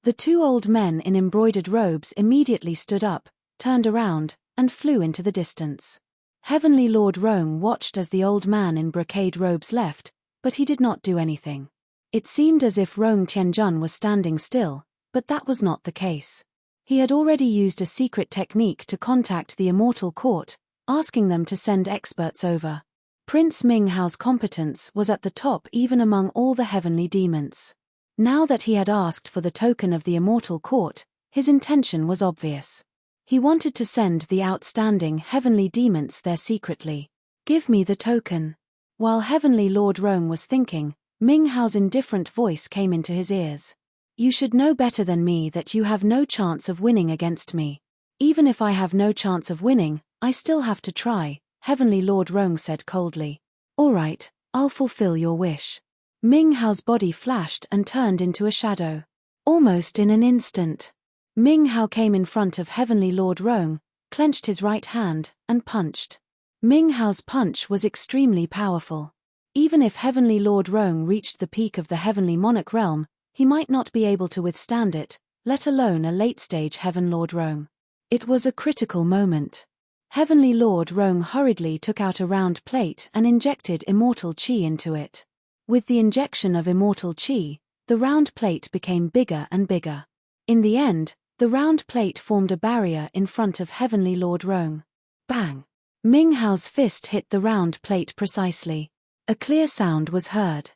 The 2 old men in embroidered robes immediately stood up, turned around, and flew into the distance. Heavenly Lord Rome watched as the old man in brocade robes left, but he did not do anything. It seemed as if Rome Tianjun was standing still, but that was not the case. He had already used a secret technique to contact the Immortal Court, asking them to send experts over. Prince Ming Hao's competence was at the top even among all the heavenly demons. Now that he had asked for the token of the Immortal Court, his intention was obvious. He wanted to send the outstanding heavenly demons there secretly. Give me the token. While Heavenly Lord Rome was thinking, Ming Hao's indifferent voice came into his ears. You should know better than me that you have no chance of winning against me. Even if I have no chance of winning, I still have to try, Heavenly Lord Rome said coldly. All right, I'll fulfill your wish. Ming Hao's body flashed and turned into a shadow. Almost in an instant, Ming Hao came in front of Heavenly Lord Rome, clenched his right hand, and punched. Ming Hao's punch was extremely powerful. Even if Heavenly Lord Rome reached the peak of the heavenly monarch realm, he might not be able to withstand it, let alone a late-stage Heaven Lord Rome. It was a critical moment. Heavenly Lord Rome hurriedly took out a round plate and injected immortal chi into it. With the injection of immortal chi, the round plate became bigger and bigger. In the end, the round plate formed a barrier in front of Heavenly Lord Rome. Bang! Ming Hao's fist hit the round plate precisely. A clear sound was heard.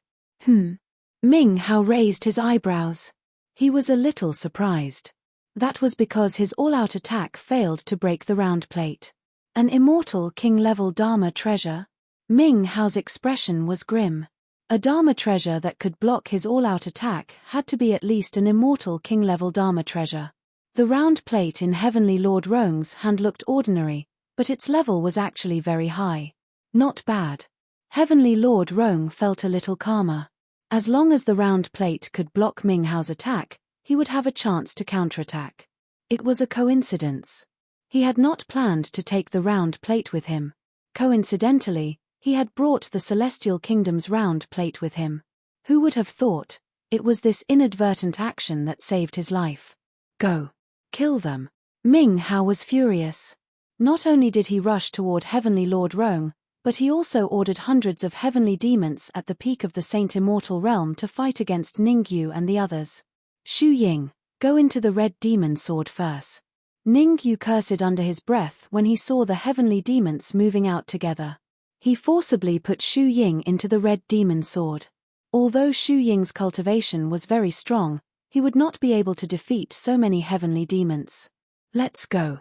Ming Hao raised his eyebrows. He was a little surprised. That was because his all-out attack failed to break the round plate. An immortal king-level Dharma treasure? Ming Hao's expression was grim. A Dharma treasure that could block his all-out attack had to be at least an immortal king-level Dharma treasure. The round plate in Heavenly Lord Rome's hand looked ordinary, but its level was actually very high. Not bad. Heavenly Lord Rome felt a little calmer. As long as the round plate could block Ming Hao's attack, he would have a chance to counterattack. It was a coincidence. He had not planned to take the round plate with him. Coincidentally, he had brought the Celestial Kingdom's round plate with him. Who would have thought? It was this inadvertent action that saved his life. Go. Kill them. Ming Hao was furious. Not only did he rush toward Heavenly Lord Rome, but he also ordered hundreds of heavenly demons at the peak of the Saint Immortal Realm to fight against Ningyu and the others. Shu Ying, go into the red demon sword first. Ningyu cursed under his breath when he saw the heavenly demons moving out together. He forcibly put Shu Ying into the red demon sword. Although Shu Ying's cultivation was very strong, he would not be able to defeat so many heavenly demons. Let's go.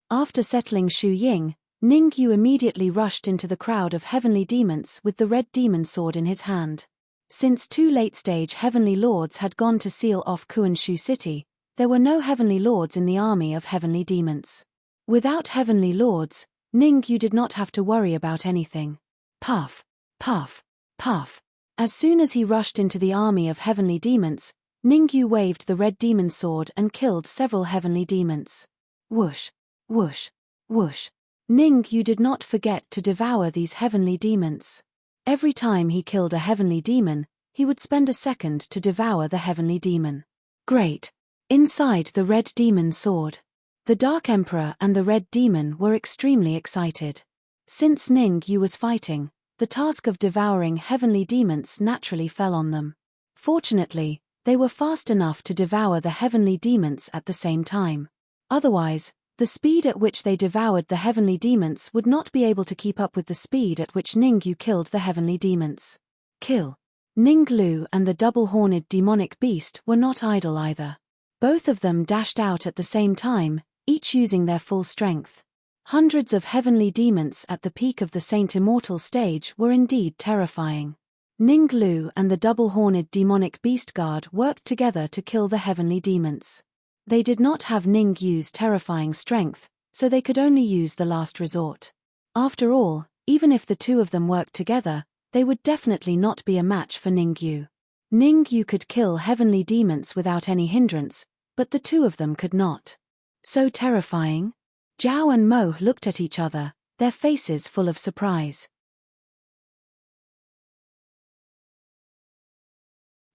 After settling Shu Ying, Ningyu immediately rushed into the crowd of heavenly demons with the red demon sword in his hand. Since 2 late-stage heavenly lords had gone to seal off Kuan Shu City, there were no heavenly lords in the army of heavenly demons. Without heavenly lords, Ningyu did not have to worry about anything. Puff, puff, puff. As soon as he rushed into the army of heavenly demons, Ningyu waved the red demon sword and killed several heavenly demons. Whoosh, whoosh, whoosh. Ningyu did not forget to devour these heavenly demons. Every time he killed a heavenly demon, he would spend a second to devour the heavenly demon. Great. Inside the red demon sword, the Dark Emperor and the red demon were extremely excited. Since Ningyu was fighting, the task of devouring heavenly demons naturally fell on them. Fortunately, they were fast enough to devour the heavenly demons at the same time. Otherwise, The speed at which they devoured the heavenly demons would not be able to keep up with the speed at which Ningyu killed the heavenly demons. Kill. Ninglu and the double-horned demonic beast were not idle either. Both of them dashed out at the same time, each using their full strength. Hundreds of heavenly demons at the peak of the Saint Immortal stage were indeed terrifying. Ninglu and the double-horned demonic beast guard worked together to kill the heavenly demons. They did not have Ningyu's terrifying strength, so they could only use the last resort. After all, even if the two of them worked together, they would definitely not be a match for Ningyu. Ningyu could kill heavenly demons without any hindrance, but the two of them could not. So terrifying? Zhao and Mo looked at each other, their faces full of surprise.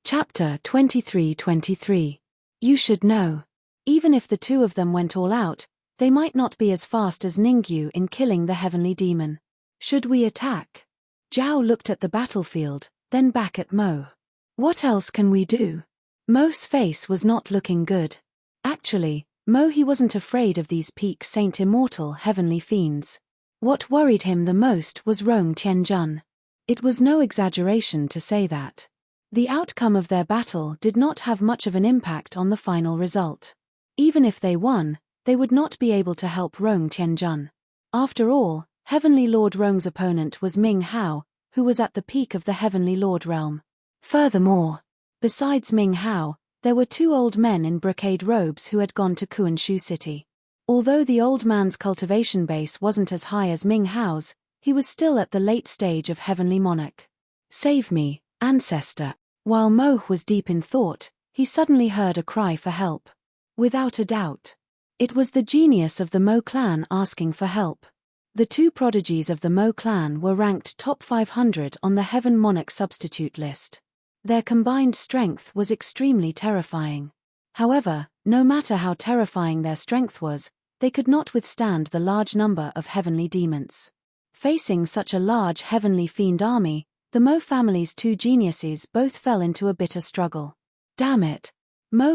Chapter 23-23. You should know. Even if the two of them went all out, they might not be as fast as Ningyu in killing the heavenly demon. Should we attack? Zhao looked at the battlefield, then back at Mo. What else can we do? Mo's face was not looking good. Actually, he wasn't afraid of these peak Saint Immortal heavenly fiends. What worried him the most was Rong Tianjun. It was no exaggeration to say that. The outcome of their battle did not have much of an impact on the final result. Even if they won, they would not be able to help Rong Tianjun. After all, Heavenly Lord Rong's opponent was Ming Hao, who was at the peak of the Heavenly Lord realm. Furthermore, besides Ming Hao, there were two old men in brocade robes who had gone to Kuanshu City. Although the old man's cultivation base wasn't as high as Ming Hao's, he was still at the late stage of Heavenly Monarch. Save me, ancestor. While Mo was deep in thought, he suddenly heard a cry for help. Without a doubt. It was the genius of the Mo clan asking for help. The two prodigies of the Mo clan were ranked top 500 on the Heaven Monarch substitute list. Their combined strength was extremely terrifying. However, no matter how terrifying their strength was, they could not withstand the large number of heavenly demons. Facing such a large heavenly fiend army, the Mo family's two geniuses both fell into a bitter struggle. Damn it!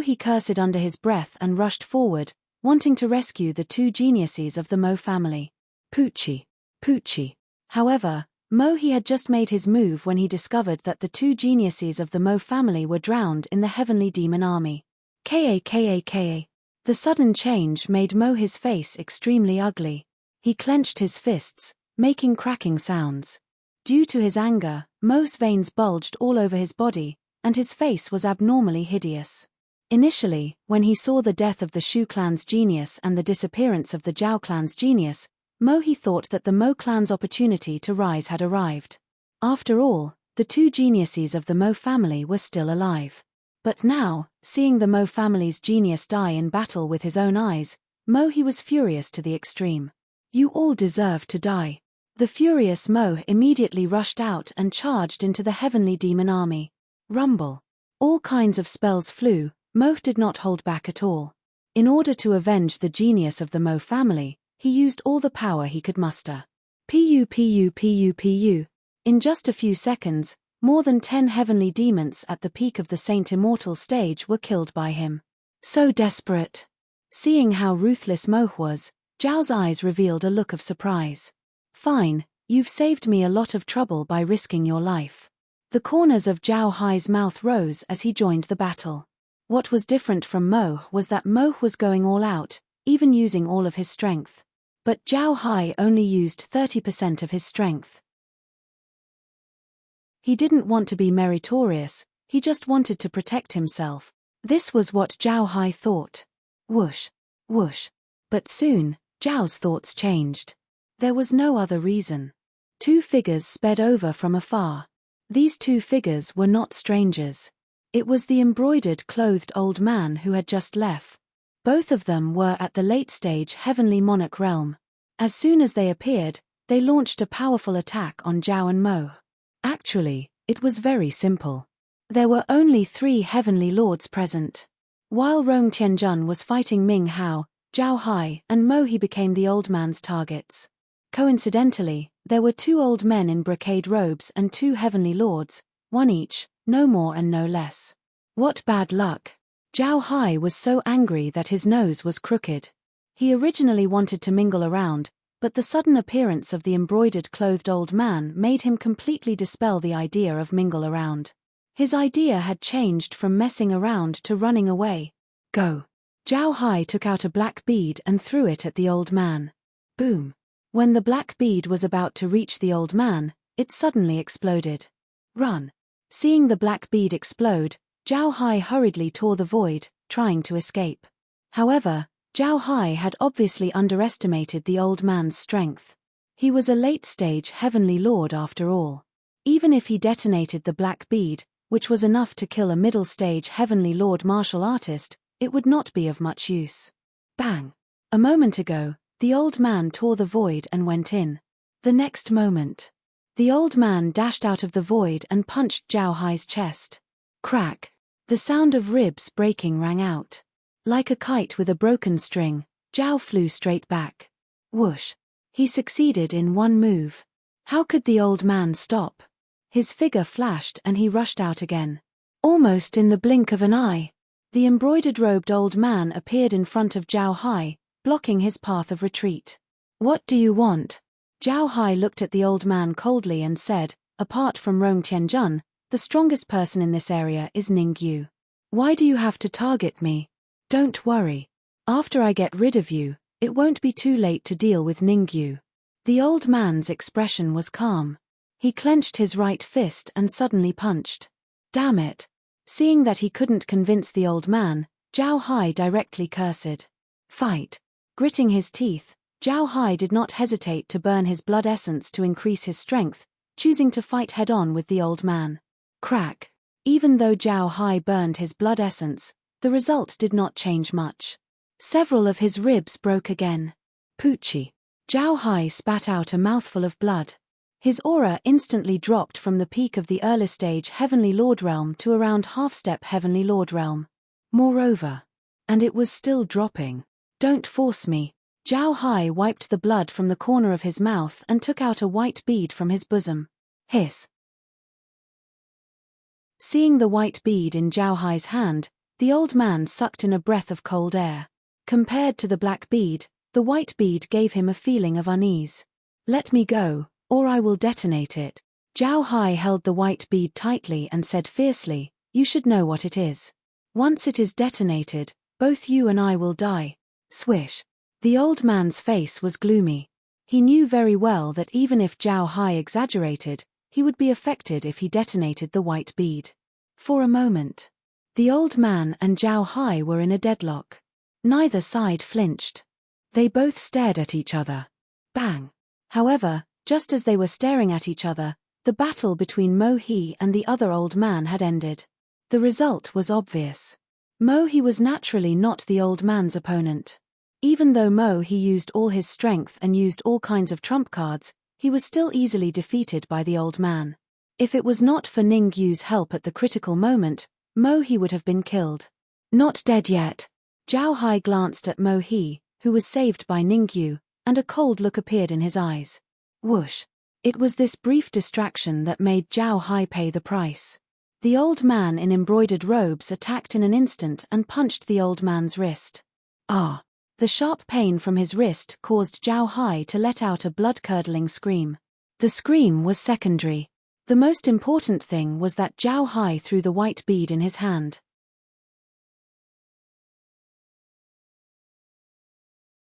He cursed under his breath and rushed forward, wanting to rescue the two geniuses of the Mo family. Poochie. Poochie. However, he had just made his move when he discovered that the two geniuses of the Mo family were drowned in the heavenly demon army. Ka. The sudden change made his face extremely ugly. He clenched his fists, making cracking sounds. Due to his anger, Mo's veins bulged all over his body, and his face was abnormally hideous. Initially, when he saw the death of the Shu clan's genius and the disappearance of the Zhao clan's genius, he thought that the Mo clan's opportunity to rise had arrived. After all, the two geniuses of the Mo family were still alive. But now, seeing the Mo family's genius die in battle with his own eyes, he was furious to the extreme. You all deserve to die. The furious Mo immediately rushed out and charged into the heavenly demon army. Rumble. All kinds of spells flew. Mo did not hold back at all. In order to avenge the genius of the Mo family, he used all the power he could muster. Pu. In just a few seconds, more than 10 heavenly demons at the peak of the Saint Immortal stage were killed by him. So desperate. Seeing how ruthless Mo was, Zhao's eyes revealed a look of surprise. Fine, you've saved me a lot of trouble by risking your life. The corners of Zhao Hai's mouth rose as he joined the battle. What was different from Mo was that Mo was going all out, even using all of his strength. But Zhao Hai only used 30% of his strength. He didn't want to be meritorious, he just wanted to protect himself. This was what Zhao Hai thought. Whoosh, whoosh. But soon, Zhao's thoughts changed. There was no other reason. Two figures sped over from afar. These two figures were not strangers. It was the embroidered clothed old man who had just left. Both of them were at the late stage Heavenly Monarch realm. As soon as they appeared, they launched a powerful attack on Zhao and Mo. Actually, it was very simple. There were only 3 Heavenly Lords present. While Rong Tianjun was fighting Ming Hao, Zhao Hai and Mo became the old man's targets. Coincidentally, there were 2 old men in brocade robes and 2 Heavenly Lords, one each, no more and no less. What bad luck. Zhao Hai was so angry that his nose was crooked. He originally wanted to mingle around, but the sudden appearance of the embroidered clothed old man made him completely dispel the idea of mingle around. His idea had changed from messing around to running away. Go. Zhao Hai took out a black bead and threw it at the old man. Boom. When the black bead was about to reach the old man, it suddenly exploded. Run. Seeing the black bead explode, Zhao Hai hurriedly tore the void, trying to escape. However, Zhao Hai had obviously underestimated the old man's strength. He was a late-stage heavenly lord after all. Even if he detonated the black bead, which was enough to kill a middle-stage heavenly lord martial artist, it would not be of much use. Bang! A moment ago, the old man tore the void and went in. The next moment, the old man dashed out of the void and punched Zhao Hai's chest. Crack! The sound of ribs breaking rang out. Like a kite with a broken string, Zhao flew straight back. Whoosh! He succeeded in one move. How could the old man stop? His figure flashed and he rushed out again. Almost in the blink of an eye, the embroidered-robed old man appeared in front of Zhao Hai, blocking his path of retreat. What do you want? Zhao Hai looked at the old man coldly and said, apart from Rong Tianjun, the strongest person in this area is Ning Yu. Why do you have to target me? Don't worry. After I get rid of you, it won't be too late to deal with Ning Yu. The old man's expression was calm. He clenched his right fist and suddenly punched. Damn it. Seeing that he couldn't convince the old man, Zhao Hai directly cursed. Fight. Gritting his teeth, Zhao Hai did not hesitate to burn his blood essence to increase his strength, choosing to fight head-on with the old man. Crack. Even though Zhao Hai burned his blood essence, the result did not change much. Several of his ribs broke again. Poochie. Zhao Hai spat out a mouthful of blood. His aura instantly dropped from the peak of the early stage Heavenly Lord Realm to around half-step Heavenly Lord Realm. Moreover. And it was still dropping. Don't force me. Zhao Hai wiped the blood from the corner of his mouth and took out a white bead from his bosom. Hiss. Seeing the white bead in Zhao Hai's hand, the old man sucked in a breath of cold air. Compared to the black bead, the white bead gave him a feeling of unease. Let me go, or I will detonate it. Zhao Hai held the white bead tightly and said fiercely, you should know what it is. Once it is detonated, both you and I will die. Swish. The old man's face was gloomy. He knew very well that even if Zhao Hai exaggerated, he would be affected if he detonated the white bead. For a moment, the old man and Zhao Hai were in a deadlock. Neither side flinched. They both stared at each other. Bang! However, just as they were staring at each other, the battle between Mo He and the other old man had ended. The result was obvious. Mo He was naturally not the old man's opponent. Even though Mo He used all his strength and used all kinds of trump cards, he was still easily defeated by the old man. If it was not for Ning Yu's help at the critical moment, Mo He would have been killed. Not dead yet. Zhao Hai glanced at Mo He, who was saved by Ning Yu, and a cold look appeared in his eyes. Whoosh. It was this brief distraction that made Zhao Hai pay the price. The old man in embroidered robes attacked in an instant and punched the old man's wrist. Ah! The sharp pain from his wrist caused Zhao Hai to let out a blood-curdling scream. The scream was secondary. The most important thing was that Zhao Hai threw the white bead in his hand.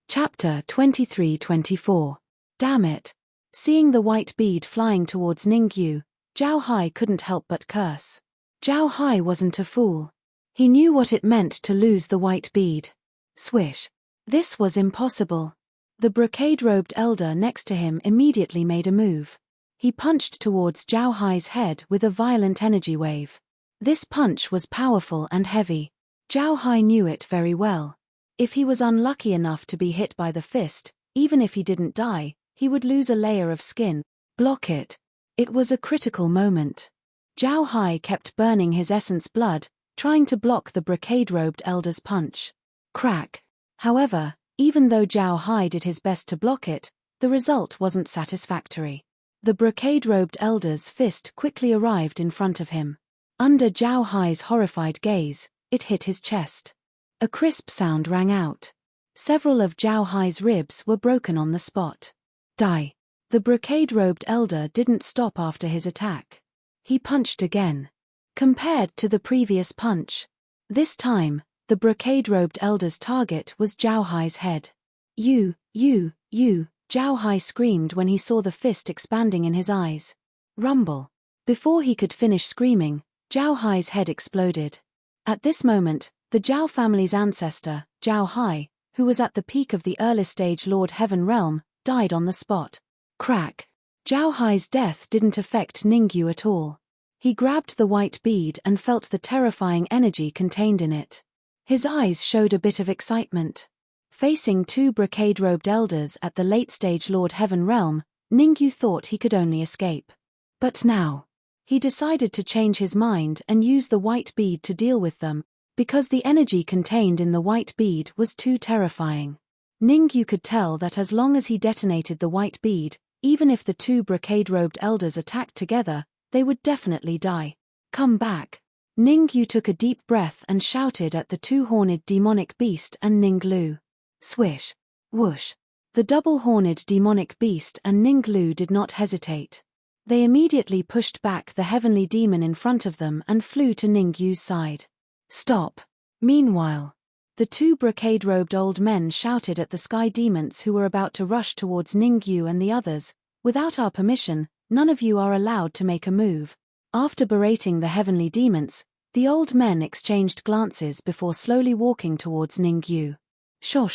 Chapter 23-24. Damn it. Seeing the white bead flying towards Ning Yu, Zhao Hai couldn't help but curse. Zhao Hai wasn't a fool. He knew what it meant to lose the white bead. Swish. This was impossible. The brocade-robed elder next to him immediately made a move. He punched towards Zhao Hai's head with a violent energy wave. This punch was powerful and heavy. Zhao Hai knew it very well. If he was unlucky enough to be hit by the fist, even if he didn't die, he would lose a layer of skin. Block it. It was a critical moment. Zhao Hai kept burning his essence blood, trying to block the brocade-robed elder's punch. Crack. However, even though Zhao Hai did his best to block it, the result wasn't satisfactory. The brocade-robed elder's fist quickly arrived in front of him. Under Zhao Hai's horrified gaze, it hit his chest. A crisp sound rang out. Several of Zhao Hai's ribs were broken on the spot. Die. The brocade-robed elder didn't stop after his attack. He punched again. Compared to the previous punch, this time, the brocade-robed elder's target was Zhao Hai's head. You, Zhao Hai screamed when he saw the fist expanding in his eyes. Rumble. Before he could finish screaming, Zhao Hai's head exploded. At this moment, the Zhao family's ancestor, Zhao Hai, who was at the peak of the early stage Lord Heaven realm, died on the spot. Crack. Zhao Hai's death didn't affect Ningyu at all. He grabbed the white bead and felt the terrifying energy contained in it. His eyes showed a bit of excitement. Facing two brocade-robed elders at the late-stage Lord Heaven realm, Ningyu thought he could only escape. But now, he decided to change his mind and use the white bead to deal with them, because the energy contained in the white bead was too terrifying. Ningyu could tell that as long as he detonated the white bead, even if the two brocade-robed elders attacked together, they would definitely die. Come back. Ningyu took a deep breath and shouted at the two-horned demonic beast and Ninglu. Swish. Whoosh. The double-horned demonic beast and Ninglu did not hesitate. They immediately pushed back the heavenly demon in front of them and flew to Ningyu's side. Stop. Meanwhile, the two brocade-robed old men shouted at the sky demons who were about to rush towards Ningyu and the others. Without our permission, none of you are allowed to make a move. After berating the heavenly demons, the old men exchanged glances before slowly walking towards Ningyu. Sho.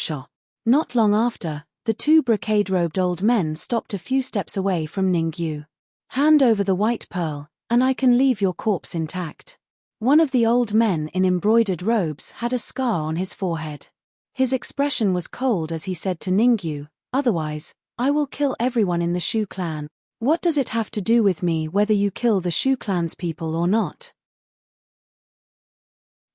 Not long after, the two brocade-robed old men stopped a few steps away from Ningyu. Hand over the white pearl, and I can leave your corpse intact. One of the old men in embroidered robes had a scar on his forehead. His expression was cold as he said to Ningyu, otherwise, I will kill everyone in the Shu clan. What does it have to do with me whether you kill the Shu clan's people or not?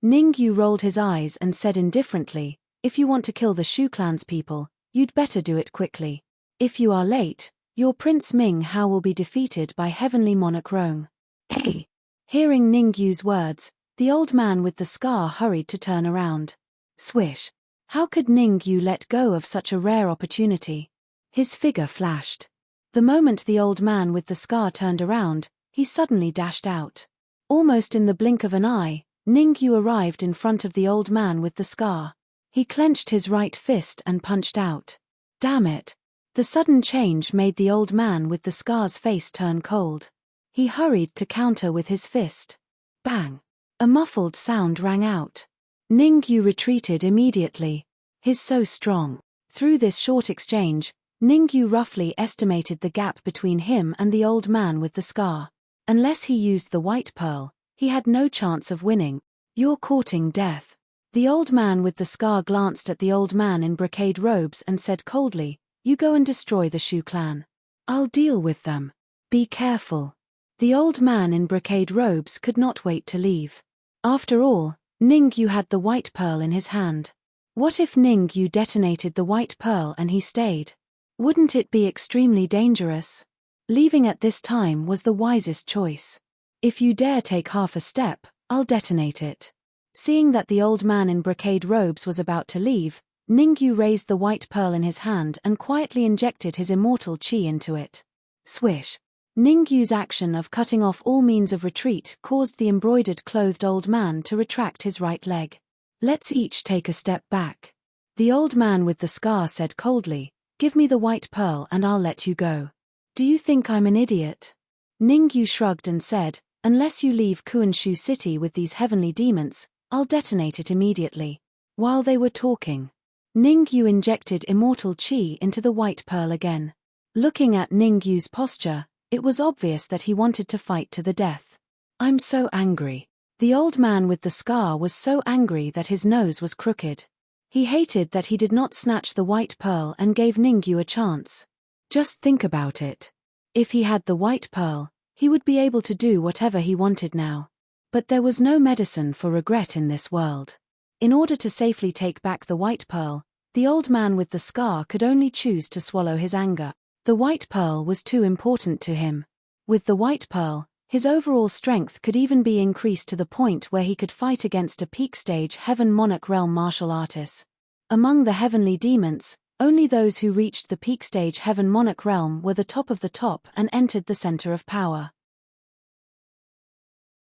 Ningyu rolled his eyes and said indifferently, if you want to kill the Shu clan's people, you'd better do it quickly. If you are late, your Prince Ming Hao will be defeated by Heavenly Monarch Rong. Hey! Hearing Ningyu's words, the old man with the scar hurried to turn around. Swish! How could Ningyu let go of such a rare opportunity? His figure flashed. The moment the old man with the scar turned around, he suddenly dashed out. Almost in the blink of an eye, Ningyu arrived in front of the old man with the scar. He clenched his right fist and punched out. Damn it! The sudden change made the old man with the scar's face turn cold. He hurried to counter with his fist. Bang! A muffled sound rang out. Ningyu retreated immediately. He's so strong. Through this short exchange, Ningyu roughly estimated the gap between him and the old man with the scar. Unless he used the white pearl, he had no chance of winning. You're courting death. The old man with the scar glanced at the old man in brocade robes and said coldly, you go and destroy the Shu clan. I'll deal with them. Be careful. The old man in brocade robes could not wait to leave. After all, Ningyu had the white pearl in his hand. What if Ningyu detonated the white pearl and he stayed? Wouldn't it be extremely dangerous? Leaving at this time was the wisest choice. If you dare take half a step, I'll detonate it. Seeing that the old man in brocade robes was about to leave, Ningyu raised the white pearl in his hand and quietly injected his immortal chi into it. Swish! Ningyu's action of cutting off all means of retreat caused the embroidered-clothed old man to retract his right leg. Let's each take a step back. The old man with the scar said coldly, give me the white pearl and I'll let you go. Do you think I'm an idiot? Ningyu shrugged and said, unless you leave Kuanshu City with these heavenly demons, I'll detonate it immediately. While they were talking, Ningyu injected immortal chi into the white pearl again. Looking at Ningyu's posture, it was obvious that he wanted to fight to the death. I'm so angry. The old man with the scar was so angry that his nose was crooked. He hated that he did not snatch the white pearl and gave Ningyu a chance. Just think about it. If he had the white pearl, he would be able to do whatever he wanted now. But there was no medicine for regret in this world. In order to safely take back the white pearl, the old man with the scar could only choose to swallow his anger. The white pearl was too important to him. With the white pearl, his overall strength could even be increased to the point where he could fight against a peak stage Heaven Monarch Realm martial artist. Among the heavenly demons, only those who reached the peak stage heaven monarch realm were the top of the top and entered the center of power.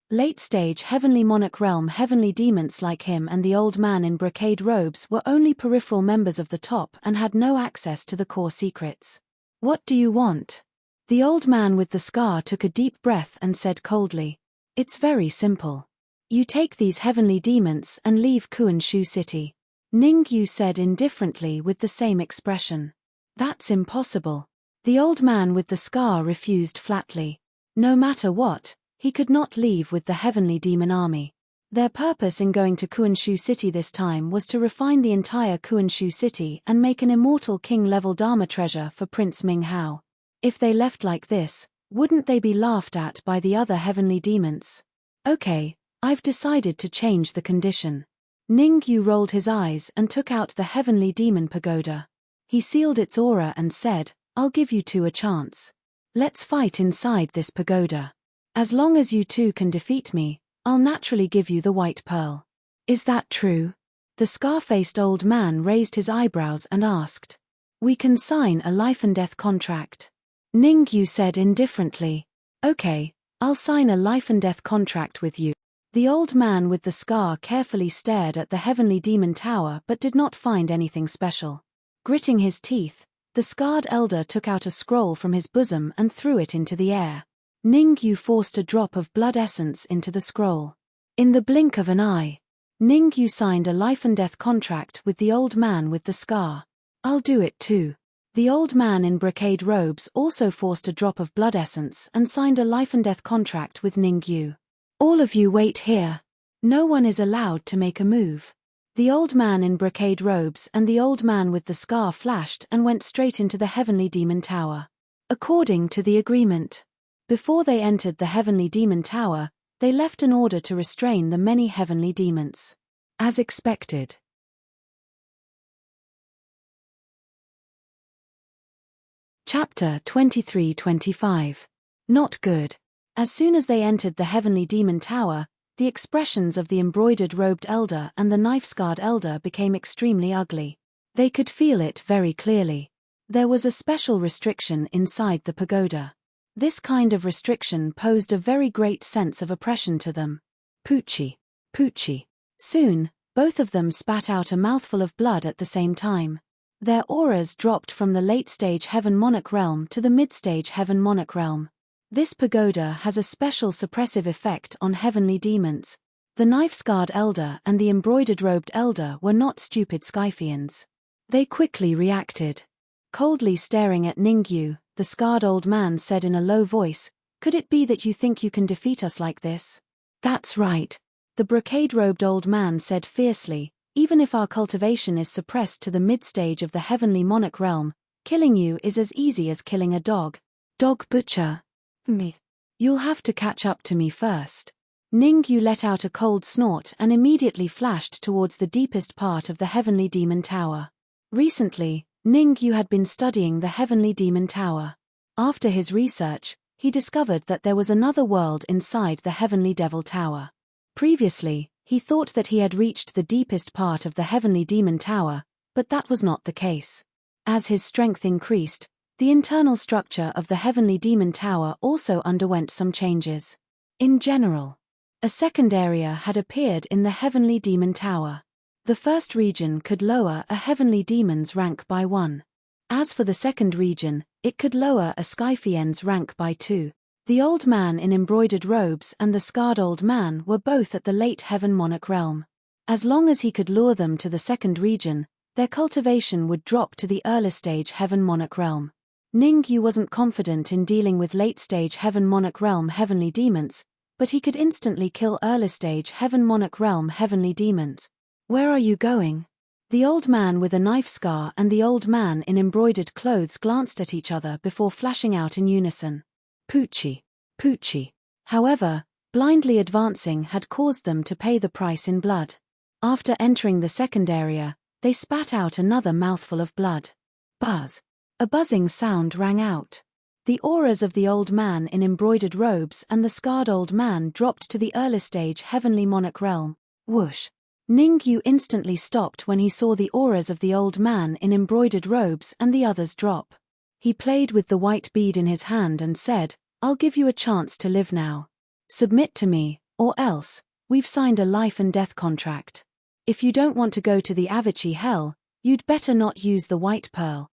Late stage heavenly monarch realm heavenly demons like him and the old man in brocade robes were only peripheral members of the top and had no access to the core secrets. What do you want? The old man with the scar took a deep breath and said coldly. It's very simple. You take these heavenly demons and leave Kuanshu City. Ningyu said indifferently with the same expression. That's impossible. The old man with the scar refused flatly. No matter what, he could not leave with the heavenly demon army. Their purpose in going to Kuanshu City this time was to refine the entire Kuanshu City and make an immortal king-level Dharma treasure for Prince Ming Hao. If they left like this, wouldn't they be laughed at by the other heavenly demons? Okay, I've decided to change the condition. Ningyu rolled his eyes and took out the heavenly demon pagoda. He sealed its aura and said, I'll give you two a chance. Let's fight inside this pagoda. As long as you two can defeat me, I'll naturally give you the white pearl. Is that true? The scar-faced old man raised his eyebrows and asked. We can sign a life and death contract. Ningyu said indifferently. Okay, I'll sign a life and death contract with you. The old man with the scar carefully stared at the heavenly demon tower but did not find anything special. Gritting his teeth, the scarred elder took out a scroll from his bosom and threw it into the air. Ningyu forced a drop of blood essence into the scroll. In the blink of an eye, Ningyu signed a life and death contract with the old man with the scar. I'll do it too. The old man in brocade robes also forced a drop of blood essence and signed a life and death contract with Ningyu. All of you wait here. No one is allowed to make a move. The old man in brocade robes and the old man with the scar flashed and went straight into the heavenly demon tower. According to the agreement. Before they entered the heavenly demon tower, they left an order to restrain the many heavenly demons. As expected. Chapter 23-25. Not good. As soon as they entered the heavenly demon tower, the expressions of the embroidered-robed elder and the knife-scarred elder became extremely ugly. They could feel it very clearly. There was a special restriction inside the pagoda. This kind of restriction posed a very great sense of oppression to them. Poochie. Poochie. Soon, both of them spat out a mouthful of blood at the same time. Their auras dropped from the late-stage heaven monarch realm to the mid-stage heaven monarch realm. This pagoda has a special suppressive effect on heavenly demons. The knife-scarred elder and the embroidered-robed elder were not stupid Scythians. They quickly reacted. Coldly staring at Ningyu, the scarred old man said in a low voice, Could it be that you think you can defeat us like this? That's right. The brocade-robed old man said fiercely, Even if our cultivation is suppressed to the mid-stage of the heavenly monarch realm, killing you is as easy as killing a dog. Dog butcher. Me. You'll have to catch up to me first. Ningyu let out a cold snort and immediately flashed towards the deepest part of the heavenly demon tower. Recently, Ningyu had been studying the heavenly demon tower. After his research, he discovered that there was another world inside the heavenly devil tower. Previously, he thought that he had reached the deepest part of the heavenly demon tower, but that was not the case. As his strength increased, the internal structure of the heavenly demon tower also underwent some changes. In general, a second area had appeared in the heavenly demon tower. The first region could lower a heavenly demon's rank by 1. As for the second region, it could lower a Scythian's rank by 2. The old man in embroidered robes and the scarred old man were both at the late heaven monarch realm. As long as he could lure them to the second region, their cultivation would drop to the early stage heaven monarch realm. Ningyu wasn't confident in dealing with late-stage heaven monarch realm heavenly demons, but he could instantly kill early-stage heaven monarch realm heavenly demons. Where are you going? The old man with a knife scar and the old man in embroidered clothes glanced at each other before flashing out in unison. Poochie. Poochie. However, blindly advancing had caused them to pay the price in blood. After entering the second area, they spat out another mouthful of blood. Buzz. A buzzing sound rang out. The auras of the old man in embroidered robes and the scarred old man dropped to the early stage heavenly monarch realm. Whoosh. Ningyu instantly stopped when he saw the auras of the old man in embroidered robes and the others drop. He played with the white bead in his hand and said, "I'll give you a chance to live now. Submit to me, or else, we've signed a life and death contract. If you don't want to go to the Avicii hell, you'd better not use the white pearl."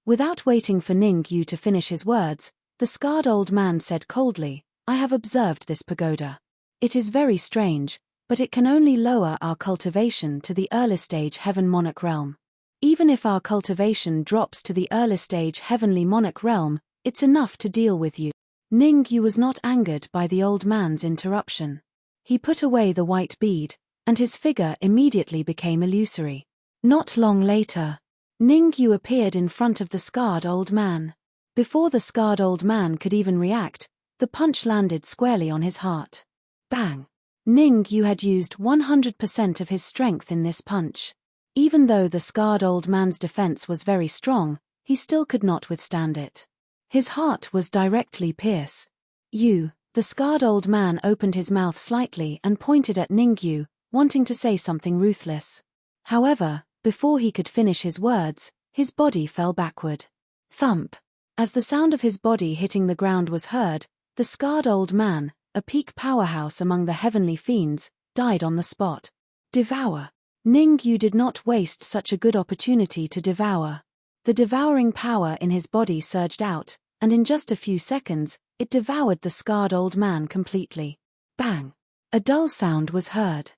Without waiting for Ningyu to finish his words, the scarred old man said coldly, "I have observed this pagoda. It is very strange, but it can only lower our cultivation to the early stage heaven monarch realm. Even if our cultivation drops to the early stage heavenly monarch realm, it's enough to deal with you." Ningyu was not angered by the old man's interruption. He put away the white bead, and his figure immediately became illusory. Not long later, Ningyu appeared in front of the scarred old man. Before the scarred old man could even react, the punch landed squarely on his heart. Bang! Ningyu had used 100% of his strength in this punch. Even though the scarred old man's defense was very strong, he still could not withstand it. His heart was directly pierced. The scarred old man opened his mouth slightly and pointed at Ningyu, wanting to say something ruthless. However, before he could finish his words, his body fell backward. Thump! As the sound of his body hitting the ground was heard, the scarred old man, a peak powerhouse among the heavenly fiends, died on the spot. Devour! Ningyu did not waste such a good opportunity to devour. The devouring power in his body surged out, and in just a few seconds, it devoured the scarred old man completely. Bang! A dull sound was heard.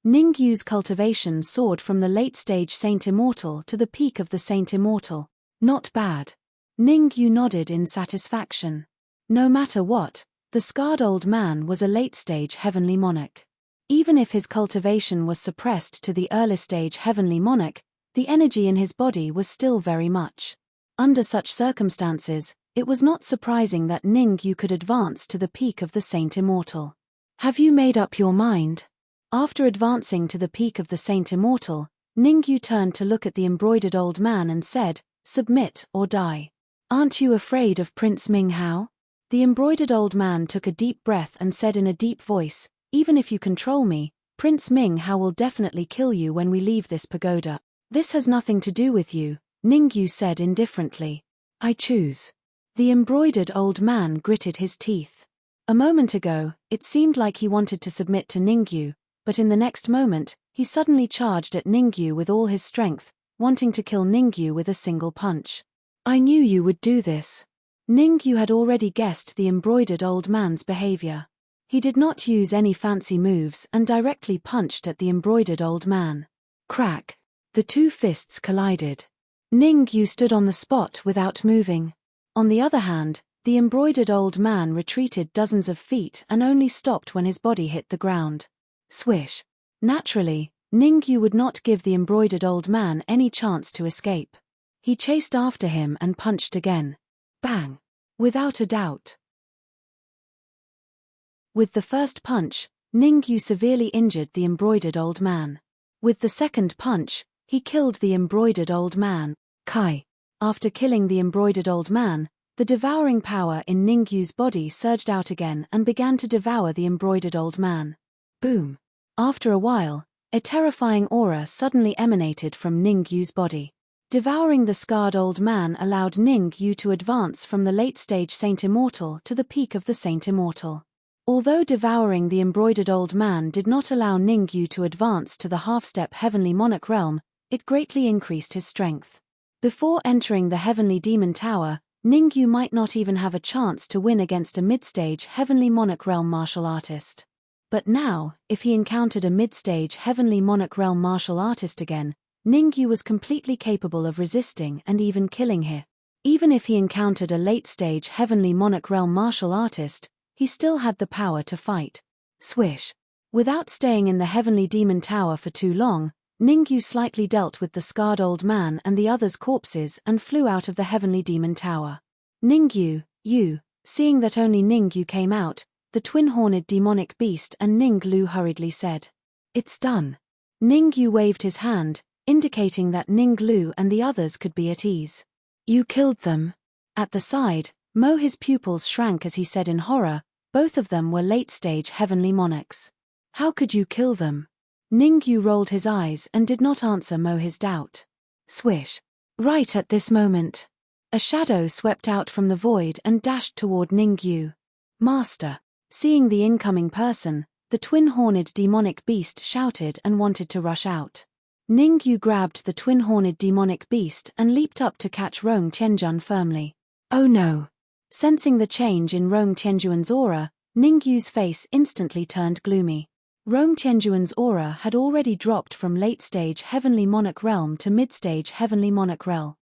Ningyu's cultivation soared from the late-stage Saint Immortal to the peak of the Saint Immortal. Not bad. Ningyu nodded in satisfaction. No matter what, the scarred old man was a late-stage heavenly monarch. Even if his cultivation was suppressed to the early-stage heavenly monarch, the energy in his body was still very much. Under such circumstances, it was not surprising that Ningyu could advance to the peak of the Saint Immortal. Have you made up your mind? After advancing to the peak of the Saint Immortal, Ningyu turned to look at the embroidered old man and said, "Submit or die. Aren't you afraid of Prince Minghao?" The embroidered old man took a deep breath and said in a deep voice, "Even if you control me, Prince Minghao will definitely kill you when we leave this pagoda." "This has nothing to do with you," Ningyu said indifferently. "I choose." The embroidered old man gritted his teeth. A moment ago, it seemed like he wanted to submit to Ningyu, but in the next moment, he suddenly charged at Ningyu with all his strength, wanting to kill Ningyu with a single punch. "I knew you would do this." Ningyu had already guessed the embroidered old man's behavior. He did not use any fancy moves and directly punched at the embroidered old man. Crack! The two fists collided. Ningyu stood on the spot without moving. On the other hand, the embroidered old man retreated dozens of feet and only stopped when his body hit the ground. Swish! Naturally, Ningyu would not give the embroidered old man any chance to escape. He chased after him and punched again. Bang! Without a doubt. With the first punch, Ningyu severely injured the embroidered old man. With the second punch, he killed the embroidered old man. Kai! After killing the embroidered old man, the devouring power in Ningyu's body surged out again and began to devour the embroidered old man. Boom! After a while, a terrifying aura suddenly emanated from Ningyu's body. Devouring the scarred old man allowed Ningyu to advance from the late-stage Saint Immortal to the peak of the Saint Immortal. Although devouring the embroidered old man did not allow Ningyu to advance to the half-step heavenly monarch realm, it greatly increased his strength. Before entering the heavenly demon tower, Ningyu might not even have a chance to win against a mid-stage heavenly monarch realm martial artist. But now, if he encountered a mid-stage heavenly monarch realm martial artist again, Ningyu was completely capable of resisting and even killing him. Even if he encountered a late-stage heavenly monarch realm martial artist, he still had the power to fight. Swish! Without staying in the heavenly demon tower for too long, Ningyu slightly dealt with the scarred old man and the others' corpses and flew out of the heavenly demon tower. Ningyu, seeing that only Ningyu came out, the twin-horned demonic beast and Ninglu hurriedly said, "It's done." Ningyu waved his hand, indicating that Ninglu and the others could be at ease. "You killed them." At the side, His pupils shrank as he said in horror, both of them were late-stage heavenly monarchs. How could you kill them? Ningyu rolled his eyes and did not answer Mohi's doubt. Swish. Right at this moment, a shadow swept out from the void and dashed toward Ningyu. Master. Seeing the incoming person, the twin-horned demonic beast shouted and wanted to rush out. Ningyu grabbed the twin-horned demonic beast and leaped up to catch Rong Tianjun firmly. Oh no! Sensing the change in Rong Tianjuan's aura, Ningyu's face instantly turned gloomy. Rong Tianjuan's aura had already dropped from late-stage Heavenly Monarch Realm to mid-stage Heavenly Monarch Realm.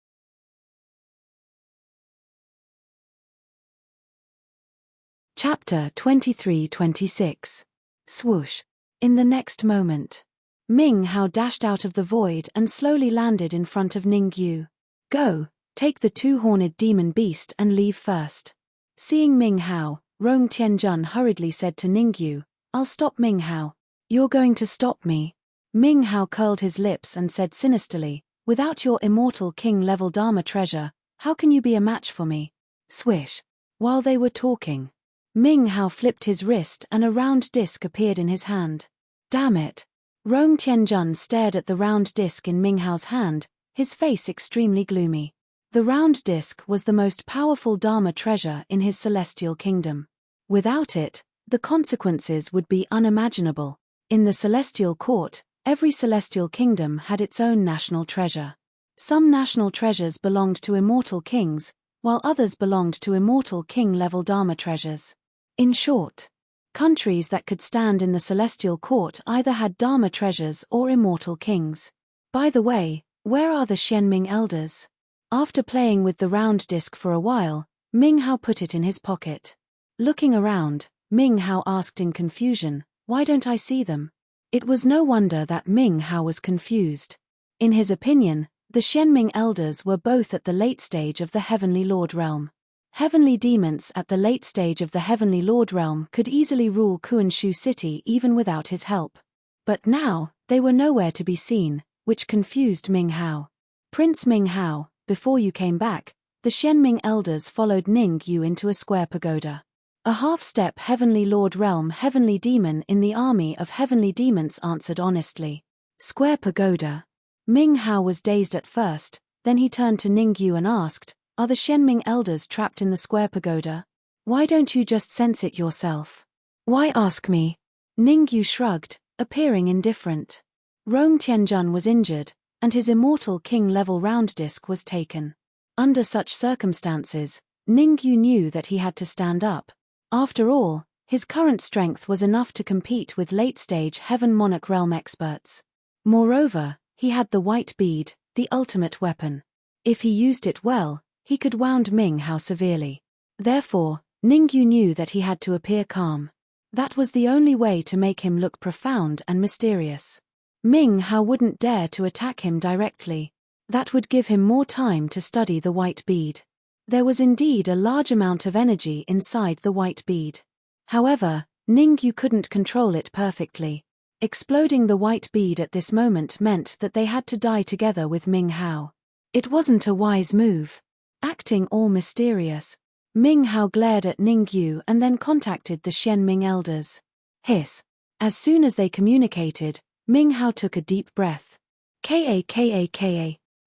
Chapter 23-26. Swoosh. In the next moment, Ming Hao dashed out of the void and slowly landed in front of Ningyu. Go, take the two-horned demon beast and leave first. Seeing Ming Hao, Rong Tianjun hurriedly said to Ningyu, I'll stop Ming Hao. You're going to stop me? Ming Hao curled his lips and said sinisterly, without your immortal king-level Dharma treasure, how can you be a match for me? Swish. While they were talking, Ming Hao flipped his wrist and a round disc appeared in his hand. Damn it! Rong Tianjun stared at the round disc in Ming Hao's hand, his face extremely gloomy. The round disc was the most powerful Dharma treasure in his celestial kingdom. Without it, the consequences would be unimaginable. In the celestial court, every celestial kingdom had its own national treasure. Some national treasures belonged to immortal kings, while others belonged to immortal king-level Dharma treasures. In short, countries that could stand in the celestial court either had Dharma treasures or immortal kings. By the way, where are the Xianming elders? After playing with the round disc for a while, Ming Hao put it in his pocket. Looking around, Ming Hao asked in confusion, why don't I see them? It was no wonder that Ming Hao was confused. In his opinion, the Xianming elders were both at the late stage of the Heavenly Lord realm. Heavenly demons at the late stage of the Heavenly Lord realm could easily rule Kuanshu City even without his help. But now, they were nowhere to be seen, which confused Ming Hao. Prince Ming Hao, before you came back, the Xianming elders followed Ningyu into a square pagoda. A half-step Heavenly Lord realm Heavenly Demon in the army of Heavenly Demons answered honestly. Square pagoda. Ming Hao was dazed at first, then he turned to Ningyu and asked, are the Xianming elders trapped in the square pagoda? Why don't you just sense it yourself? Why ask me? Ningyu shrugged, appearing indifferent. Rong Tianjun was injured, and his immortal king-level round disc was taken. Under such circumstances, Ningyu knew that he had to stand up. After all, his current strength was enough to compete with late-stage Heaven Monarch Realm experts. Moreover, he had the white bead, the ultimate weapon. If he used it well, he could wound Ming Hao severely. Therefore, Ningyu knew that he had to appear calm. That was the only way to make him look profound and mysterious. Ming Hao wouldn't dare to attack him directly. That would give him more time to study the white bead. There was indeed a large amount of energy inside the white bead. However, Ningyu couldn't control it perfectly. Exploding the white bead at this moment meant that they had to die together with Ming Hao. It wasn't a wise move. Acting all mysterious, Ming Hao glared at Ningyu and then contacted the Xianming elders. Hiss. As soon as they communicated, Ming Hao took a deep breath. Ka.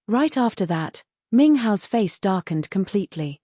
Right after that, Ming Hao's face darkened completely.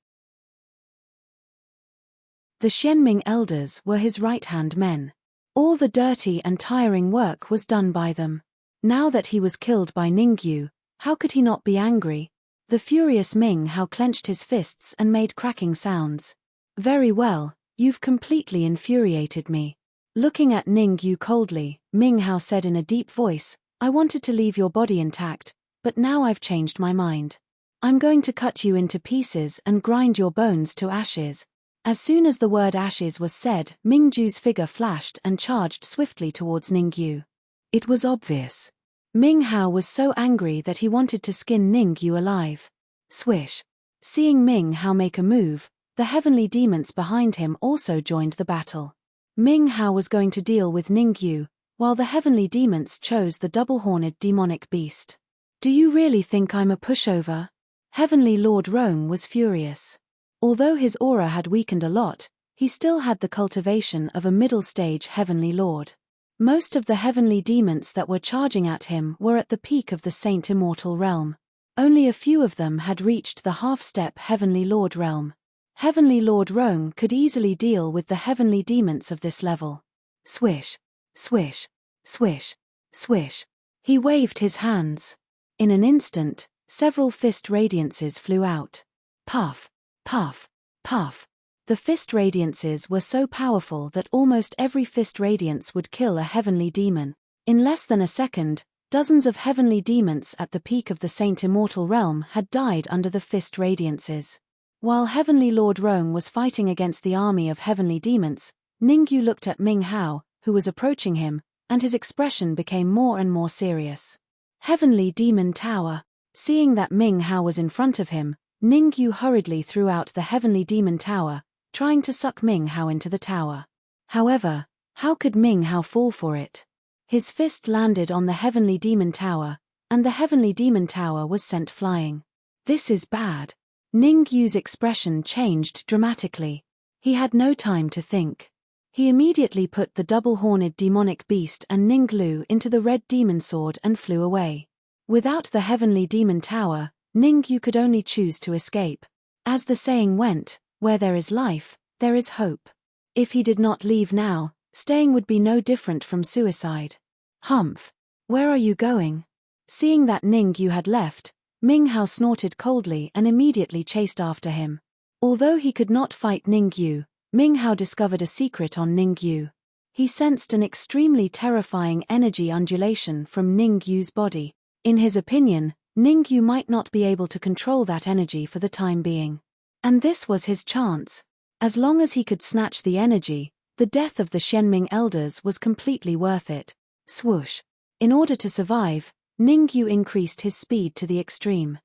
The Xianming elders were his right-hand men. All the dirty and tiring work was done by them. Now that he was killed by Ningyu, how could he not be angry? The furious Ming Hao clenched his fists and made cracking sounds. Very well, you've completely infuriated me. Looking at Ningyu coldly, Ming Hao said in a deep voice, I wanted to leave your body intact, but now I've changed my mind. I'm going to cut you into pieces and grind your bones to ashes. As soon as the word ashes was said, Mingju's figure flashed and charged swiftly towards Ningyu. It was obvious. Ming Hao was so angry that he wanted to skin Ningyu alive. Swish. Seeing Ming Hao make a move, the heavenly demons behind him also joined the battle. Ming Hao was going to deal with Ningyu, while the heavenly demons chose the double-horned demonic beast. Do you really think I'm a pushover? Heavenly Lord Rome was furious. Although his aura had weakened a lot, he still had the cultivation of a middle-stage Heavenly Lord. Most of the heavenly demons that were charging at him were at the peak of the Saint Immortal realm. Only a few of them had reached the half-step Heavenly Lord realm. Heavenly Lord Rome could easily deal with the heavenly demons of this level. Swish, swish, swish, swish. He waved his hands. In an instant, several fist radiances flew out. Puff, puff, puff. The fist radiances were so powerful that almost every fist radiance would kill a heavenly demon. In less than a second, dozens of heavenly demons at the peak of the Saint Immortal realm had died under the fist radiances. While Heavenly Lord Rome was fighting against the army of heavenly demons, Ningyu looked at Ming Hao, who was approaching him, and his expression became more and more serious. Heavenly Demon Tower. Seeing that Ming Hao was in front of him, Ningyu hurriedly threw out the Heavenly Demon Tower, trying to suck Ming Hao into the tower. However, how could Ming Hao fall for it? His fist landed on the Heavenly Demon Tower, and the Heavenly Demon Tower was sent flying. This is bad. Ningyu's expression changed dramatically. He had no time to think. He immediately put the double-horned demonic beast and Ninglu into the red demon sword and flew away. Without the Heavenly Demon Tower, Ningyu could only choose to escape. As the saying went, where there is life, there is hope. If he did not leave now, staying would be no different from suicide. Humph! Where are you going? Seeing that Ningyu had left, Ming Hao snorted coldly and immediately chased after him. Although he could not fight Ningyu, Ming Hao discovered a secret on Ningyu. He sensed an extremely terrifying energy undulation from Ningyu's body. In his opinion, Ningyu might not be able to control that energy for the time being. And this was his chance. As long as he could snatch the energy, the death of the Xianming elders was completely worth it. Swoosh. In order to survive, Ningyu increased his speed to the extreme.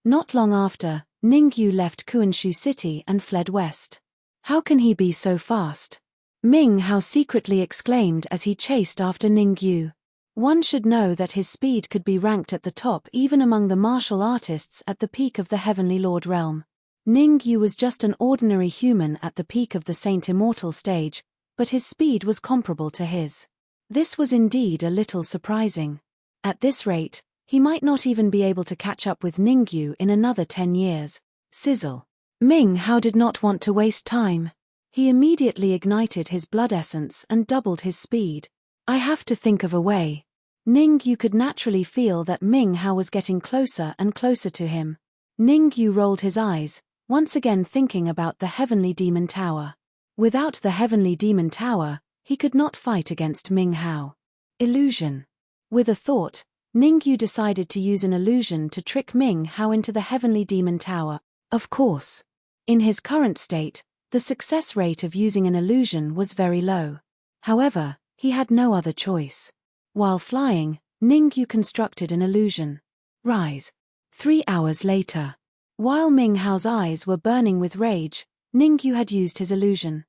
Not long after, Ningyu left Kuanshu City and fled west. How can he be so fast? Ming Hao secretly exclaimed as he chased after Ningyu. One should know that his speed could be ranked at the top even among the martial artists at the peak of the Heavenly Lord realm. Ningyu was just an ordinary human at the peak of the Saint Immortal stage, but his speed was comparable to his. This was indeed a little surprising. At this rate, he might not even be able to catch up with Ningyu in another 10 years. Sizzle. Ming Hao did not want to waste time. He immediately ignited his blood essence and doubled his speed. I have to think of a way. Ningyu could naturally feel that Ming Hao was getting closer and closer to him. Ningyu rolled his eyes, once again thinking about the Heavenly Demon Tower. Without the Heavenly Demon Tower, he could not fight against Ming Hao. Illusion. With a thought, Ningyu decided to use an illusion to trick Ming Hao into the Heavenly Demon Tower. Of course. In his current state, the success rate of using an illusion was very low. However, he had no other choice. While flying, Ningyu constructed an illusion. Rise. 3 hours later. While Ming Hao's eyes were burning with rage, Ningyu had used his illusion.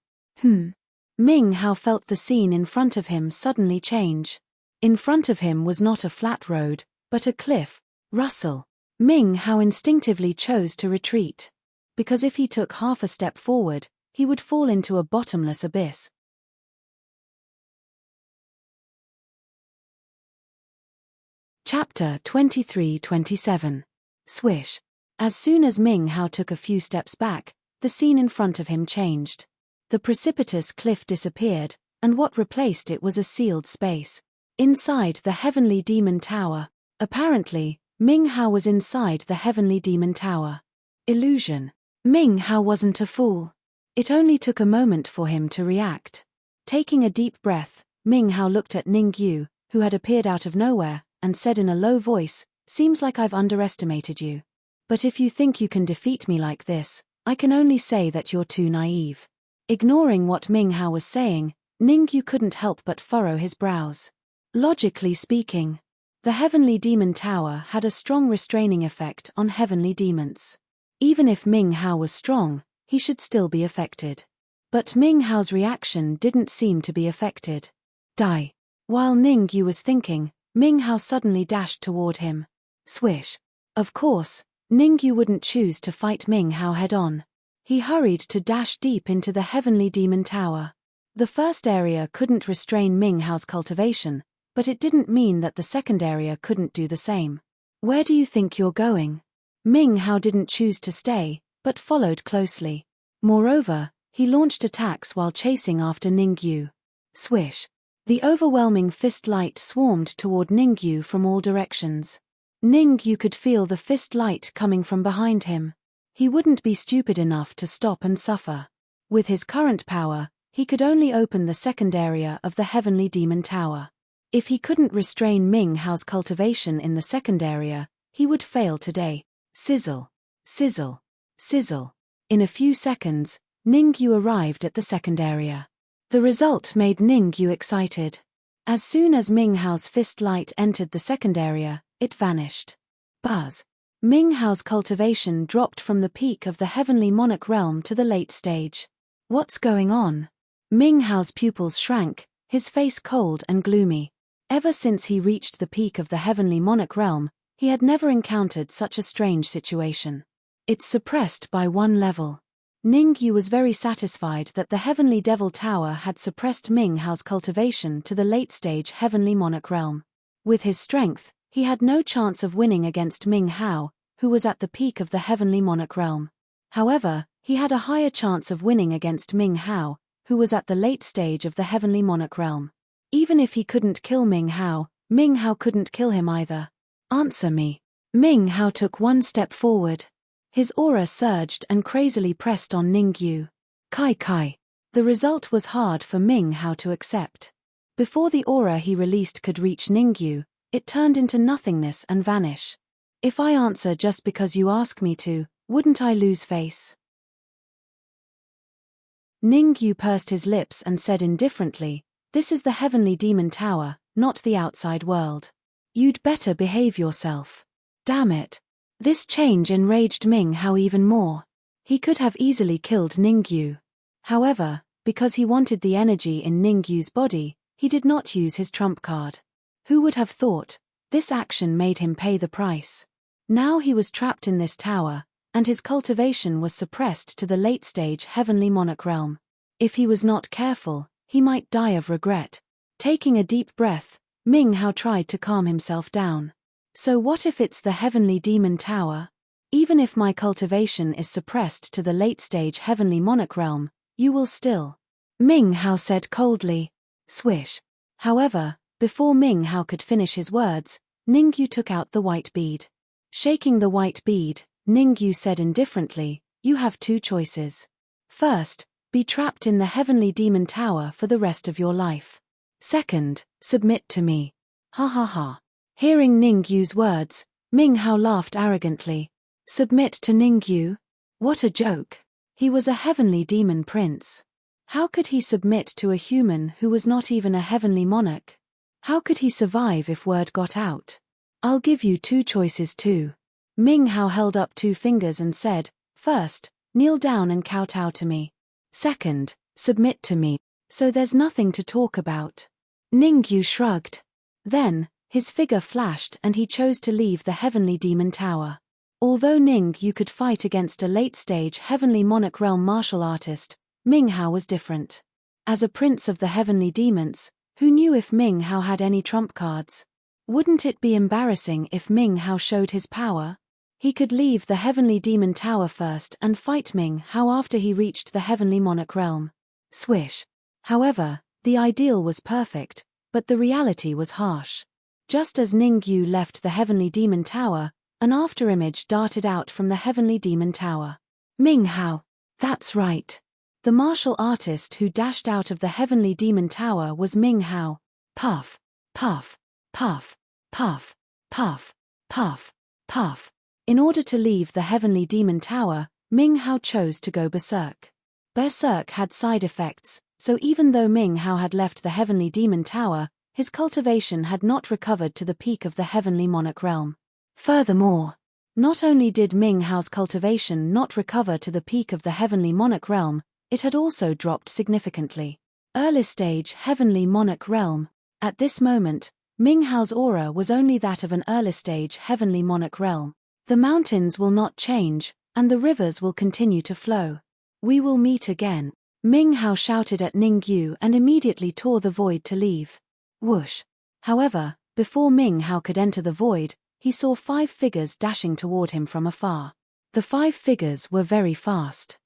Ming Hao felt the scene in front of him suddenly change. In front of him was not a flat road, but a cliff. Rustle. Ming Hao instinctively chose to retreat. Because if he took half a step forward, he would fall into a bottomless abyss. Chapter 23-27. Swish. As soon as Ming Hao took a few steps back, the scene in front of him changed. The precipitous cliff disappeared, and what replaced it was a sealed space. Inside the Heavenly Demon Tower. Apparently, Ming Hao was inside the Heavenly Demon Tower. Illusion. Ming Hao wasn't a fool. It only took a moment for him to react. Taking a deep breath, Ming Hao looked at Ningyu, who had appeared out of nowhere, and said in a low voice, "Seems like I've underestimated you. But if you think you can defeat me like this, I can only say that you're too naive." Ignoring what Ming Hao was saying, Ningyu couldn't help but furrow his brows. Logically speaking, the Heavenly Demon Tower had a strong restraining effect on heavenly demons. Even if Ming Hao was strong, he should still be affected. But Ming Hao's reaction didn't seem to be affected. Die. While Ningyu was thinking, Ming Hao suddenly dashed toward him. Swish. Of course, Ningyu wouldn't choose to fight Ming Hao head-on. He hurried to dash deep into the Heavenly Demon Tower. The first area couldn't restrain Ming Hao's cultivation, but it didn't mean that the second area couldn't do the same. Where do you think you're going? Ming Hao didn't choose to stay, but followed closely. Moreover, he launched attacks while chasing after Ningyu. Swish! The overwhelming fist light swarmed toward Ningyu from all directions. Ningyu could feel the fist light coming from behind him. He wouldn't be stupid enough to stop and suffer. With his current power, he could only open the second area of the Heavenly Demon Tower. If he couldn't restrain Ming Hao's cultivation in the second area, he would fail today. Sizzle! Sizzle! Sizzle! In a few seconds, Ningyu arrived at the second area. The result made Ningyu excited. As soon as Ming Hao's fist light entered the second area, it vanished. Buzz! Ming Hao's cultivation dropped from the peak of the Heavenly Monarch realm to the late stage. What's going on? Ming Hao's pupils shrank, his face cold and gloomy. Ever since he reached the peak of the Heavenly Monarch realm, he had never encountered such a strange situation. It's suppressed by one level. Ningyu was very satisfied that the Heavenly Devil Tower had suppressed Ming Hao's cultivation to the late-stage Heavenly Monarch realm. With his strength, he had no chance of winning against Ming Hao, who was at the peak of the Heavenly Monarch realm. However, he had a higher chance of winning against Ming Hao, who was at the late stage of the Heavenly Monarch realm. Even if he couldn't kill Ming Hao couldn't kill him either. Answer me. Ming Hao took one step forward. His aura surged and crazily pressed on Ningyu. Kai. The result was hard for Ming Hao to accept. Before the aura he released could reach Ningyu, it turned into nothingness and vanish. If I answer just because you ask me to, wouldn't I lose face? Ningyu pursed his lips and said indifferently, "This is the Heavenly Demon Tower, not the outside world. You'd better behave yourself." Damn it. This change enraged Ming Hao even more. He could have easily killed Ningyu. However, because he wanted the energy in Ningyu's body, he did not use his trump card. Who would have thought? This action made him pay the price. Now he was trapped in this tower, and his cultivation was suppressed to the late-stage Heavenly Monarch realm. If he was not careful, he might die of regret. Taking a deep breath, Ming Hao tried to calm himself down. So what if it's the Heavenly Demon Tower? Even if my cultivation is suppressed to the late-stage Heavenly Monarch realm, you will still. Ming Hao said coldly. Swish. However, before Ming Hao could finish his words, Ningyu took out the white bead. Shaking the white bead, Ningyu said indifferently, "You have two choices. First, be trapped in the Heavenly Demon Tower for the rest of your life. Second, submit to me." Ha ha ha. Hearing Ningyu's words, Ming Hao laughed arrogantly. Submit to Ningyu? What a joke. He was a heavenly demon prince. How could he submit to a human who was not even a heavenly monarch? How could he survive if word got out? I'll give you two choices too. Ming Hao held up two fingers and said, "First, kneel down and kowtow to me. Second, submit to me. So there's nothing to talk about." Ningyu shrugged. Then, his figure flashed and he chose to leave the Heavenly Demon Tower. Although Ningyu could fight against a late-stage Heavenly Monarch realm martial artist, Ming Hao was different. As a prince of the Heavenly Demons, who knew if Ming Hao had any trump cards? Wouldn't it be embarrassing if Ming Hao showed his power? He could leave the Heavenly Demon Tower first and fight Ming Hao after he reached the Heavenly Monarch realm. Swish. However, the ideal was perfect, but the reality was harsh. Just as Ningyu left the Heavenly Demon Tower, an afterimage darted out from the Heavenly Demon Tower. Ming Hao. That's right. The martial artist who dashed out of the Heavenly Demon Tower was Ming Hao. Puff, puff, puff, puff, puff, puff, puff. In order to leave the Heavenly Demon Tower, Ming Hao chose to go berserk. Berserk had side effects, so even though Ming Hao had left the Heavenly Demon Tower, his cultivation had not recovered to the peak of the Heavenly Monarch realm. Furthermore, not only did Ming Hao's cultivation not recover to the peak of the Heavenly Monarch realm, it had also dropped significantly. Early stage Heavenly Monarch realm. At this moment, Ming Hao's aura was only that of an early stage Heavenly Monarch realm. The mountains will not change, and the rivers will continue to flow. We will meet again. Ming Hao shouted at Ningyu and immediately tore the void to leave. Whoosh! However, before Ming Hao could enter the void, he saw 5 figures dashing toward him from afar. The 5 figures were very fast.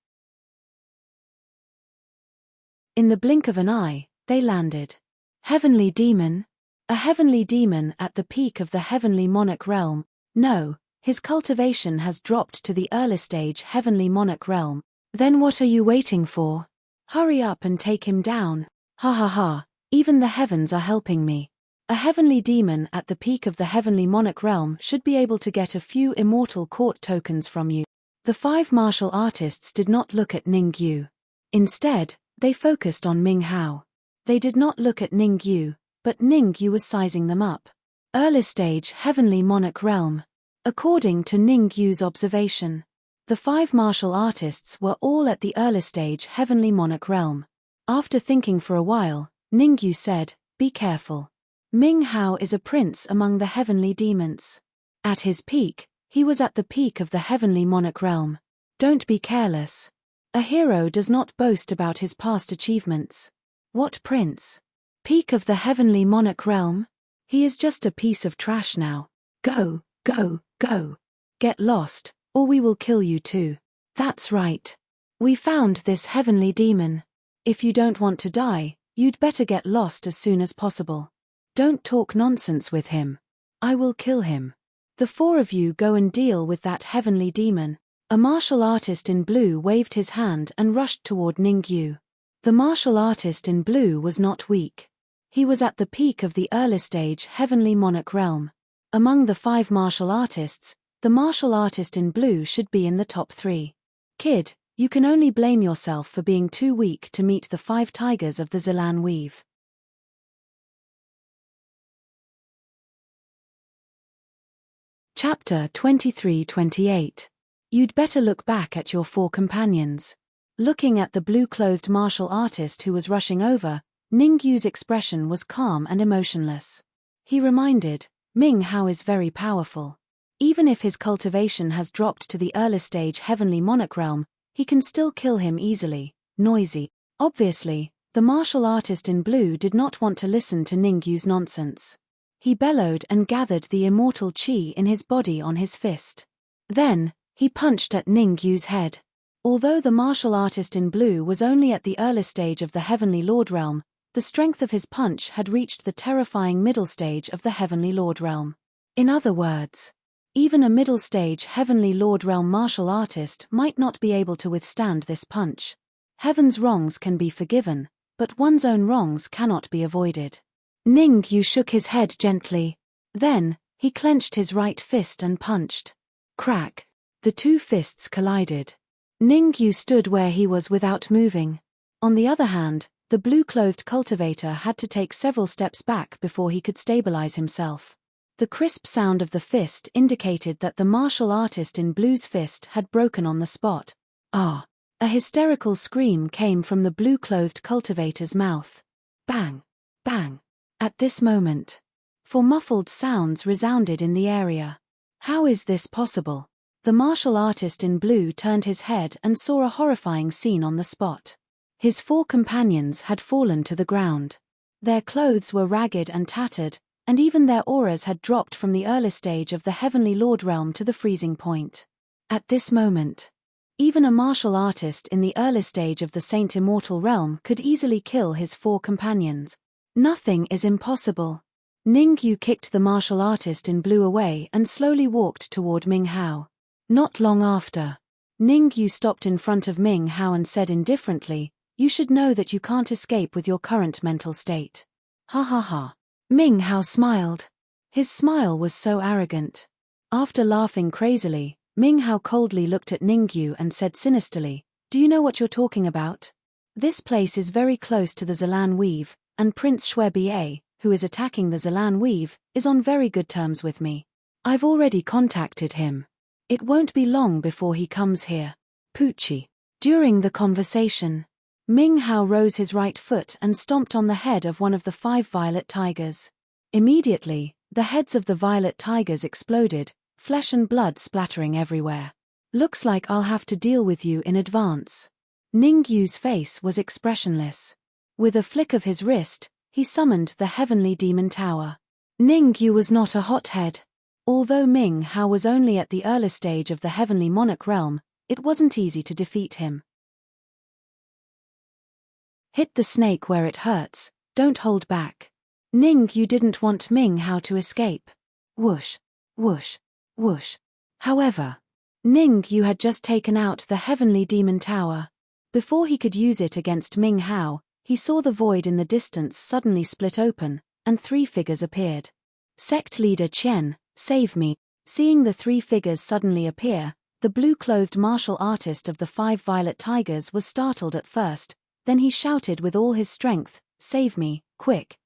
In the blink of an eye, they landed. Heavenly demon? A heavenly demon at the peak of the heavenly monarch realm? No, his cultivation has dropped to the early stage heavenly monarch realm. Then what are you waiting for? Hurry up and take him down. Ha ha ha, even the heavens are helping me. A heavenly demon at the peak of the heavenly monarch realm should be able to get a few immortal court tokens from you. The 5 martial artists did not look at Ningyu. Instead, they focused on Ming Hao. They did not look at Ningyu, but Ningyu was sizing them up. Early stage heavenly monarch realm. According to Ningyu's observation, the 5 martial artists were all at the early stage heavenly monarch realm. After thinking for a while, Ningyu said, "Be careful. Ming Hao is a prince among the heavenly demons. At his peak, he was at the peak of the heavenly monarch realm. Don't be careless. A hero does not boast about his past achievements. What prince? Peak of the heavenly monarch realm? He is just a piece of trash now. Go, go, go. Get lost, or we will kill you too." That's right. We found this heavenly demon. If you don't want to die, you'd better get lost as soon as possible. Don't talk nonsense with him. I will kill him. The 4 of you go and deal with that heavenly demon. A martial artist in blue waved his hand and rushed toward Ningyu. The martial artist in blue was not weak. He was at the peak of the early stage heavenly monarch realm. Among the 5 martial artists, the martial artist in blue should be in the top 3. Kid, you can only blame yourself for being too weak to meet the 5 tigers of the Zilan Weave. Chapter 23-28. You'd better look back at your 4 companions. Looking at the blue-clothed martial artist who was rushing over, Ningyu's expression was calm and emotionless. He reminded, Ming Hao is very powerful. Even if his cultivation has dropped to the early stage heavenly monarch realm, he can still kill him easily. Noisy. Obviously, the martial artist in blue did not want to listen to Ningyu's nonsense. He bellowed and gathered the immortal chi in his body on his fist. Then, he punched at Ningyu's head. Although the martial artist in blue was only at the early stage of the heavenly lord realm, the strength of his punch had reached the terrifying middle stage of the heavenly lord realm. In other words, even a middle stage heavenly lord realm martial artist might not be able to withstand this punch. Heaven's wrongs can be forgiven, but one's own wrongs cannot be avoided. Ningyu shook his head gently. Then, he clenched his right fist and punched. Crack. The 2 fists collided. Ningyu stood where he was without moving. On the other hand, the blue-clothed cultivator had to take several steps back before he could stabilize himself. The crisp sound of the fist indicated that the martial artist in blue's fist had broken on the spot. Ah! A hysterical scream came from the blue-clothed cultivator's mouth. Bang! Bang! At this moment, 4 muffled sounds resounded in the area. How is this possible? The martial artist in blue turned his head and saw a horrifying scene on the spot. His 4 companions had fallen to the ground. Their clothes were ragged and tattered, and even their auras had dropped from the early stage of the heavenly lord realm to the freezing point. At this moment, even a martial artist in the early stage of the Saint Immortal realm could easily kill his 4 companions. Nothing is impossible. Ningyu kicked the martial artist in blue away and slowly walked toward Ming Hao. Not long after, Ningyu stopped in front of Ming Hao and said indifferently, "You should know that you can't escape with your current mental state." Ha ha ha. Ming Hao smiled. His smile was so arrogant. After laughing crazily, Ming Hao coldly looked at Ningyu and said sinisterly, "Do you know what you're talking about? This place is very close to the Zilan Weave, and Prince Shuebie, who is attacking the Zilan Weave, is on very good terms with me. I've already contacted him. It won't be long before he comes here." Poochie. During the conversation, Ming Hao rose his right foot and stomped on the head of one of the 5 violet tigers. Immediately, the heads of the violet tigers exploded, flesh and blood splattering everywhere. "Looks like I'll have to deal with you in advance." Ningyu's face was expressionless. With a flick of his wrist, he summoned the heavenly demon tower. Ningyu was not a hothead. Although Ming Hao was only at the early stage of the heavenly monarch realm, it wasn't easy to defeat him. Hit the snake where it hurts, don't hold back. Ningyu didn't want Ming Hao to escape. Whoosh, whoosh, whoosh. However, Ningyu had just taken out the heavenly demon tower. Before he could use it against Ming Hao, he saw the void in the distance suddenly split open, and 3 figures appeared. Sect leader Chen, save me. Seeing the 3 figures suddenly appear, the blue-clothed martial artist of the 5 violet tigers was startled at first, then he shouted with all his strength, save me, quick.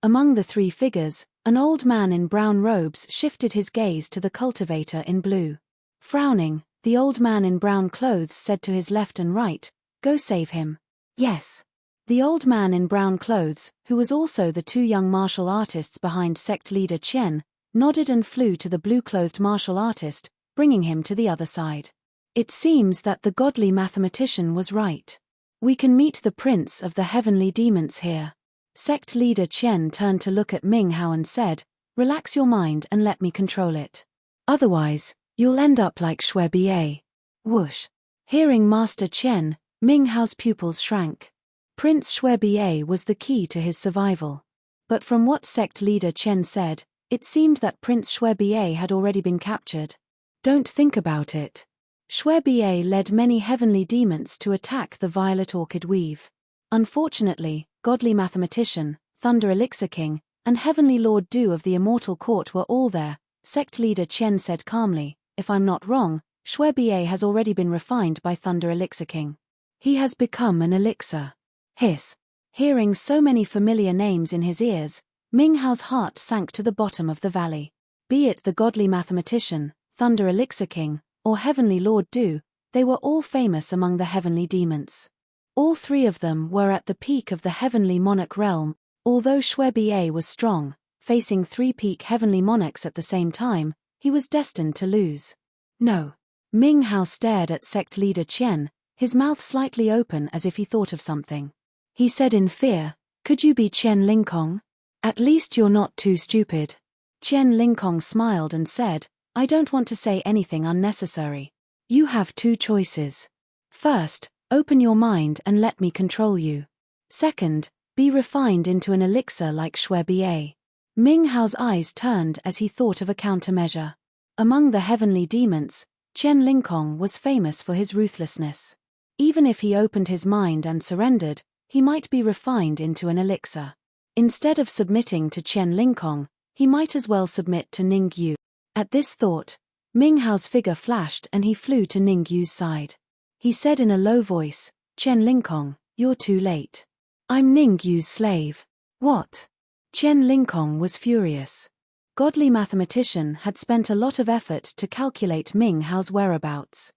Among the 3 figures, an old man in brown robes shifted his gaze to the cultivator in blue. Frowning, the old man in brown clothes said to his left and right, go save him. Yes. The old man in brown clothes, who was also the 2 young martial artists behind sect leader Chen, nodded and flew to the blue-clothed martial artist, bringing him to the other side. It seems that the godly mathematician was right. We can meet the prince of the heavenly demons here. Sect leader Chen turned to look at Ming Hao and said, relax your mind and let me control it. Otherwise, you'll end up like Shui Bie. Whoosh. Hearing Master Chen, Ming Hao's pupils shrank. Prince Shui Bie was the key to his survival. But from what sect leader Chen said, it seemed that Prince Shui Bie had already been captured. Don't think about it. Shui Bie led many heavenly demons to attack the violet orchid weave. Unfortunately, godly mathematician, Thunder Elixir King, and Heavenly Lord Du of the Immortal Court were all there. Sect leader Chen said calmly, if I'm not wrong, Shui Bie has already been refined by Thunder Elixir King. He has become an elixir. Hiss. Hearing so many familiar names in his ears, Ming Hao's heart sank to the bottom of the valley. Be it the godly mathematician, Thunder Elixir King, or Heavenly Lord Du, they were all famous among the heavenly demons. All 3 of them were at the peak of the heavenly monarch realm. Although Shui Bie was strong, facing 3 peak heavenly monarchs at the same time, he was destined to lose. No. Ming Hao stared at sect leader Chen, his mouth slightly open as if he thought of something. He said in fear, could you be Chen Lingkong? At least you're not too stupid. Chen Lingkong smiled and said, I don't want to say anything unnecessary. You have 2 choices. First, open your mind and let me control you. Second, be refined into an elixir like Shui Bie. Ming Hao's eyes turned as he thought of a countermeasure. Among the heavenly demons, Chen Lingkong was famous for his ruthlessness. Even if he opened his mind and surrendered, he might be refined into an elixir. Instead of submitting to Chen Lingkong, he might as well submit to Ningyu. At this thought, Ming Hao's figure flashed and he flew to Ningyu's side. He said in a low voice, Chen Lingkong, you're too late. I'm Ningyu's slave. What? Chen Lingkong was furious. Godly mathematician had spent a lot of effort to calculate Ming Hao's whereabouts.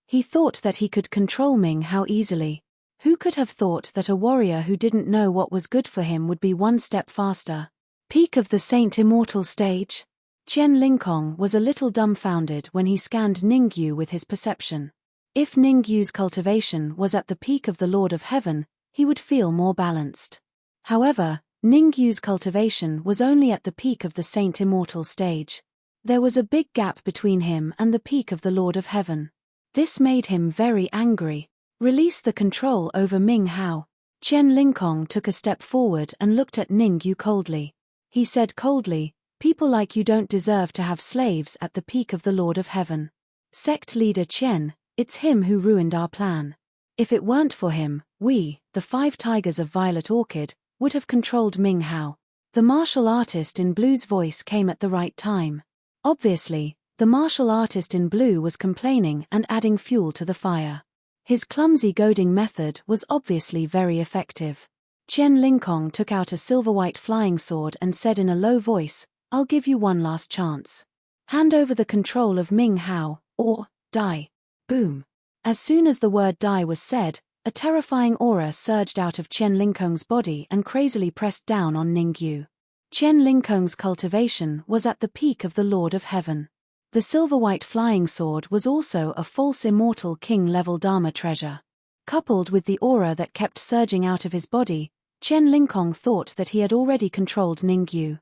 He thought that he could control Ming Hao easily. Who could have thought that a warrior who didn't know what was good for him would be 1 step faster? Peak of the Saint Immortal stage? Chen Lingkong was a little dumbfounded when he scanned Ningyu with his perception. If Ningyu's cultivation was at the peak of the Lord of Heaven, he would feel more balanced. However, Ningyu's cultivation was only at the peak of the Saint Immortal stage. There was a big gap between him and the peak of the Lord of Heaven. This made him very angry. Release the control over Ming Hao. Chen Lingkong took a step forward and looked at Ningyu coldly. He said coldly, people like you don't deserve to have slaves at the peak of the Lord of Heaven. Sect leader Chen, it's him who ruined our plan. If it weren't for him, we, the 5 tigers of Violet Orchid, would have controlled Ming Hao. The martial artist in blue's voice came at the right time. Obviously, the martial artist in blue was complaining and adding fuel to the fire. His clumsy goading method was obviously very effective. Chen Lingkong took out a silver-white flying sword and said in a low voice, I'll give you 1 last chance. Hand over the control of Ming Hao, or die. Boom. As soon as the word die was said, a terrifying aura surged out of Chen Lingkong's body and crazily pressed down on Ningyu. Chen Lingkong's cultivation was at the peak of the Lord of Heaven. The silver-white flying sword was also a false immortal king-level Dharma treasure. Coupled with the aura that kept surging out of his body, Qian Lingkong thought that he had already controlled Ningyu.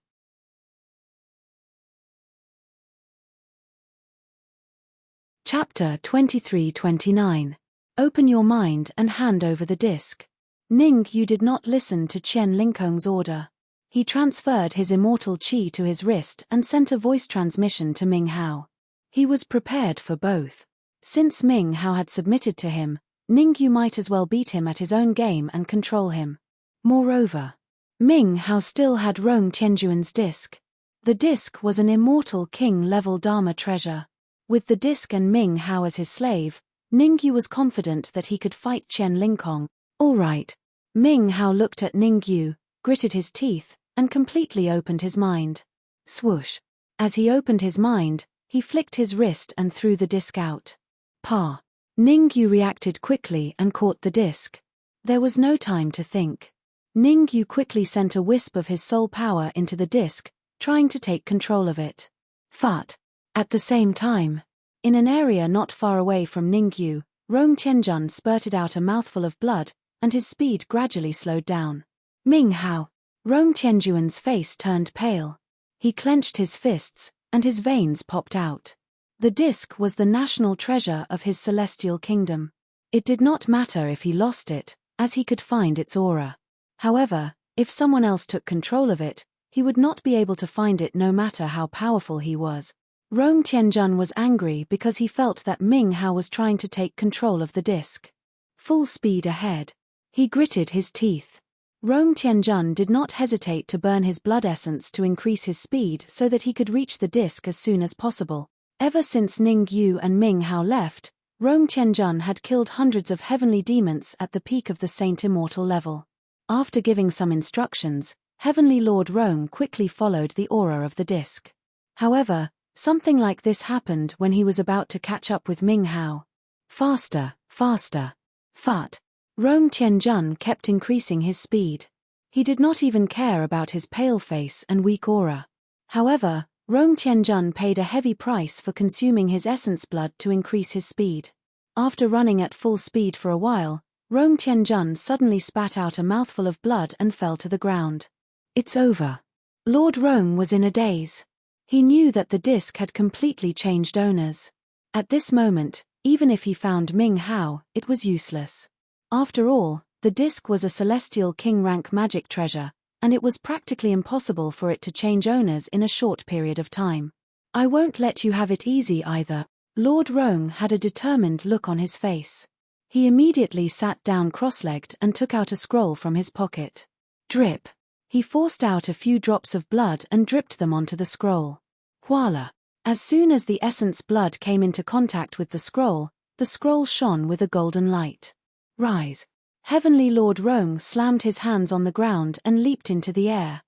Chapter 23-29. Open your mind and hand over the disc. Ningyu did not listen to Qian Lingkong's order. He transferred his immortal qi to his wrist and sent a voice transmission to Ming Hao. He was prepared for both. Since Ming Hao had submitted to him, Ningyu might as well beat him at his own game and control him. Moreover, Ming Hao still had Rong Tianjuan's disc. The disc was an immortal king-level Dharma treasure. With the disc and Ming Hao as his slave, Ningyu was confident that he could fight Qian Lingkong. All right. Ming Hao looked at Ningyu, gritted his teeth, and completely opened his mind. Swoosh. As he opened his mind, he flicked his wrist and threw the disc out. Pa. Ningyu reacted quickly and caught the disc. There was no time to think. Ningyu quickly sent a wisp of his soul power into the disc, trying to take control of it. Fart. At the same time, in an area not far away from Ningyu, Rong Tianjun spurted out a mouthful of blood, and his speed gradually slowed down. Ming Hao. Rong Tianjuan's face turned pale. He clenched his fists, and his veins popped out. The disc was the national treasure of his celestial kingdom. It did not matter if he lost it, as he could find its aura. However, if someone else took control of it, he would not be able to find it no matter how powerful he was. Rong Tianjun was angry because he felt that Ming Hao was trying to take control of the disc. Full speed ahead. He gritted his teeth. Rong Tianjun did not hesitate to burn his blood essence to increase his speed so that he could reach the disc as soon as possible. Ever since Ningyu and Ming Hao left, Rong Tianjun had killed hundreds of heavenly demons at the peak of the Saint Immortal level. After giving some instructions, Heavenly Lord Rong quickly followed the aura of the disc. However, something like this happened when he was about to catch up with Ming Hao. Faster, faster. Fart. Rong Tianjun kept increasing his speed. He did not even care about his pale face and weak aura. However, Rong Tianjun paid a heavy price for consuming his essence blood to increase his speed. After running at full speed for a while, Rong Tianjun suddenly spat out a mouthful of blood and fell to the ground. It's over. Lord Rong was in a daze. He knew that the disc had completely changed owners. At this moment, even if he found Ming Hao, it was useless. After all, the disc was a celestial king-rank magic treasure, and it was practically impossible for it to change owners in a short period of time. I won't let you have it easy either. Lord Rong had a determined look on his face. He immediately sat down cross-legged and took out a scroll from his pocket. Drip. He forced out a few drops of blood and dripped them onto the scroll. Voila! As soon as the essence blood came into contact with the scroll shone with a golden light. Rise! Heavenly Lord Rong slammed his hands on the ground and leaped into the air.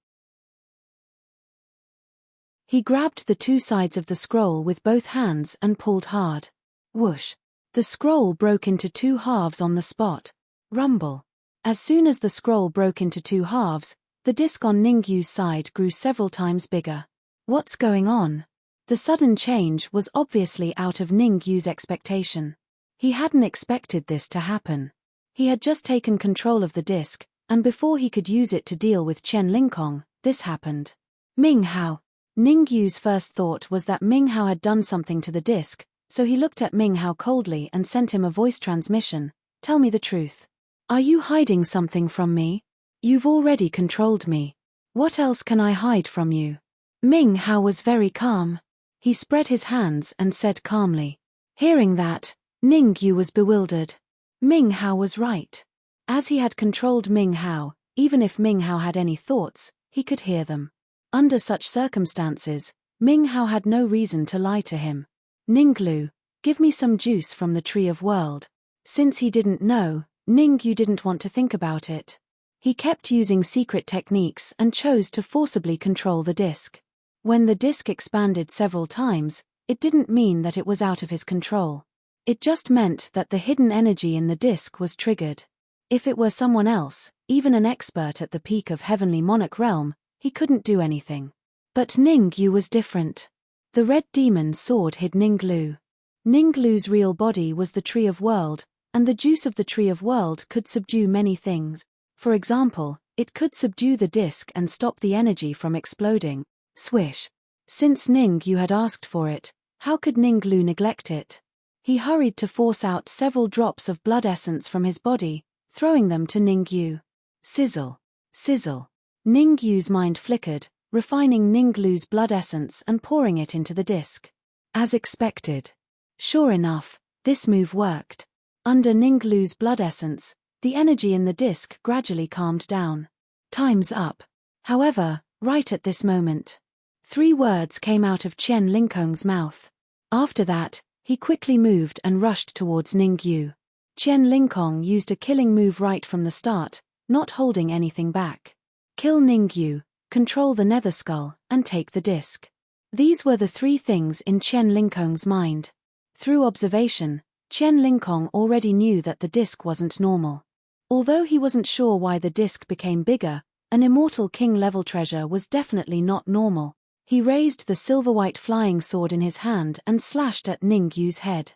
He grabbed the two sides of the scroll with both hands and pulled hard. Whoosh! The scroll broke into two halves on the spot. Rumble! As soon as the scroll broke into two halves, the disc on Ningyu's side grew several times bigger. What's going on? The sudden change was obviously out of Ningyu's expectation. He hadn't expected this to happen. He had just taken control of the disc, and before he could use it to deal with Qian Lingkong, this happened. Ming Hao. Ningyu's first thought was that Ming Hao had done something to the disc, so he looked at Ming Hao coldly and sent him a voice transmission. Tell me the truth. Are you hiding something from me? You've already controlled me. What else can I hide from you? Ming Hao was very calm. He spread his hands and said calmly. Hearing that, Ningyu was bewildered. Ming Hao was right. As he had controlled Ming Hao, even if Ming Hao had any thoughts, he could hear them. Under such circumstances, Ming Hao had no reason to lie to him. Ninglu, give me some juice from the Tree of World. Since he didn't know, Ningyu didn't want to think about it. He kept using secret techniques and chose to forcibly control the disc. When the disc expanded several times, it didn't mean that it was out of his control. It just meant that the hidden energy in the disc was triggered. If it were someone else, even an expert at the peak of Heavenly Monarch realm, he couldn't do anything. But Ningyu was different. The red demon's sword hid Ninglu. Ninglu's real body was the Tree of World, and the juice of the Tree of World could subdue many things. For example, it could subdue the disc and stop the energy from exploding. Swish. Since Ningyu had asked for it, how could Ninglu neglect it? He hurried to force out several drops of blood essence from his body, throwing them to Ningyu. Sizzle. Sizzle. Ningyu's mind flickered, refining Ninglu's blood essence and pouring it into the disc. As expected. Sure enough, this move worked. Under Ninglu's blood essence, the energy in the disc gradually calmed down. Time's up. However, right at this moment, 3 words came out of Chen Lingkong's mouth. After that, he quickly moved and rushed towards Ningyu. Chen Lingkong used a killing move right from the start, not holding anything back. Kill Ningyu, control the nether skull, and take the disc. These were the 3 things in Chen Lingkong's mind. Through observation, Chen Lingkong already knew that the disc wasn't normal. Although he wasn't sure why the disc became bigger, an immortal king-level treasure was definitely not normal. He raised the silver-white flying sword in his hand and slashed at Ningyu's head.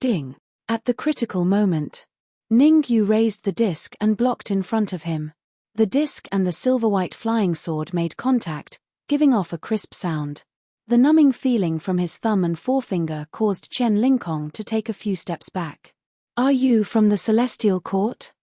Ding! At the critical moment, Ningyu raised the disc and blocked in front of him. The disc and the silver-white flying sword made contact, giving off a crisp sound. The numbing feeling from his thumb and forefinger caused Chen Lingkong to take a few steps back. Are you from the Celestial Court?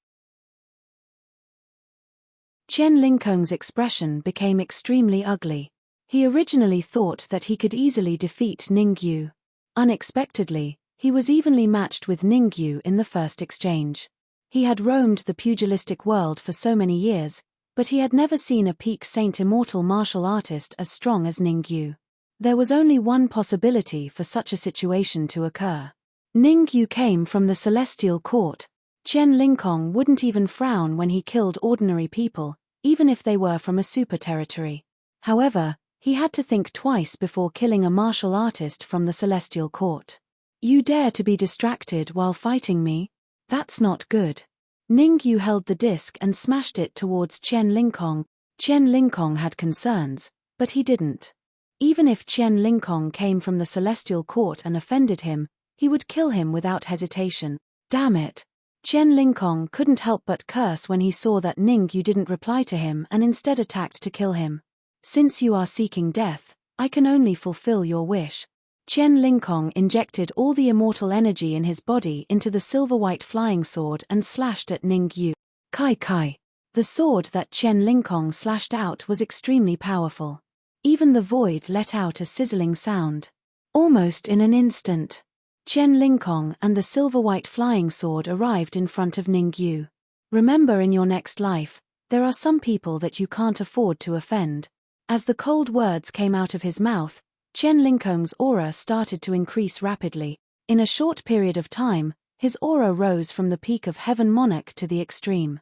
Chen Lingkong's expression became extremely ugly. He originally thought that he could easily defeat Ningyu. Unexpectedly, he was evenly matched with Ningyu in the first exchange. He had roamed the pugilistic world for so many years, but he had never seen a peak saint immortal martial artist as strong as Ningyu. There was only one possibility for such a situation to occur. Ningyu came from the Celestial Court. Chen Lingkong wouldn't even frown when he killed ordinary people, even if they were from a super territory. However, he had to think twice before killing a martial artist from the Celestial Court. You dare to be distracted while fighting me? That's not good. Ningyu held the disc and smashed it towards Chen Lingkong. Chen Lingkong had concerns, but he didn't. Even if Chen Lingkong came from the Celestial Court and offended him, he would kill him without hesitation. Damn it! Chen Lingkong couldn't help but curse when he saw that Ningyu didn't reply to him and instead attacked to kill him. Since you are seeking death, I can only fulfill your wish. Chen Lingkong injected all the immortal energy in his body into the silver-white flying sword and slashed at Ningyu. Kai Kai. The sword that Chen Lingkong slashed out was extremely powerful. Even the void let out a sizzling sound. Almost in an instant, Chen Lingkong and the silver-white flying sword arrived in front of Ningyu. Remember, in your next life, there are some people that you can't afford to offend. As the cold words came out of his mouth, Chen Lingkong's aura started to increase rapidly. In a short period of time, his aura rose from the peak of Heaven Monarch to the extreme.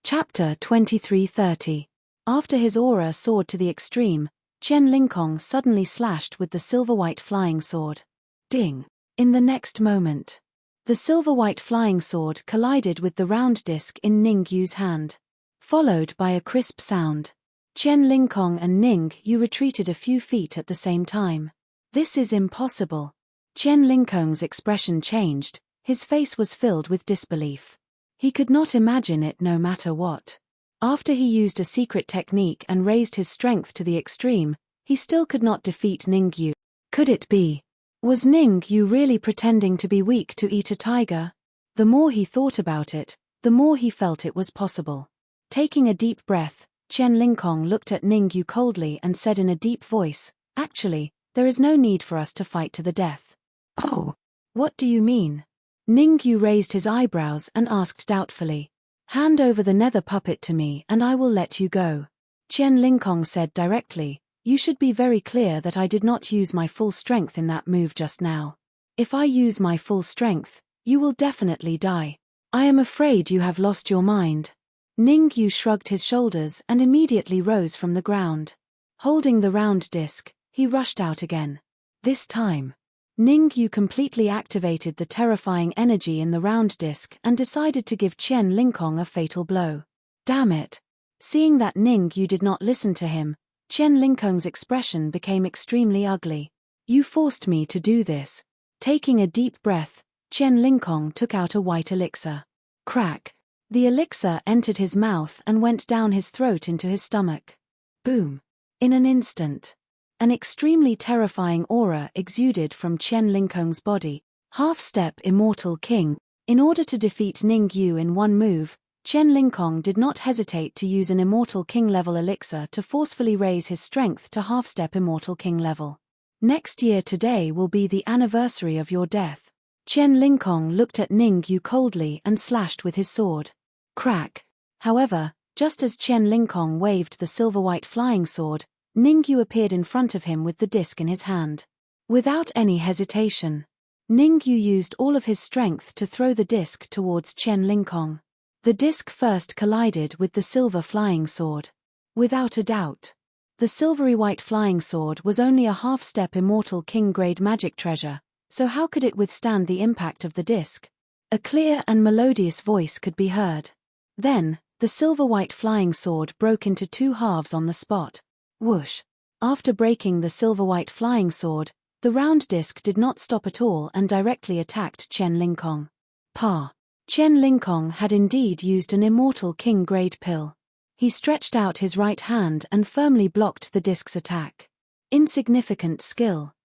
Chapter 2330. After his aura soared to the extreme, Chen Lingkong suddenly slashed with the silver-white flying sword. Ding! In the next moment, the silver-white flying sword collided with the round disc in Ningyu's hand. Followed by a crisp sound. Chen Lingkong and Ningyu retreated a few feet at the same time. This is impossible. Chen Lingkong's expression changed, his face was filled with disbelief. He could not imagine it no matter what. After he used a secret technique and raised his strength to the extreme, he still could not defeat Ningyu. Could it be? Was Ningyu really pretending to be weak to eat a tiger? The more he thought about it, the more he felt it was possible. Taking a deep breath, Chen Lingkong looked at Ningyu coldly and said in a deep voice, "Actually, there is no need for us to fight to the death." "Oh, what do you mean?" Ningyu raised his eyebrows and asked doubtfully. "Hand over the nether puppet to me and I will let you go." Chen Lingkong said directly, "You should be very clear that I did not use my full strength in that move just now. If I use my full strength, you will definitely die. I am afraid you have lost your mind." Ningyu shrugged his shoulders and immediately rose from the ground. Holding the round disc, he rushed out again. This time, Ningyu completely activated the terrifying energy in the round disc and decided to give Chen Lingkong a fatal blow. Damn it! Seeing that Ningyu did not listen to him, Chen Lingkong's expression became extremely ugly. You forced me to do this. Taking a deep breath, Chen Lingkong took out a white elixir. Crack. The elixir entered his mouth and went down his throat into his stomach. Boom. In an instant, an extremely terrifying aura exuded from Chen Lingkong's body. Half-step Immortal King. In order to defeat Ningyu in one move, Chen Lingkong did not hesitate to use an Immortal King level elixir to forcefully raise his strength to half-step Immortal King level. Next year today will be the anniversary of your death. Chen Lingkong looked at Ningyu coldly and slashed with his sword. Crack. However, just as Chen Lingkong waved the silver-white flying sword, Ningyu appeared in front of him with the disc in his hand. Without any hesitation, Ningyu used all of his strength to throw the disc towards Chen Lingkong. The disc first collided with the silver flying sword. Without a doubt, the silvery white flying sword was only a half-step Immortal King grade magic treasure, so how could it withstand the impact of the disc? A clear and melodious voice could be heard. Then, the silver-white flying sword broke into two halves on the spot. Whoosh! After breaking the silver-white flying sword, the round disc did not stop at all and directly attacked Chen Lingkong. Pa! Chen Lingkong had indeed used an Immortal King grade pill. He stretched out his right hand and firmly blocked the disc's attack. Insignificant skill.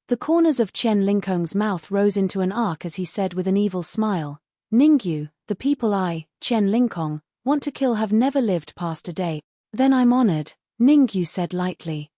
The corners of Chen Lingkong's mouth rose into an arc as he said with an evil smile, Ningyu, the people I, Chen Lingkong, want to kill have never lived past a day. Then I'm honored, Ningyu said lightly.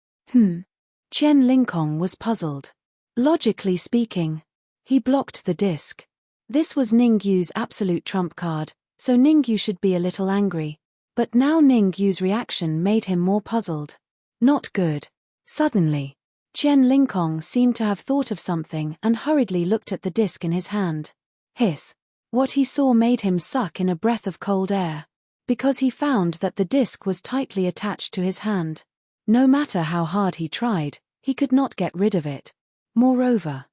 Chen Lingkong was puzzled. Logically speaking, he blocked the disc. This was Ningyu's absolute trump card, so Ningyu should be a little angry. But now Ningyu's reaction made him more puzzled. Not good. Suddenly, Chen Lingkong seemed to have thought of something and hurriedly looked at the disc in his hand. Hiss. What he saw made him suck in a breath of cold air, because he found that the disc was tightly attached to his hand. No matter how hard he tried, he could not get rid of it. Moreover,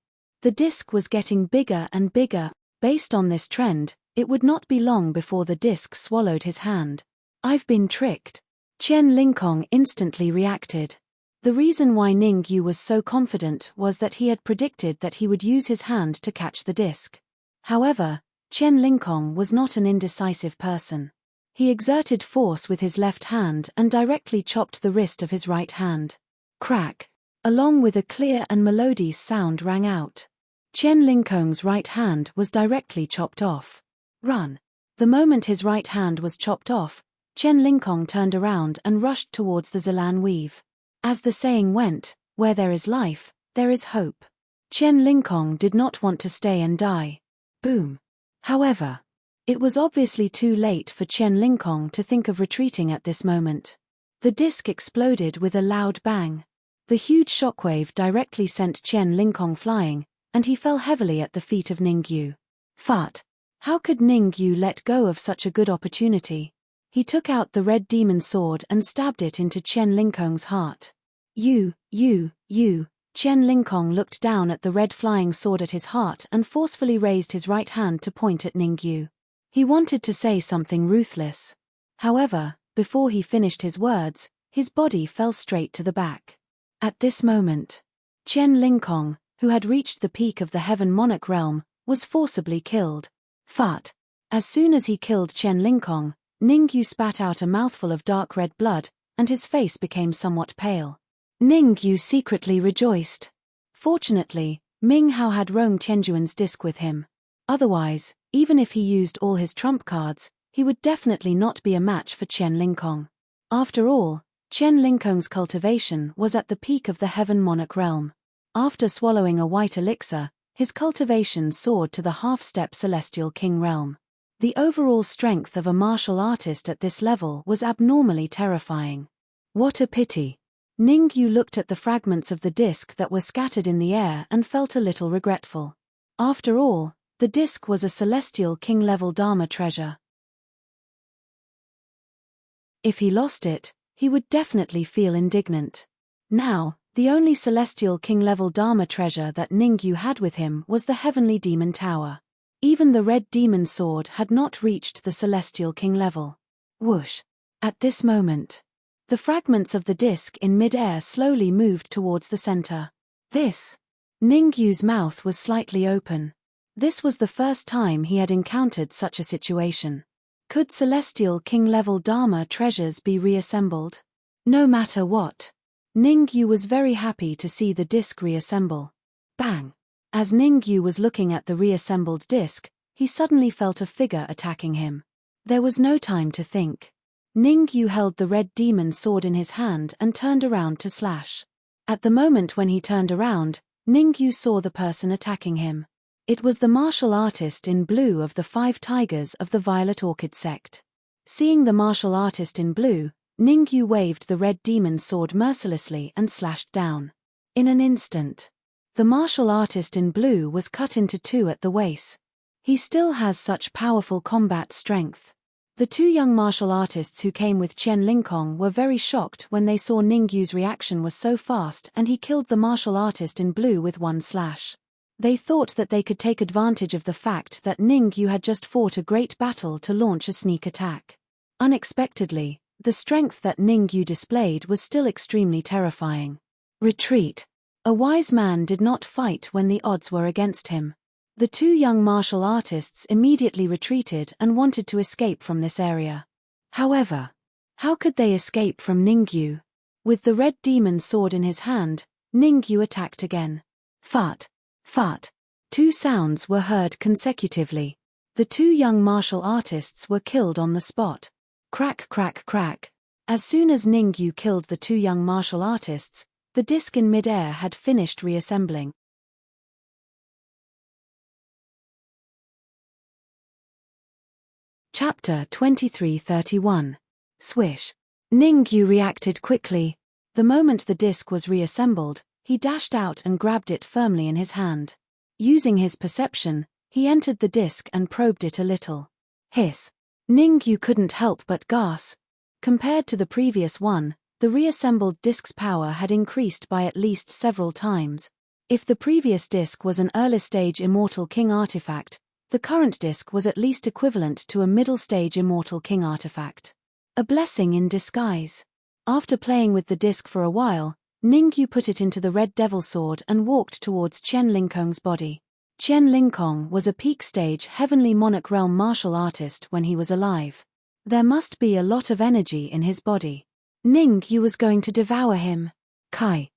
the disc was getting bigger and bigger. Based on this trend, it would not be long before the disc swallowed his hand. I've been tricked. Chen Lingkong instantly reacted. The reason why Ningyu was so confident was that he had predicted that he would use his hand to catch the disc. However, Chen Lingkong was not an indecisive person. He exerted force with his left hand and directly chopped the wrist of his right hand. Crack! Along with a clear and melodious sound rang out. Chen Lingkong's right hand was directly chopped off. Run! The moment his right hand was chopped off, Chen Lingkong turned around and rushed towards the Zilan weave. As the saying went, where there is life, there is hope. Chen Lingkong did not want to stay and die. Boom! However, it was obviously too late for Chen Lingkong to think of retreating at this moment. The disc exploded with a loud bang. The huge shockwave directly sent Chen Lingkong flying, and he fell heavily at the feet of Ningyu. Fart! How could Ningyu let go of such a good opportunity? He took out the red demon sword and stabbed it into Chen Lingkong's heart. You. Chen Lingkong looked down at the red flying sword at his heart and forcefully raised his right hand to point at Ningyu. He wanted to say something ruthless. However, before he finished his words, his body fell straight to the back. At this moment, Chen Lingkong, who had reached the peak of the Heaven Monarch realm, was forcibly killed. Fart! As soon as he killed Chen Lingkong, Ningyu spat out a mouthful of dark red blood, and his face became somewhat pale. Ningyu secretly rejoiced. Fortunately, Ming Hao had Rong Tianjuan's disc with him. Otherwise, even if he used all his trump cards, he would definitely not be a match for Chen Lingkong. After all, Chen Lingkong's cultivation was at the peak of the Heaven Monarch realm. After swallowing a white elixir, his cultivation soared to the half-step Celestial King realm. The overall strength of a martial artist at this level was abnormally terrifying. What a pity. Ningyu looked at the fragments of the disc that were scattered in the air and felt a little regretful. After all, the disc was a Celestial King level Dharma treasure. If he lost it, he would definitely feel indignant. Now, the only Celestial King level Dharma treasure that Ningyu had with him was the Heavenly Demon Tower. Even the red demon sword had not reached the Celestial King level. Whoosh! At this moment, the fragments of the disc in mid-air slowly moved towards the center. Ningyu's mouth was slightly open. This was the first time he had encountered such a situation. Could Celestial King level Dharma treasures be reassembled? No matter what, Ningyu was very happy to see the disc reassemble. Bang! As Ningyu was looking at the reassembled disc, he suddenly felt a figure attacking him. There was no time to think. Ningyu held the red demon sword in his hand and turned around to slash. At the moment when he turned around, Ningyu saw the person attacking him. It was the martial artist in blue of the 5 tigers of the Violet Orchid sect. Seeing the martial artist in blue, Ningyu waved the red demon sword mercilessly and slashed down. In an instant, the martial artist in blue was cut into 2 at the waist. He still has such powerful combat strength. The 2 young martial artists who came with Qian Lingkong were very shocked when they saw Ningyu's reaction was so fast and he killed the martial artist in blue with 1 slash. They thought that they could take advantage of the fact that Ningyu had just fought a great battle to launch a sneak attack. Unexpectedly, the strength that Ningyu displayed was still extremely terrifying. Retreat. A wise man did not fight when the odds were against him. The 2 young martial artists immediately retreated and wanted to escape from this area. However, how could they escape from Ningyu? With the red demon sword in his hand, Ningyu attacked again. Fart, fart. 2 sounds were heard consecutively. The 2 young martial artists were killed on the spot. Crack, crack, crack. As soon as Ningyu killed the 2 young martial artists, the disc in mid-air had finished reassembling. Chapter 2331. Swish. Ningyu reacted quickly. The moment the disc was reassembled, he dashed out and grabbed it firmly in his hand. Using his perception, he entered the disc and probed it a little. Hiss. Ningyu couldn't help but gasp. Compared to the previous one, the reassembled disc's power had increased by at least several times. If the previous disc was an early-stage Immortal King artifact, the current disc was at least equivalent to a middle-stage Immortal King artifact. A blessing in disguise. After playing with the disc for a while, Ningyu put it into the Red Devil Sword and walked towards Qian Lingkong's body. Qian Lingkong was a peak-stage Heavenly Monarch Realm martial artist when he was alive. There must be a lot of energy in his body. Ningyu was going to devour him. Kai.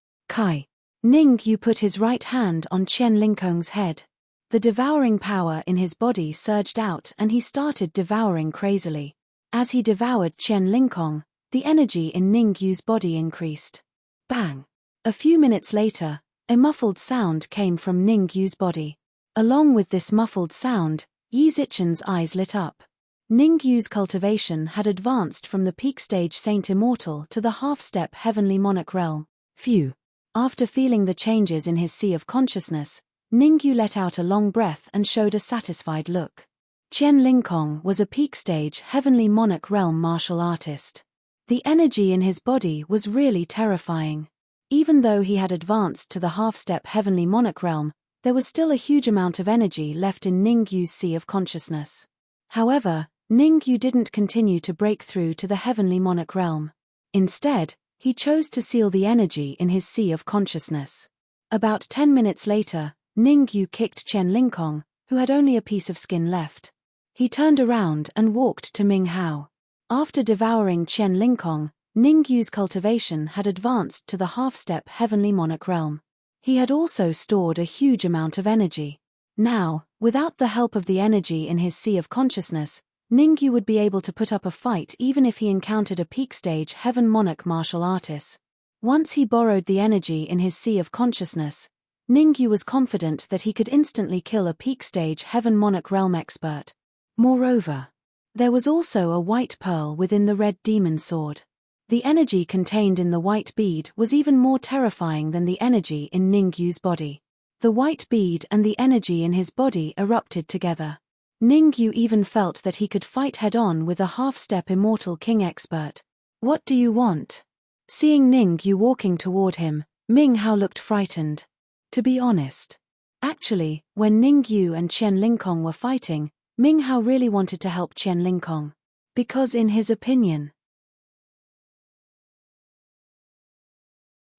Ningyu put his right hand on Qian Lingkong's head. The devouring power in his body surged out and he started devouring crazily. As he devoured Qian Lingkong, the energy in Ningyu's body increased. Bang! A few minutes later, a muffled sound came from Ningyu's body. Along with this muffled sound, Yi Zichen's eyes lit up. Ningyu's cultivation had advanced from the peak stage Saint Immortal to the half-step Heavenly Monarch Realm. Phew! After feeling the changes in his sea of consciousness, Ningyu let out a long breath and showed a satisfied look. Qian Lingkong was a peak stage Heavenly Monarch Realm martial artist. The energy in his body was really terrifying. Even though he had advanced to the half-step Heavenly Monarch Realm, there was still a huge amount of energy left in Ningyu's sea of consciousness. However, Ningyu didn't continue to break through to the Heavenly Monarch Realm. Instead, he chose to seal the energy in his sea of consciousness. About 10 minutes later, Ningyu kicked Qian Lingkong, who had only a piece of skin left. He turned around and walked to Ming Hao. After devouring Qian Lingkong, Ningyu's cultivation had advanced to the half-step Heavenly Monarch Realm. He had also stored a huge amount of energy. Now, without the help of the energy in his sea of consciousness, Ningyu would be able to put up a fight even if he encountered a peak-stage Heaven Monarch martial artist. Once he borrowed the energy in his sea of consciousness, Ningyu was confident that he could instantly kill a peak-stage Heaven Monarch Realm expert. Moreover, there was also a white pearl within the red demon sword. The energy contained in the white bead was even more terrifying than the energy in Ningyu's body. The white bead and the energy in his body erupted together. Ningyu even felt that he could fight head-on with a half-step Immortal King expert. What do you want? Seeing Ningyu walking toward him, Ming Hao looked frightened. To be honest, Actually, when Ning Yu and Qian Lingkong were fighting, Ming Hao really wanted to help Qian Lingkong. Because in his opinion,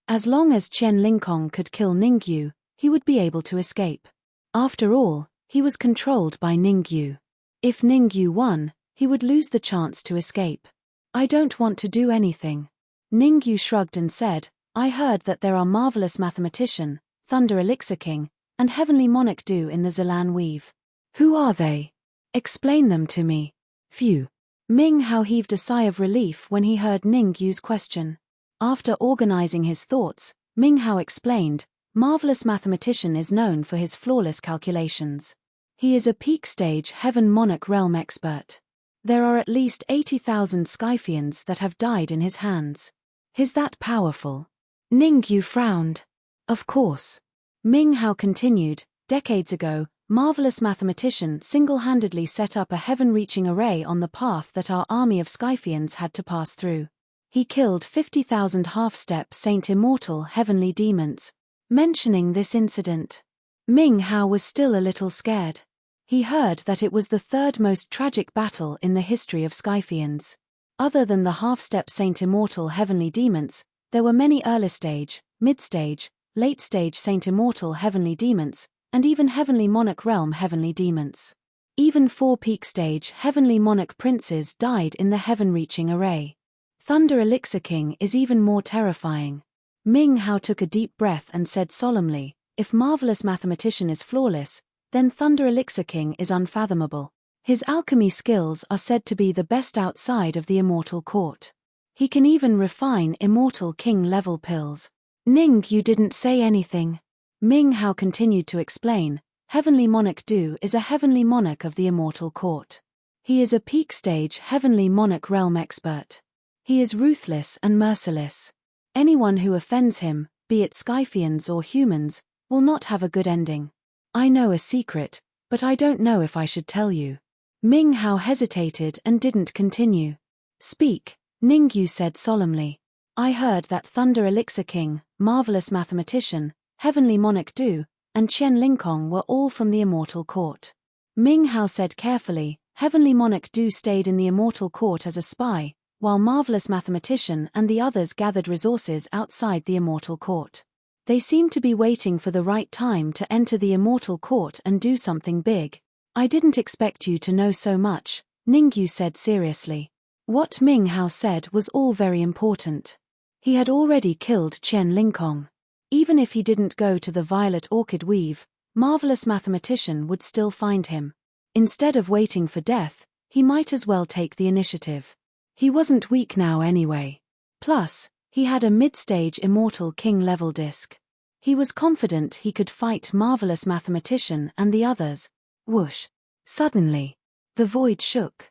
as long as Qian Lingkong could kill Ning Yu, he would be able to escape. After all, he was controlled by Ning Yu. If Ning Yu won, he would lose the chance to escape. I don't want to do anything. Ning Yu shrugged and said, I heard that there are marvelous mathematician, Thunder Elixir King, and Heavenly Monarch Du in the Zilan Weave. Who are they? Explain them to me. Phew. Ming Hao heaved a sigh of relief when he heard Ning Yu's question. After organizing his thoughts, Ming Hao explained, marvelous mathematician is known for his flawless calculations. He is a peak stage Heaven Monarch realm expert. There are at least 80,000 Skyfians that have died in his hands. Is that powerful? Ning Yu frowned. Of course. Ming Hao continued, decades ago, marvelous mathematician single-handedly set up a heaven-reaching array on the path that our army of Skyfians had to pass through. He killed 50,000 half-step Saint Immortal heavenly demons. Mentioning this incident, Ming Hao was still a little scared. He heard that it was the third most tragic battle in the history of Skyfians. Other than the half-step Saint Immortal heavenly demons, there were many early-stage, mid-stage, late-stage Saint Immortal heavenly demons, and even Heavenly Monarch realm heavenly demons. Even 4 peak-stage Heavenly Monarch princes died in the heaven-reaching array. Thunder Elixir King is even more terrifying. Ming Hao took a deep breath and said solemnly, if marvelous mathematician is flawless, then Thunder Elixir King is unfathomable. His alchemy skills are said to be the best outside of the Immortal Court. He can even refine Immortal King level pills. Ning Yu didn't say anything. Ming Hao continued to explain, Heavenly Monarch Du is a Heavenly Monarch of the Immortal Court. He is a peak stage Heavenly Monarch realm expert. He is ruthless and merciless. Anyone who offends him, be it Skyfians or humans, will not have a good ending. I know a secret, but I don't know if I should tell you. Ming Hao hesitated and didn't continue. Speak, Ning Yu said solemnly. I heard that Thunder Elixir King, marvelous mathematician, Heavenly Monarch Du, and Qian Lingkong were all from the Immortal Court. Ming Hao said carefully, Heavenly Monarch Du stayed in the Immortal Court as a spy, while marvelous mathematician and the others gathered resources outside the Immortal Court. They seemed to be waiting for the right time to enter the Immortal Court and do something big. I didn't expect you to know so much, Ning Yu said seriously. What Ming Hao said was all very important. He had already killed Qian Lingkong. Even if he didn't go to the Violet Orchid Weave, marvelous mathematician would still find him. Instead of waiting for death, he might as well take the initiative. He wasn't weak now anyway. Plus, he had a mid-stage Immortal King level disc. He was confident he could fight marvelous mathematician and the others. Whoosh. Suddenly, the void shook.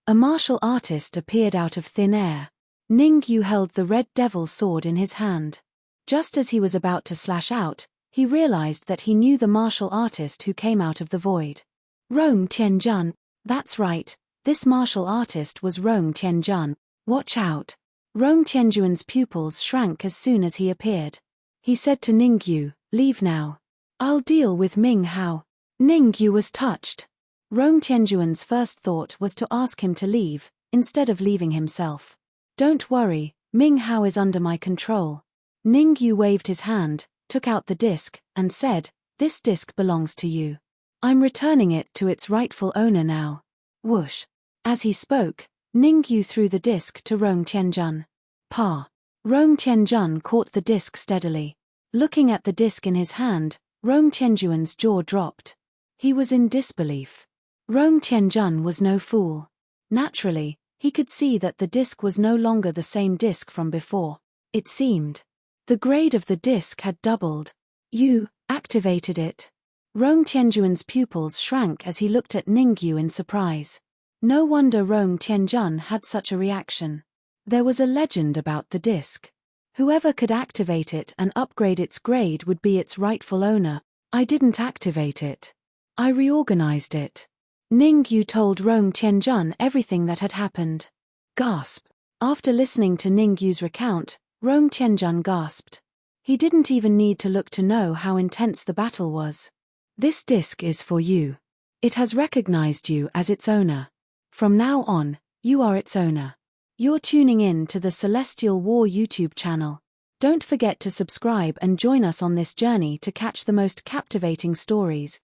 A martial artist appeared out of thin air. Ning Yu held the red devil sword in his hand. Just as he was about to slash out, he realized that he knew the martial artist who came out of the void. Rong Tianjun. That's right, this martial artist was Rong Tianjun. Watch out. Rong Tianjun's pupils shrank as soon as he appeared. He said to Ning Yu, leave now. I'll deal with Ming Hao. Ning Yu was touched. Rong Tianjun's first thought was to ask him to leave, instead of leaving himself. Don't worry, Ming Hao is under my control. Ning Yu waved his hand, took out the disc, and said, this disc belongs to you. I'm returning it to its rightful owner now. Whoosh. As he spoke, Ning Yu threw the disc to Rong Tianjun. Pa. Rong Tianjun caught the disc steadily. Looking at the disc in his hand, Rong Tianjun's jaw dropped. He was in disbelief. Rong Tianjun was no fool. Naturally, he could see that the disc was no longer the same disc from before. It seemed. The grade of the disc had doubled. You activated it. Rong Tianjun's pupils shrank as he looked at Ning Yu in surprise. No wonder Rong Tianjun had such a reaction. There was a legend about the disc. Whoever could activate it and upgrade its grade would be its rightful owner. I didn't activate it. I reorganized it. Ning Yu told Rong Tianjun everything that had happened. Gasp. After listening to Ning Yu's recount, Rong Tianjun gasped. He didn't even need to look to know how intense the battle was. This disc is for you. It has recognized you as its owner. From now on, you are its owner. You're tuning in to the Celestial War YouTube channel. Don't forget to subscribe and join us on this journey to catch the most captivating stories.